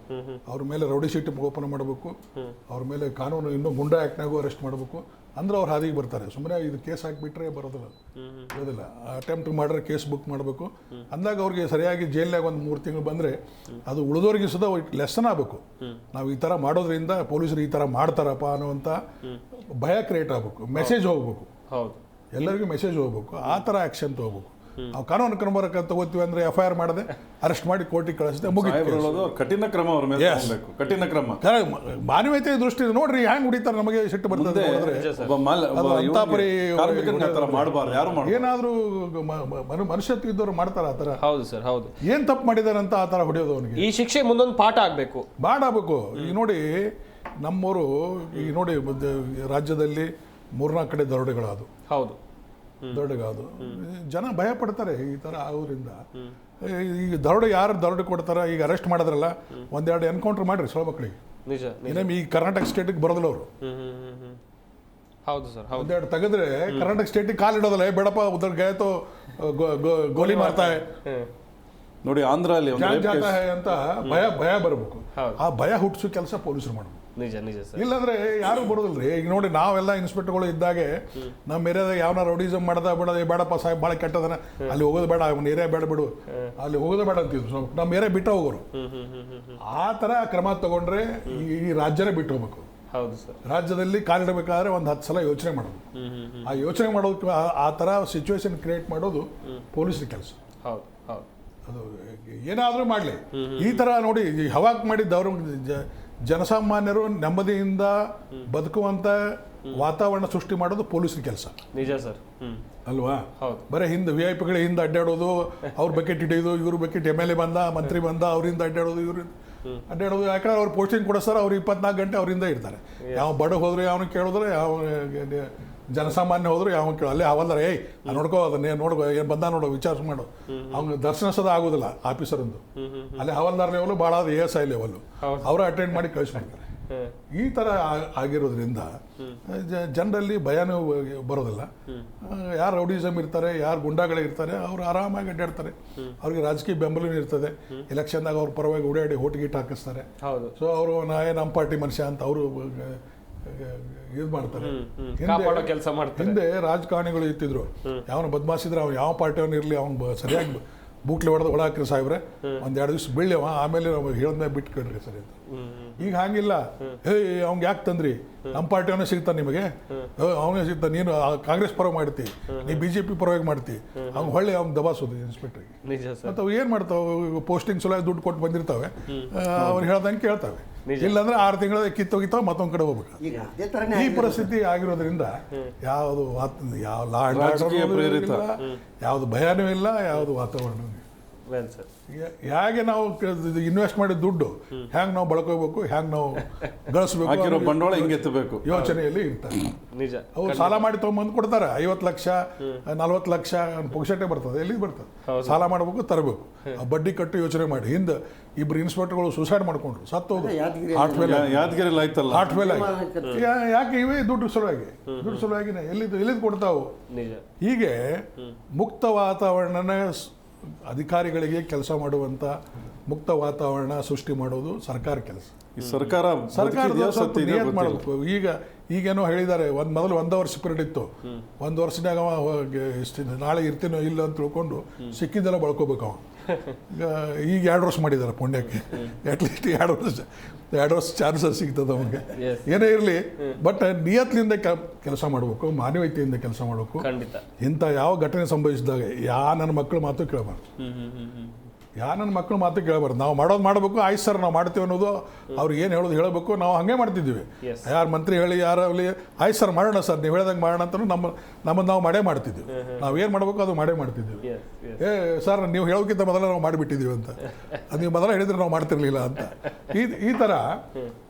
ಅವ್ರ ಮೇಲೆ ರೌಡಿ ಶೀಟ್ ಓಪನ್ ಮಾಡಬೇಕು, ಅವ್ರ ಮೇಲೆ ಕಾನೂನು ಇನ್ನೂ ಗುಂಡಾ ಆ್ಯಕ್ಟ್ನಾಗೂ ಅರೆಸ್ಟ್ ಮಾಡಬೇಕು. ಅಂದ್ರೆ ಅವ್ರು ಹಾದಿಗೆ ಬರ್ತಾರೆ. ಸುಮ್ಮನೆ ಇದು ಕೇಸ್ ಹಾಕಿಬಿಟ್ರೆ ಬರೋದಿಲ್ಲ. ಅಟೆಂಪ್ಟ್ ಮಾಡಿದ್ರೆ ಕೇಸ್ ಬುಕ್ ಮಾಡಬೇಕು. ಅಂದಾಗ ಅವ್ರಿಗೆ ಸರಿಯಾಗಿ ಜೈಲ್ನಾಗ ಒಂದು 3 ತಿಂಗಳು ಬಂದರೆ ಅದು ಉಳಿದೋರಿಗೆ ಸುದ ಲೆಸನ್ ಆಗಬೇಕು. ನಾವು ಈ ಥರ ಮಾಡೋದ್ರಿಂದ ಪೊಲೀಸರು ಈ ಥರ ಮಾಡ್ತಾರಪ್ಪ ಅನ್ನುವಂಥ ಭಯ ಕ್ರಿಯೇಟ್ ಆಗಬೇಕು. ಮೆಸೇಜ್ ಹೋಗ್ಬೇಕು, ಎಲ್ಲರಿಗೂ ಮೆಸೇಜ್ ಹೋಗ್ಬೇಕು. ಆ ಥರ ಆ್ಯಕ್ಷನ್ ತೊಗೋಬೇಕು. ನಾವು ಕಾನೂನು ಕ್ರಮ ತಗೋತೀವಿ ಅಂದರೆ FIR ಮಾಡದೆ ಅರೆಸ್ಟ್ ಮಾಡಿ ಕೋರ್ಟಿಗೆ ಕಳಿಸಿದೆ ಮುಗಿತು. ಹೇಳೋದು ಕಠಿಣ ಕ್ರಮ ಅವ್ರ ಮೇಲೆ ತಗೊಳ್ಬೇಕು, ಕಠಿಣ ಕ್ರಮ. ಮಾನವೀಯತೆ ದೃಷ್ಟಿ ನೋಡ್ರಿ ಹ್ಯಾಂಗ್ ಹೊಡಿತಾರೆ, ನಮಗೆ ಸಿಟ್ಟು ಬರ್ತದೆ ನೋಡಿದ್ರೆ. ಮಾಡಬಾರ್ದು, ಯಾರು ಮಾಡಬಾರ್ದು. ಏನಾದ್ರೂ ಮನುಷ್ಯತ್ವ ಇದ್ದವ್ರು ಮಾಡ್ತಾರ ಆ ಥರ? ಹೌದು ಸರ್, ಹೌದು. ಏನ್ ತಪ್ಪು ಮಾಡಿದಾರಂತ ಆ ಥರ ಹೊಡೆಯೋದು ಅವನಿಗೆ? ಈ ಶಿಕ್ಷೆ ಮುಂದೊಂದು ಪಾಠ ಆಗ್ಬೇಕು, ಮಾಡಬೇಕು. ಈಗ ನೋಡಿ ನಮ್ಮವರು ಈಗ ನೋಡಿ ರಾಜ್ಯದಲ್ಲಿ 3-4 ಕಡೆ ದರೋಡೆಗಳಾದವು. ಹೌದು, ದರೋಡೆಗಾದು ಜನ ಭಯ ಪಡ್ತಾರೆ ಈ ಥರ ಆಗೋದ್ರಿಂದ. ಈಗ ಯಾರು ದರೋಡೆ ಕೊಡ್ತಾರೆ, ಈಗ ಅರೆಸ್ಟ್ ಮಾಡಿದ್ರಲ್ಲ, 1-2 ಎನ್ಕೌಂಟರ್ ಮಾಡ್ರಿ ಸೊಳ ಮಕ್ಕಳಿಗೆ. ನಿಜ. ಇನ್ನೇನು ಈ ಕರ್ನಾಟಕ ಸ್ಟೇಟಿಗೆ ಬರೋದಿಲ್ಲ ಅವರು. ಹೌದು ಸರ್, ಹೌದು. 1-2 ತೆಗೆದ್ರೆ ಕರ್ನಾಟಕ ಸ್ಟೇಟಿಗೆ ಕಾಲಿಡೋದಲ್ಲ. ಬೇಡಪ್ಪ ಉದರ್ ಗಯತೋ ಗೋಲಿ ಮಾಡ್ತಾಯ ನೋಡಿ, ಆಂಧ್ರ ಅಲ್ಲಿ ಅಂತ ಭಯ ಬರಬೇಕು. ಆ ಭಯ ಹುಟ್ಟಿಸೋ ಕೆಲಸ ಪೊಲೀಸರು ಮಾಡಬೇಕು. ನಿಜ ನಿಜ ಸರ್. ಇಲ್ಲಾಂದ್ರೆ ಯಾರು ಬರೋದಿಲ್ರಿ. ಈಗ ನೋಡಿ ನಾವೆಲ್ಲ ಇನ್ಸ್ಪೆಕ್ಟರ್ಗಳು ಇದ್ದಾಗೆ ನಮ್ಮ ಏರಿಯಾದಾಗ ಯಾವನ ರೌಡಿಸಮ್ ಮಾಡ್ದ ಬಿಡೋದು, ಬೇಡಪ್ಪ ಸಾಹೇಬ್ ಭಾಳ ಕೆಟ್ಟದನ, ಅಲ್ಲಿ ಹೋಗೋದು ಬೇಡ, ಅವನ ಏರಿಯಾ ಬೇಡ ಬಿಡು, ಅಲ್ಲಿ ಹೋಗೋದು ಬೇಡ ಅಂತಿದ್ವು. ನಮ್ಮ ಏರಿಯಾ ಬಿಟ್ಟು ಹೋಗೋರು. ಆ ಥರ ಕ್ರಮ ತಗೊಂಡ್ರೆ ಈ ರಾಜ್ಯನೇ ಬಿಟ್ಟು ಹೋಗ್ಬೇಕು. ಹೌದು ಸರ್. ರಾಜ್ಯದಲ್ಲಿ ಕಾಲಿಡಬೇಕಾದ್ರೆ 10 ಸಲ ಯೋಚನೆ ಮಾಡೋದು. ಆ ಯೋಚನೆ ಮಾಡೋದಕ್ಕೆ ಆ ಥರ ಸಿಚುವೇಶನ್ ಕ್ರಿಯೇಟ್ ಮಾಡೋದು ಪೊಲೀಸರ ಕೆಲಸ. ಹೌದು, ಹೌದು. ಅದು ಏನಾದರೂ ಮಾಡಲಿ, ಈ ಥರ ನೋಡಿ ಹವಾಕ್ ಮಾಡಿದ್ದವರು ಜನಸಾಮಾನ್ಯರು ನೆಮ್ಮದಿಯಿಂದ ಬದುಕುವಂಥ ವಾತಾವರಣ ಸೃಷ್ಟಿ ಮಾಡೋದು ಪೊಲೀಸರ ಕೆಲಸ. ನಿಜ ಸರ್. ಅಲ್ವಾ? ಹೌದು. ಬರೀ ಹಿಂದೆ VIP ಹಿಂದೆ ಅಡ್ಡಾಡೋದು, ಅವ್ರ ಬಕೆಟ್ ಹಿಡಿಯೋದು, ಇವ್ರ ಬಕೆಟ್ MLA ಬಂದ, ಮಂತ್ರಿ ಬಂದ, ಅವರಿಂದ ಅಡ್ಡಾಡೋದು, ಇವ್ರಿಂದ ಅಡ್ಡಾಡೋದು. ಯಾಕಂದ್ರೆ ಅವ್ರು ಪೋಸ್ಟಿಂಗ್ ಕೊಡಿಸ್ತಾರೆ, ಅವ್ರು 24 ಗಂಟೆ ಅವರಿಂದ ಇರ್ತಾರೆ. ಯಾವ ಬಡ ಹೋದ್ರೆ ಅವನು ಕೇಳಿದ್ರೆ, ಯಾವ ಜನಸಾಮಾನ್ಯ ಹೋದ್ರು ಯಾವ ಕೇಳೋ, ಅಲ್ಲೇ ಅವಲ್ದಾರ ಏಯ್ ನೋಡ್ಕೋ, ಅದನ್ನೇ ನೋಡ್ಕೋ, ಏನು ಬಂದ ನೋಡೋ, ವಿಚಾರ ಮಾಡು. ಅವ್ನಿಗೆ ದರ್ಶನ ಸದ ಆಗೋದಿಲ್ಲ ಆಫೀಸರಂದು. ಅಲ್ಲಿ ಹವಲ್ದಾರ್ ಲೆವೆಲು ಭಾಳ ASI ಲೆವೆಲ್ಲು ಅವರ ಅಟೆಂಡ್ ಮಾಡಿ ಕಳಿಸ್ಬಿಡ್ತಾರೆ. ಈ ಥರ ಆಗಿರೋದ್ರಿಂದ ಜನರಲ್ಲಿ ಭಯನೂ ಬರೋದಿಲ್ಲ. ಯಾರು ರೌಡಿಸಮ್ ಇರ್ತಾರೆ, ಯಾರು ಗುಂಡಾಗಳಿರ್ತಾರೆ, ಅವರು ಆರಾಮಾಗಿ ಅಡ್ಡಾಡ್ತಾರೆ. ಅವ್ರಿಗೆ ರಾಜಕೀಯ ಬೆಂಬಲನೂ ಇರ್ತದೆ. ಎಲೆಕ್ಷನ್ದಾಗ ಅವ್ರ ಪರವಾಗಿ ಓಡಾಡಿ ಓಟ್ ಗೀಟ್ ಹಾಕಿಸ್ತಾರೆ. ಸೊ ಅವರು ನಮ್ಮ ಪಾರ್ಟಿ ಮನುಷ್ಯ ಅಂತ ಅವರು ಇದು ಮಾಡ್ತಾರೆ. ಹಿಂದೆ ರಾಜಕಾರಣಿಗಳು ಇರ್ತಿದ್ರು, ಯಾವನ ಬದ್ಮಾಸಿದ್ರೆ ಅವ್ನು ಯಾವ ಪಾರ್ಟಿಯವನು ಇರಲಿ, ಅವ್ನು ಸರಿಯಾಗಿ ಬೂಟ್ಲೆ ಹೊಡೆದು ಒಳ ಹಾಕ್ರಿ ಸಾಹೇಬ್ರೆ, 1-2 ದಿವಸ ಬೀಳ್ಯವ, ಆಮೇಲೆ ನಾವು ಹೇಳಿದ್ಮೇಲೆ ಬಿಟ್ಟು ಕೇಳ್ರಿ ಸರಿ ಅಂತ. ಈಗ ಹಂಗಿಲ್ಲ. ಅವ್ನಿಗೆ ಯಾಕೆ ತಂದ್ರಿ, ನಮ್ಮ ಪಾರ್ಟಿಯವನೇ ಸಿಗ್ತಾನೆ ನಿಮಗೆ, ಅವನೇ ಸಿಗ್ತಾನೆ, ನೀನು ಕಾಂಗ್ರೆಸ್ ಪರವಾಗಿ ಮಾಡ್ತಿ, ನೀ BJP ಪರವಾಗಿ ಮಾಡ್ತಿ, ಅವ್ನು ಹೊಳ್ಳಿ ಅವ್ನು ದಬಾಸೋದು ಇನ್ಸ್ಪೆಕ್ಟ್ರಿಗೆ. ಮತ್ತು ಅವು ಏನು ಮಾಡ್ತಾವೆ, ಪೋಸ್ಟಿಂಗ್ ಸಲ ದುಡ್ಡು ಕೊಟ್ಟು ಬಂದಿರ್ತಾವೆ, ಅವ್ರು ಹೇಳ್ದಂಗೆ ಕೇಳ್ತಾವೆ. ಇಲ್ಲಾಂದ್ರೆ 6 ತಿಂಗಳ ಕಿತ್ತೋಗಿತ್ತಾವ, ಮತ್ತೊಂದು ಕಡೆ ಹೋಗ್ಬೇಕು. ಈ ಪರಿಸ್ಥಿತಿ ಆಗಿರೋದ್ರಿಂದ ಯಾವುದು ಯಾವ ಲಾ ಅಂಡ್ ಆರ್ಡರ್, ಯಾವುದು ಭಯನೂ ಇಲ್ಲ, ಯಾವುದು ವಾತಾವರಣವೂ ಇಲ್ಲ. ಹೇಗೆ ನಾವು ಇನ್ವೆಸ್ಟ್ ಮಾಡಿದ ದುಡ್ಡು ಹ್ಯಾಂಗೆ ನಾವು ಬಳಕೋಬೇಕು, ಹ್ಯಾಂಗೆ ನಾವು ಗಳಿಸ್ಬೇಕು, ಬಂಡವಾಳ ಹಿಂಗೆ ಎತ್ತಬೇಕು ಯೋಚನೆಯಲ್ಲಿ ಇರ್ತಾರೆ. ಅವ್ರು ಸಾಲ ಮಾಡಿ ತೊಗೊಂಬಂದು ಕೊಡ್ತಾರೆ. 50 ಲಕ್ಷ 40 ಲಕ್ಷ ಪುಕ್ಷಟೆ ಬರ್ತದೆ. ಎಲ್ಲಿ ಬರ್ತದೆ? ಸಾಲ ಮಾಡಬೇಕು, ತರಬೇಕು, ಬಡ್ಡಿ ಕಟ್ಟು ಯೋಚನೆ ಮಾಡಿ. ಹಿಂದೆ 2 ಇನ್ಸ್ಪೆಕ್ಟರ್ಗಳು ಸೂಸೈಡ್ ಮಾಡ್ಕೊಂಡ್ರು, ಸತ್ತೋದು. ಯಾದಗಿರಿಯಲ್ಲಿ ಆಯ್ತಲ್ಲ, ಹಾರ್ಟ್ ಫೇಲ್ ಆಗಿ. ಯಾಕೆ? ಇವೇ ದುಡ್ಡು ಸಲುವಾಗಿನೇ ಎಲ್ಲಿದ್ದು ಕೊಡ್ತಾವು. ಹೀಗೆ ಮುಕ್ತ ವಾತಾವರಣನ ಅಧಿಕಾರಿಗಳಿಗೆ ಕೆಲಸ ಮಾಡುವಂಥ ಮುಕ್ತ ವಾತಾವರಣ ಸೃಷ್ಟಿ ಮಾಡೋದು ಸರ್ಕಾರ ಕೆಲಸ. ಸರ್ಕಾರದ ಸ್ವಲ್ಪ ನಿಯತ್ ಮಾಡಬೇಕು. ಈಗೇನೋ ಹೇಳಿದ್ದಾರೆ, ಮೊದಲು 1 ವರ್ಷ ಪೀರಿಯಡ್ ಇತ್ತು. 1 ವರ್ಷದಾಗ ನಾಳೆ ಇರ್ತೀನೋ ಇಲ್ಲ ಅಂತ ತಿಳ್ಕೊಂಡು ಸಿಕ್ಕಿದ್ದೆಲ್ಲ ಬಳಕೋಬೇಕು ಅವ. ಈಗ 2 ವರ್ಷ ಮಾಡಿದ್ದಾರೆ ಪುಣ್ಯಕ್ಕೆ. ಅಟ್ಲೀಸ್ಟ್ 2 ವರ್ಷ ಚಾನ್ಸಸ್ ಸಿಗ್ತದೆ ಅವನಿಗೆ. ಏನೇ ಇರಲಿ, ಬಟ್ ನಿಯತ್ಲಿಂದ ಕೆಲಸ ಮಾಡಬೇಕು, ಮಾನವೀಯತೆಯಿಂದ ಕೆಲಸ ಮಾಡಬೇಕು. ಇಂಥ ಯಾವ ಘಟನೆ ಸಂಭವಿಸಿದಾಗ ನನ್ನ ಮಕ್ಕಳು ಮಾತು ಕೇಳಬಾರ್ದು. ನನ್ನ ಮಕ್ಕಳು ಮಾತು ಕೇಳಬಾರ್ದು. ನಾವು ಮಾಡೋದು ಮಾಡಬೇಕು. ಆಯ್ತು ಸರ್, ನಾವು ಮಾಡ್ತೀವಿ ಅನ್ನೋದು ಅವ್ರಿಗೆ ಏನು ಹೇಳೋದು ಹೇಳಬೇಕು. ನಾವು ಹಾಗೆ ಮಾಡ್ತಿದ್ದೀವಿ. ಯಾರು ಮಂತ್ರಿ ಹೇಳಿ ಯಾರಲ್ಲಿ ಆಯ್ತು ಸರ್ ಮಾಡೋಣ ಸರ್, ನೀವು ಹೇಳ್ದಂಗೆ ಮಾಡೋಣ ಅಂತ ನಮ್ಮನ್ನು ನಾವು ಮಾಡೇ ಮಾಡ್ತಿದ್ದೀವಿ. ನಾವು ಏನು ಮಾಡಬೇಕು ಅದು ಮಾಡೇ ಮಾಡ್ತಿದ್ದೀವಿ. ಸರ್ ನೀವು ಹೇಳೋಕ್ಕಿಂತ ಮೊದಲ ನಾವು ಮಾಡಿಬಿಟ್ಟಿದ್ದೀವಿ ಅಂತ, ಅದು ನೀವು ಮೊದಲ ಹೇಳಿದ್ರೆ ನಾವು ಮಾಡ್ತಿರ್ಲಿಲ್ಲ ಅಂತ. ಈ ಥರ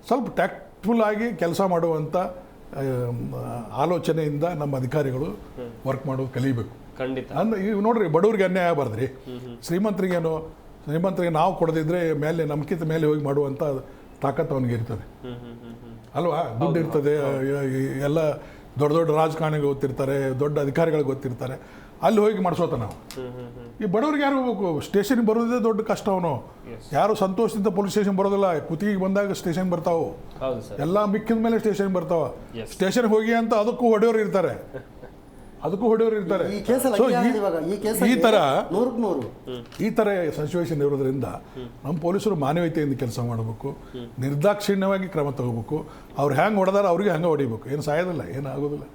ಸ್ವಲ್ಪ ಟ್ಯಾಕ್ಟ್ಫುಲ್ ಆಗಿ ಕೆಲಸ ಮಾಡುವಂಥ ಆಲೋಚನೆಯಿಂದ ನಮ್ಮ ಅಧಿಕಾರಿಗಳು ವರ್ಕ್ ಮಾಡೋದು ಕಲಿಬೇಕು. ಅಂದ್ರೆ ಈಗ ನೋಡ್ರಿ, ಬಡವ್ರಿಗೆ ಅನ್ಯಾಯ ಆಗಬಾರ್ದ್ರಿ. ಶ್ರೀಮಂತರಿಗೆ ನಾವು ಕೊಡದಿದ್ರೆ ಮೇಲೆ ನಮ್ಕಿಂತ ಮೇಲೆ ಹೋಗಿ ಮಾಡುವಂಥ ತಾಕತ್ತು ಅವನಿಗೆ ಇರ್ತದೆ ಅಲ್ವಾ? ದುಡ್ಡು ಇರ್ತದೆ. ಎಲ್ಲ ದೊಡ್ಡ ರಾಜಕಾರಣಿಗಳು ಗೊತ್ತಿರ್ತಾರೆ, ದೊಡ್ಡ ಅಧಿಕಾರಿಗಳಿಗೆ ಗೊತ್ತಿರ್ತಾರೆ. ಅಲ್ಲಿ ಹೋಗಿ ಮಾಡಿಸೋತ ನಾವು. ಈ ಬಡವ್ರಿಗೆ ಯಾರು ಹೋಗ್ಬೇಕು? ಸ್ಟೇಷನ್ಗೆ ಬರೋದೇ ದೊಡ್ಡ ಕಷ್ಟ. ಅವನು ಯಾರು ಸಂತೋಷದಿಂದ ಪೊಲೀಸ್ ಸ್ಟೇಷನ್ ಬರೋದಿಲ್ಲ. ಕುತ್ತಿಗೆ ಬಂದಾಗ ಸ್ಟೇಷನ್ ಬರ್ತಾವೆ, ಎಲ್ಲ ಮಿಕ್ಕಿದ ಮೇಲೆ ಸ್ಟೇಷನ್ ಬರ್ತಾವ. ಸ್ಟೇಷನ್ಗೆ ಹೋಗಿ ಅಂತ ಅದಕ್ಕೂ ಹೊಡೆಯೋರು ಇರ್ತಾರೆ. ಅದಕ್ಕೂ ಹೊಡೆಯೋರು ಇರ್ತಾರೆ. ಈ ಕೇಸಲ್ಲಿ So, ಹಂಗೆ ಆಗಿದೆ ಇವಾಗ. ಈ ಕೇಸಲ್ಲಿ ಈ ಥರ 100% ಈ ಥರ ಸಿಚುವೇಶನ್ ಇರೋದ್ರಿಂದ ನಮ್ಮ ಪೊಲೀಸರು ಮಾನವೀಯತೆಯಿಂದ ಕೆಲಸ ಮಾಡಬೇಕು, ನಿರ್ದಾಕ್ಷಿಣ್ಯವಾಗಿ ಕ್ರಮ ತಗೋಬೇಕು. ಅವ್ರು ಹ್ಯಾಂಗೆ ಹೊಡೆದಾರ ಅವ್ರಿಗೆ ಹಂಗೆ ಹೊಡಿಬೇಕು. ಏನು ಸಾಯೋದಿಲ್ಲ, ಏನು ಆಗೋದಿಲ್ಲ.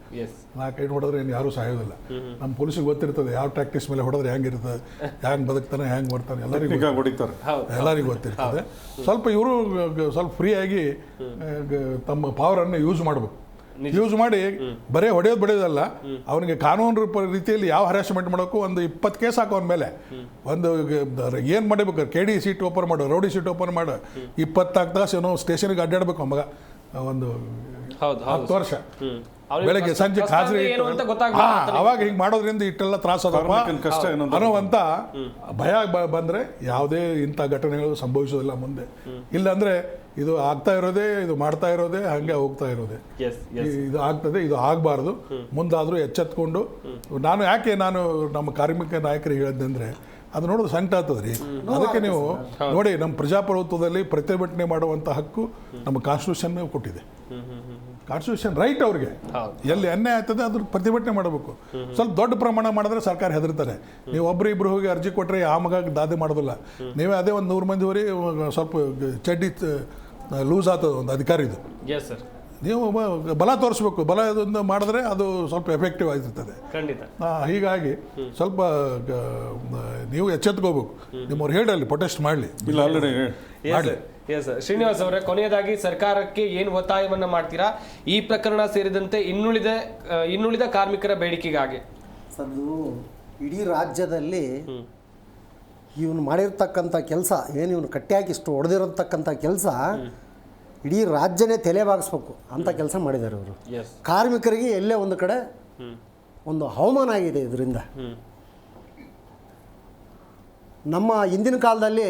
4-5 ಹೊಡೆದ್ರೆ ಏನು ಯಾರೂ ಸಾಯೋದಿಲ್ಲ. ನಮ್ಮ ಪೊಲೀಸಿಗೆ ಗೊತ್ತಿರ್ತದೆ ಯಾವ ಟ್ಯಾಕ್ಟಿಕ್ಸ್ ಮೇಲೆ ಹೊಡೆದ್ರೆ ಹೆಂಗಿರ್ತದೆ, ಹೆಂಗೆ ಬದುಕ್ತಾನೆ, ಹೆಂಗೆ ಬರ್ತಾನೆ, ಎಲ್ಲರಿಗೂ ಗೊತ್ತಿರ್ತದೆ. ಸ್ವಲ್ಪ ಇವರು ಸ್ವಲ್ಪ ಫ್ರೀಯಾಗಿ ತಮ್ಮ ಪವರನ್ನು ಯೂಸ್ ಮಾಡಬೇಕು. ಯೂಸ್ ಮಾಡಿ ಬರೀ ಹೊಡೆಯೋದಲ್ಲ, ಅವನಿಗೆ ಕಾನೂನು ರೀತಿಯಲ್ಲಿ ಯಾವ ಹರಾಸ್ಮೆಂಟ್ ಮಾಡೋಕ್ಕೂ ಒಂದು 20 ಕೇಸ್ ಹಾಕೋ ಅವನ ಮೇಲೆ. ಒಂದು ಏನು ಮಾಡಬೇಕು, KD ಸೀಟ್ ಓಪನ್ ಮಾಡು, ರೌಡಿ ಸೀಟ್ ಓಪನ್ ಮಾಡು, 24 ತಾಸು ಏನೋ ಸ್ಟೇಷನ್ಗೆ ಅಡ್ಡಾಡ್ಬೇಕು ಮಗ. ಒಂದು 10 ವರ್ಷ ಬೆಳಗ್ಗೆ ಸಂಜೆ ಹಾಜರಿ ಅವಾಗ ಹಿಂಗೆ ಮಾಡೋದ್ರಿಂದ ಇಟ್ಟೆಲ್ಲ ತ್ರಾಸದಪ್ಪ ಅನ್ನೋವಂಥ ಭಯ ಬಂದರೆ ಯಾವುದೇ ಇಂಥ ಘಟನೆಗಳು ಸಂಭವಿಸೋದಿಲ್ಲ ಮುಂದೆ. ಇಲ್ಲಾಂದರೆ ಇದು ಆಗ್ತಾ ಇರೋದೇ, ಇದು ಮಾಡ್ತಾ ಇರೋದೇ, ಹಾಗೆ ಹೋಗ್ತಾ ಇರೋದೇ. ಇದು ಆಗ್ತದೆ, ಇದು ಆಗಬಾರ್ದು. ಮುಂದಾದರೂ ಎಚ್ಚೆತ್ಕೊಂಡು ನಾನು ನಮ್ಮ ಕಾರ್ಮಿಕ ನಾಯಕರಿಗೆ ಹೇಳಿದ್ದಂದ್ರೆ ಅದು ನೋಡೋದು ಸಂಕಟ ಆಗ್ತದೆ ರೀ. ಅದಕ್ಕೆ ನೀವು ನೋಡಿ, ನಮ್ಮ ಪ್ರಜಾಪ್ರಭುತ್ವದಲ್ಲಿ ಪ್ರತಿಭಟನೆ ಮಾಡುವಂಥ ಹಕ್ಕು ನಮ್ಮ ಕಾನ್ಸ್ಟಿಟ್ಯೂಷನ್ ಕೊಟ್ಟಿದೆ. ಕಾನ್ಸ್ಟಿಟ್ಯೂಷನ್ ರೈಟ್ ಅವ್ರಿಗೆ. ಎಲ್ಲಿ ಅನ್ಯಾಯ ಆಗ್ತದೆ ಅದ್ರ ಪ್ರತಿಭಟನೆ ಮಾಡಬೇಕು. ಸ್ವಲ್ಪ ದೊಡ್ಡ ಪ್ರಮಾಣ ಮಾಡಿದ್ರೆ ಸರ್ಕಾರ ಹೆದರ್ತಾರೆ. ನೀವು ಒಬ್ರು ಇಬ್ರು ಹೋಗಿ ಅರ್ಜಿ ಕೊಟ್ಟರೆ ಆ ಮಗ ದಾದೆ ಮಾಡೋದಿಲ್ಲ. ನೀವೇ ಅದೇ ಒಂದು 100 ಮಂದಿ ಹೋರಿ ಸ್ವಲ್ಪ ಚಡ್ಡಿ ಲೂಸ್ ಆಗ್ತದೆ ಒಂದು ಅಧಿಕಾರಿದು. ನೀವು ಬಲ ತೋರಿಸ್ಬೇಕು. ಬಲ ಇದನ್ನು ಮಾಡಿದ್ರೆ ಅದು ಸ್ವಲ್ಪ ಎಫೆಕ್ಟಿವ್ ಆಗಿರ್ತದೆ. ಹೀಗಾಗಿ ಸ್ವಲ್ಪ ನೀವು ಎಚ್ಚೆತ್ಕೋಬೇಕು. ನಿಮ್ಮವ್ರು ಹೇಳಿ ಪ್ರೊಟೆಸ್ಟ್ ಮಾಡಲಿ. ಶ್ರೀನಿವಾಸ್ ಅವರೇ, ಕೊನೆಯದಾಗಿ ಸರ್ಕಾರಕ್ಕೆ ಏನು ಒತ್ತಾಯವನ್ನ ಮಾಡ್ತೀರಾ ಈ ಪ್ರಕರಣ ಸೇರಿದಂತೆ ಇನ್ನುಳಿದ ಕಾರ್ಮಿಕರ ಬೇಡಿಕೆಗಾಗಿ? ಅದು ಇಡೀ ರಾಜ್ಯದಲ್ಲಿ ಇವನು ಮಾಡಿರ್ತಕ್ಕಂಥ ಕೆಲಸ ಏನು, ಇವನು ಕಟ್ಟಿಯಾಗಿ ಇಷ್ಟು ಹೊಡೆದಿರತಕ್ಕಂಥ ಕೆಲಸ ಇಡೀ ರಾಜ್ಯನೇ ತಲೆಬಾಗಿಸ್ಬೇಕು ಅಂತ ಕೆಲಸ ಮಾಡಿದ್ದಾರೆ ಇವರು. ಕಾರ್ಮಿಕರಿಗೆ ಎಲ್ಲೇ ಒಂದು ಕಡೆ ಒಂದು ಅವಮಾನ ಆಗಿದೆ ಇದರಿಂದ. ನಮ್ಮ ಹಿಂದಿನ ಕಾಲದಲ್ಲಿ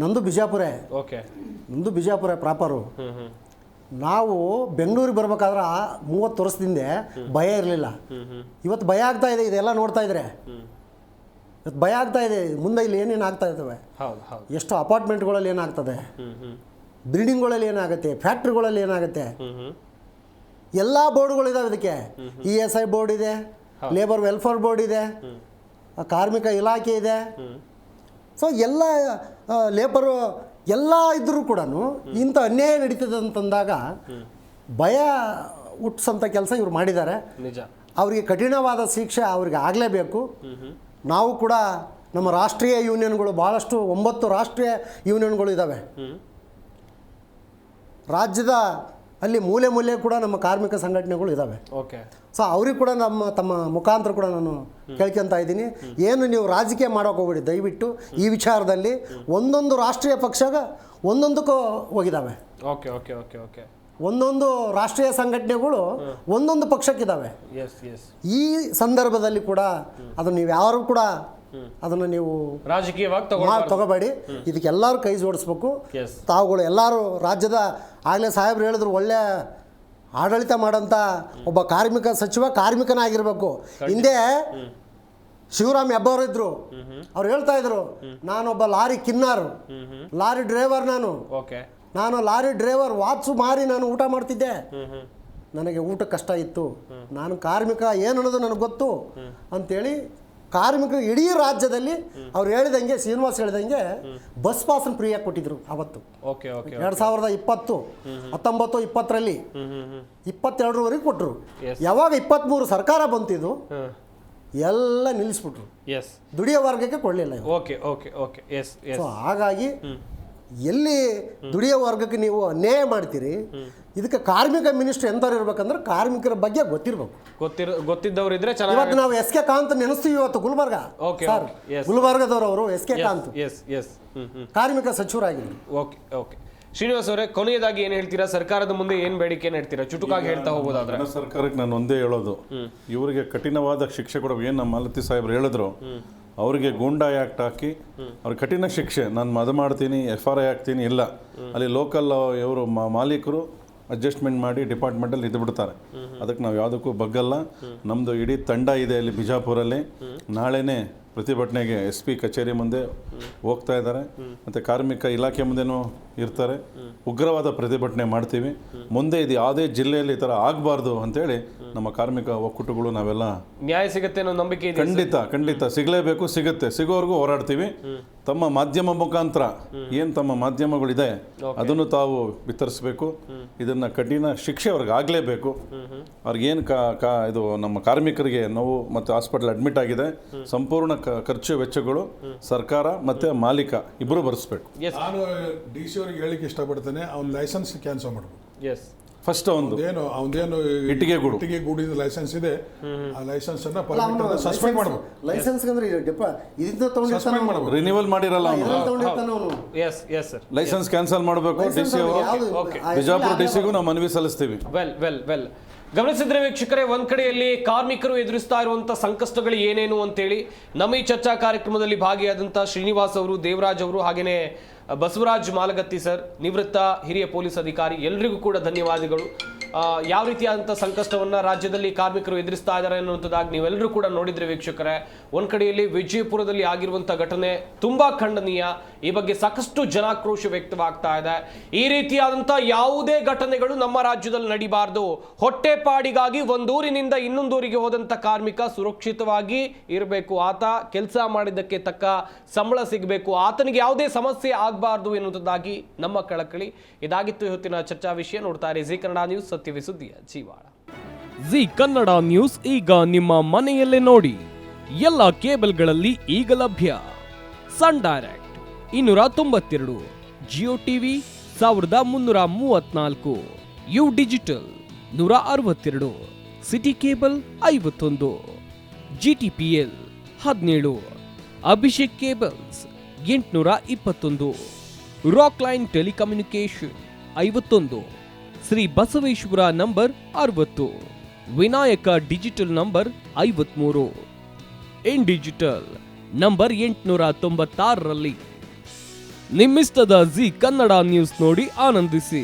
ನಂದು ಬಿಜಾಪುರ ಪ್ರಾಪರು. ನಾವು ಬೆಂಗಳೂರಿಗೆ ಬರ್ಬೇಕಾದ್ರೆ 30 ವರ್ಷದಿಂದ ಭಯ ಇರಲಿಲ್ಲ. ಇವತ್ತು ಭಯ ಆಗ್ತಾ ಇದೆ. ಇದೆಲ್ಲ ನೋಡ್ತಾ ಇದ್ರೆ ಇವತ್ತು ಭಯ ಆಗ್ತಾ ಇದೆ. ಮುಂದೆ ಇಲ್ಲಿ ಏನೇನು ಆಗ್ತಾ ಇದ್ದಾವೆ, ಎಷ್ಟು ಅಪಾರ್ಟ್ಮೆಂಟ್ಗಳಲ್ಲಿ ಏನಾಗ್ತದೆ, ಬಿಲ್ಡಿಂಗ್ಗಳಲ್ಲಿ ಏನಾಗುತ್ತೆ, ಫ್ಯಾಕ್ಟ್ರಿಗಳಲ್ಲಿ ಏನಾಗುತ್ತೆ, ಎಲ್ಲ ಬೋರ್ಡ್ಗಳಿದಾವೆ. ಇದಕ್ಕೆ ESI ಬೋರ್ಡ್ ಇದೆ, ಲೇಬರ್ ವೆಲ್ಫೇರ್ ಬೋರ್ಡ್ ಇದೆ, ಕಾರ್ಮಿಕ ಇಲಾಖೆ ಇದೆ. ಸೊ ಎಲ್ಲ ಲೇಬರು ಎಲ್ಲ ಇದ್ದರೂ ಕೂಡ ಇಂಥ ಅನ್ಯಾಯ ನಡೀತದೆ ಅಂತಂದಾಗ ಭಯ ಹುಟ್ಟಿಸೋಂಥ ಕೆಲಸ ಇವ್ರು ಮಾಡಿದ್ದಾರೆ. ಅವರಿಗೆ ಕಠಿಣವಾದ ಶಿಕ್ಷೆ ಅವ್ರಿಗೆ ಆಗಲೇಬೇಕು. ನಾವು ಕೂಡ ನಮ್ಮ ರಾಷ್ಟ್ರೀಯ ಯೂನಿಯನ್ಗಳು ಭಾಳಷ್ಟು 9 ರಾಷ್ಟ್ರೀಯ ಯೂನಿಯನ್ಗಳು ಇದ್ದಾವೆ ರಾಜ್ಯದ. ಅಲ್ಲಿ ಮೂಲೆ ಕೂಡ ನಮ್ಮ ಕಾರ್ಮಿಕ ಸಂಘಟನೆಗಳು ಇದ್ದಾವೆ. ಸೊ ಅವ್ರಿಗೆ ಕೂಡ ತಮ್ಮ ಮುಖಾಂತರ ಕೂಡ ನಾನು ಕೇಳ್ಕೊತಾ ಇದ್ದೀನಿ, ಏನು ನೀವು ರಾಜಕೀಯ ಮಾಡೋಕೆ ಹೋಗ್ಬೇಡಿ ದಯವಿಟ್ಟು. ಈ ವಿಚಾರದಲ್ಲಿ ಒಂದೊಂದು ರಾಷ್ಟ್ರೀಯ ಪಕ್ಷಗ ಒಂದೊಂದಕ್ಕೂ ಹೋಗಿದ್ದಾವೆ. ಒಂದೊಂದು ರಾಷ್ಟ್ರೀಯ ಸಂಘಟನೆಗಳು ಒಂದೊಂದು ಪಕ್ಷಕ್ಕಿದ್ದಾವೆ. ಈ ಸಂದರ್ಭದಲ್ಲಿ ಕೂಡ ಅದನ್ನು ನೀವು ಯಾರು ಕೂಡ ಅದನ್ನು ನೀವು ರಾಜಕೀಯವಾಗಿ ತಗೋಬೇಡಿ. ಇದಕ್ಕೆಲ್ಲರೂ ಕೈ ಜೋಡಿಸ್ಬೇಕು. ತಾವುಗಳು ಎಲ್ಲರೂ ರಾಜ್ಯದ ಆಗಲೇ ಸಾಹೇಬ್ರು ಹೇಳಿದ್ರು, ಒಳ್ಳೆ ಆಡಳಿತ ಮಾಡೋಂಥ ಒಬ್ಬ ಕಾರ್ಮಿಕ ಸಚಿವ ಕಾರ್ಮಿಕನಾಗಿರ್ಬೇಕು. ಹಿಂದೆ ಶಿವರಾಮ್ ಹೆಬ್ಬಾರ್ ಇದ್ರು, ಅವ್ರು ಹೇಳ್ತಾ ಇದ್ರು, ನಾನೊಬ್ಬ ಲಾರಿ ಕಿನ್ನಾರು, ಲಾರಿ ಡ್ರೈವರ್, ನಾನು ಲಾರಿ ಡ್ರೈವರ್ ವಾತ್ಸು ಮಾರಿ ನಾನು ಊಟ ಮಾಡ್ತಿದ್ದೆ, ನನಗೆ ಊಟ ಕಷ್ಟ ಇತ್ತು, ನಾನು ಕಾರ್ಮಿಕ ಏನು ಅನ್ನೋದು ನನಗೆ ಗೊತ್ತು ಅಂಥೇಳಿ ಕಾರ್ಮಿಕರು ಇಡೀ ರಾಜ್ಯದಲ್ಲಿ ಅವ್ರು ಹೇಳಿದಂಗೆ, ಶ್ರೀನಿವಾಸ್ ಹೇಳಿದಂಗೆ ಬಸ್ ಪಾಸನ್ನು ಫ್ರೀಯಾಗಿ ಕೊಟ್ಟಿದ್ರು ಅವತ್ತು. 2020, 19, 20ರಲ್ಲಿ 22ರವರೆಗೆ ಕೊಟ್ಟರು. ಯಾವಾಗ 23 ಸರ್ಕಾರ ಬಂತಿದ್ದು ಎಲ್ಲ ನಿಲ್ಲಿಸ್ಬಿಟ್ರು, ದುಡಿಯೋ ವರ್ಗಕ್ಕೆ ಕೊಡಲಿಲ್ಲ. ಸೊ ಹಾಗಾಗಿ ಎಲ್ಲಿ ದುಡಿಯೋ ವರ್ಗಕ್ಕೆ ನೀವು ಅನ್ಯಾಯ ಮಾಡ್ತೀರಿ, ಇದಕ್ಕೆ ಕಾರ್ಮಿಕ ಮಿನಿಸ್ಟರ್ ಎಂಥವ್ರು ಇರ್ಬೇಕಂದ್ರೆ ಕಾರ್ಮಿಕರ ಬಗ್ಗೆ ಗೊತ್ತಿದ್ದವ್ರು ಇದ್ರೆ ಇವತ್ತು ನಾವು SK ಕಾಂತ್ ನೆನೆಸ್ತೀವಿ. ಇವತ್ತು ಗುಲ್ಬರ್ಗ ಸರ್, ಗುಲ್ಬರ್ಗದವರು SK ಕಾಂತ್ ಕಾರ್ಮಿಕ ಸಚಿವರಾಗಿದ್ರು. ಶ್ರೀನಿವಾಸ್ ಅವರೇ, ಕೊನೆಯದಾಗಿ ಏನು ಹೇಳ್ತೀರಾ? ಸರ್ಕಾರದ ಮುಂದೆ ಏನು ಬೇಡಿಕೆ ಹೇಳ್ತೀರಾ? ಚುಟುಕಾಗಿ ಹೇಳ್ತಾ ಹೋಗೋದಾದ್ರೆ ಸರ್ಕಾರಕ್ಕೆ ನಾನು ಒಂದೇ ಹೇಳೋದು, ಇವರಿಗೆ ಕಠಿಣವಾದ ಶಿಕ್ಷೆ ಕೊಡಬೇಕು. ಏನು ನಮ್ಮ ಮಾಲತಿ ಸಾಹೇಬ್ರು ಹೇಳಿದ್ರು, ಅವರಿಗೆ ಗೂಂಡಾ ಆ್ಯಕ್ಟ್ ಹಾಕಿ ಅವ್ರಿಗೆ ಕಠಿಣ ಶಿಕ್ಷೆ. ನಾನು ಅದು ಮಾಡ್ತೀನಿ, FRI ಹಾಕ್ತೀನಿ, ಇಲ್ಲ ಅಲ್ಲಿ ಲೋಕಲ್ ಇವರು ಮಾಲೀಕರು ಅಡ್ಜಸ್ಟ್ಮೆಂಟ್ ಮಾಡಿ ಡಿಪಾರ್ಟ್ಮೆಂಟಲ್ಲಿ ಇದ್ದುಬಿಡ್ತಾರೆ. ಅದಕ್ಕೆ ನಾವು ಯಾವುದಕ್ಕೂ ಬಗ್ಗಲ್ಲ. ನಮ್ಮದು ಇಡೀ ತಂಡ ಇದೆ ಅಲ್ಲಿ ಬಿಜಾಪುರಲ್ಲಿ. ನಾಳೆನೇ ಪ್ರತಿಭಟನೆಗೆ SP ಕಚೇರಿ ಮುಂದೆ ಹೋಗ್ತಾ ಇದ್ದಾರೆ, ಮತ್ತು ಕಾರ್ಮಿಕ ಇಲಾಖೆ ಮುಂದೆನೂ ಇರ್ತಾರೆ. ಉಗ್ರವಾದ ಪ್ರತಿಭಟನೆ ಮಾಡ್ತೀವಿ. ಮುಂದೆ ಇದು ಯಾವುದೇ ಜಿಲ್ಲೆಯಲ್ಲಿ ಈ ಥರ ಆಗಬಾರ್ದು ಅಂತೇಳಿ ನಮ್ಮ ಕಾರ್ಮಿಕ ಒಕ್ಕೂಟಗಳು ನಾವೆಲ್ಲ ನ್ಯಾಯ ಸಿಗುತ್ತೆ ಅನ್ನೋ ನಂಬಿಕೆ ಇದೆ. ಖಂಡಿತ ಸಿಗಲೇಬೇಕು, ಸಿಗೋವರೆಗೂ ಹೋರಾಡ್ತೀವಿ. ತಮ್ಮ ಮಾಧ್ಯಮ ಮುಖಾಂತರ ಏನು ತಮ್ಮ ಮಾಧ್ಯಮಗಳಿದೆ ಅದನ್ನು ತಾವು ವಿತರಿಸಬೇಕು. ಇದನ್ನ ಕಠಿಣ ಶಿಕ್ಷೆ ಅವ್ರಿಗೆ ಆಗಲೇಬೇಕು. ಅವ್ರಿಗೇನು ಇದು ನಮ್ಮ ಕಾರ್ಮಿಕರಿಗೆ ನೋವು ಮತ್ತು ಹಾಸ್ಪಿಟಲ್ ಅಡ್ಮಿಟ್ ಆಗಿದೆ, ಸಂಪೂರ್ಣ ಖರ್ಚು ವೆಚ್ಚಗಳು ಸರ್ಕಾರ ಮತ್ತೆ ಮಾಲೀಕ ಇಬ್ಬರು ಭರಿಸಬೇಕು. ನಾನು DC ಅವರಿಗೆ ಹೇಳಿಕ್ಕೆ ಇಷ್ಟಪಡ್ತೇನೆ, ಅವ್ನ ಲೈಸೆನ್ಸ್ ಕ್ಯಾನ್ಸಲ್ ಮಾಡಬೇಕು. ಫಸ್ಟ್ ಅವನದೇನು ಇಟ್ಟಿಗೆ ಗೂಡಿನ ಲೈಸೆನ್ಸ್ ಇದೆ, ಆ ಲೈಸೆನ್ಸ್ ಅನ್ನ ಪರ್ಮಿಟ್ ಸಸ್ಪೆಂಡ್ ಮಾಡಬೇಕು. ಲೈಸೆನ್ಸ್ ಅಂದ್ರೆ ಇದರಿಂದ ಸಸ್ಪೆಂಡ್ ಮಾಡಬೇಕು. ರಿನ್ಯೂವಲ್ ಮಾಡಿರಲ್ಲ ಲೈಸೆನ್ಸ್ ಕ್ಯಾನ್ಸಲ್ ಮಾಡಬೇಕು. DC ಬಿಜಾಪುರ DCಗೂ ನಾವು ಮನವಿ ಸಲ್ಲಿಸ್ತೀವಿ. ವೆಲ್ ಗಮನಿಸಿದ್ರೆ ವೀಕ್ಷಕರೇ, ಒಂದ್ ಕಡೆಯಲ್ಲಿ ಕಾರ್ಮಿಕರು ಎದುರಿಸ್ತಾ ಇರುವಂತ ಸಂಕಷ್ಟಗಳು ಏನೇನು ಅಂತೇಳಿ ನಮ್ಮ ಈ ಚರ್ಚಾ ಕಾರ್ಯಕ್ರಮದಲ್ಲಿ ಭಾಗಿಯಾದಂಥ ಶ್ರೀನಿವಾಸ್ ಅವರು, ದೇವರಾಜ್ ಅವರು, ಹಾಗೇನೆ ಬಸವರಾಜ್ ಮಾಲಗತ್ತಿ ಸರ್, ನಿವೃತ್ತ ಹಿರಿಯ ಪೊಲೀಸ್ ಅಧಿಕಾರಿ, ಎಲ್ರಿಗೂ ಕೂಡ ಧನ್ಯವಾದಗಳು. ಯಾವ ರೀತಿಯಾದಂಥ ಸಂಕಷ್ಟವನ್ನು ರಾಜ್ಯದಲ್ಲಿ ಕಾರ್ಮಿಕರು ಎದುರಿಸ್ತಾ ಇದ್ದಾರೆ ಅನ್ನುವಂಥದ್ದಾಗಿ ನೀವೆಲ್ಲರೂ ಕೂಡ ನೋಡಿದ್ರೆ ವೀಕ್ಷಕರೇ, ಒಂದ್ ಕಡೆಯಲ್ಲಿ ವಿಜಯಪುರದಲ್ಲಿ ಆಗಿರುವಂಥ ಘಟನೆ ತುಂಬಾ ಖಂಡನೀಯ. ಈ ಬಗ್ಗೆ ಸಾಕಷ್ಟು ಜನಾಕ್ರೋಶ ವ್ಯಕ್ತವಾಗ್ತಾ ಇದೆ. ಈ ರೀತಿಯಾದಂಥ ಯಾವುದೇ ಘಟನೆಗಳು ನಮ್ಮ ರಾಜ್ಯದಲ್ಲಿ ನಡಿಬಾರ್ದು. ಹೊಟ್ಟೆಪಾಡಿಗಾಗಿ ಒಂದೂರಿನಿಂದ ಇನ್ನೊಂದೂರಿಗೆ ಹೋದಂಥ ಕಾರ್ಮಿಕ ಸುರಕ್ಷಿತವಾಗಿ ಇರಬೇಕು, ಆತ ಕೆಲಸ ಮಾಡಿದ್ದಕ್ಕೆ ತಕ್ಕ ಸಂಬಳ ಸಿಗಬೇಕು, ಆತನಿಗೆ ಯಾವುದೇ ಸಮಸ್ಯೆ ಆಗಬಾರ್ದು ಎನ್ನುವುದಾಗಿ ನಮ್ಮ ಕಳಕಳಿ. ಇದಾಗಿತ್ತು ಇವತ್ತಿನ ಚರ್ಚಾ ವಿಷಯ. ನೋಡ್ತಾರೆ ಜಿ ಕನ್ನಡ ನ್ಯೂಸ್, ಸತ್ಯವೇ ಸುದ್ದಿಯ ಜೀವಾಳ. ಜಿ ಕನ್ನಡ ನ್ಯೂಸ್ ಈಗ ನಿಮ್ಮ ಮನೆಯಲ್ಲೇ ನೋಡಿ. ಎಲ್ಲ ಕೇಬಲ್ಗಳಲ್ಲಿ ಈಗ ಲಭ್ಯ. Sun Direct 292, Jio TV 1334, U Digital 162, City Cable 51, GTPL 17, Abhishek Cables 821, Rock Line Telecommunication 51, Shri Basaveshwara number 60, Vinayaka Digital number 53, In Digital number 896ರಲ್ಲಿ. ನಿಮ್ಮಿಷ್ಟದ ಜಿ ಕನ್ನಡ ನ್ಯೂಸ್ ನೋಡಿ ಆನಂದಿಸಿ.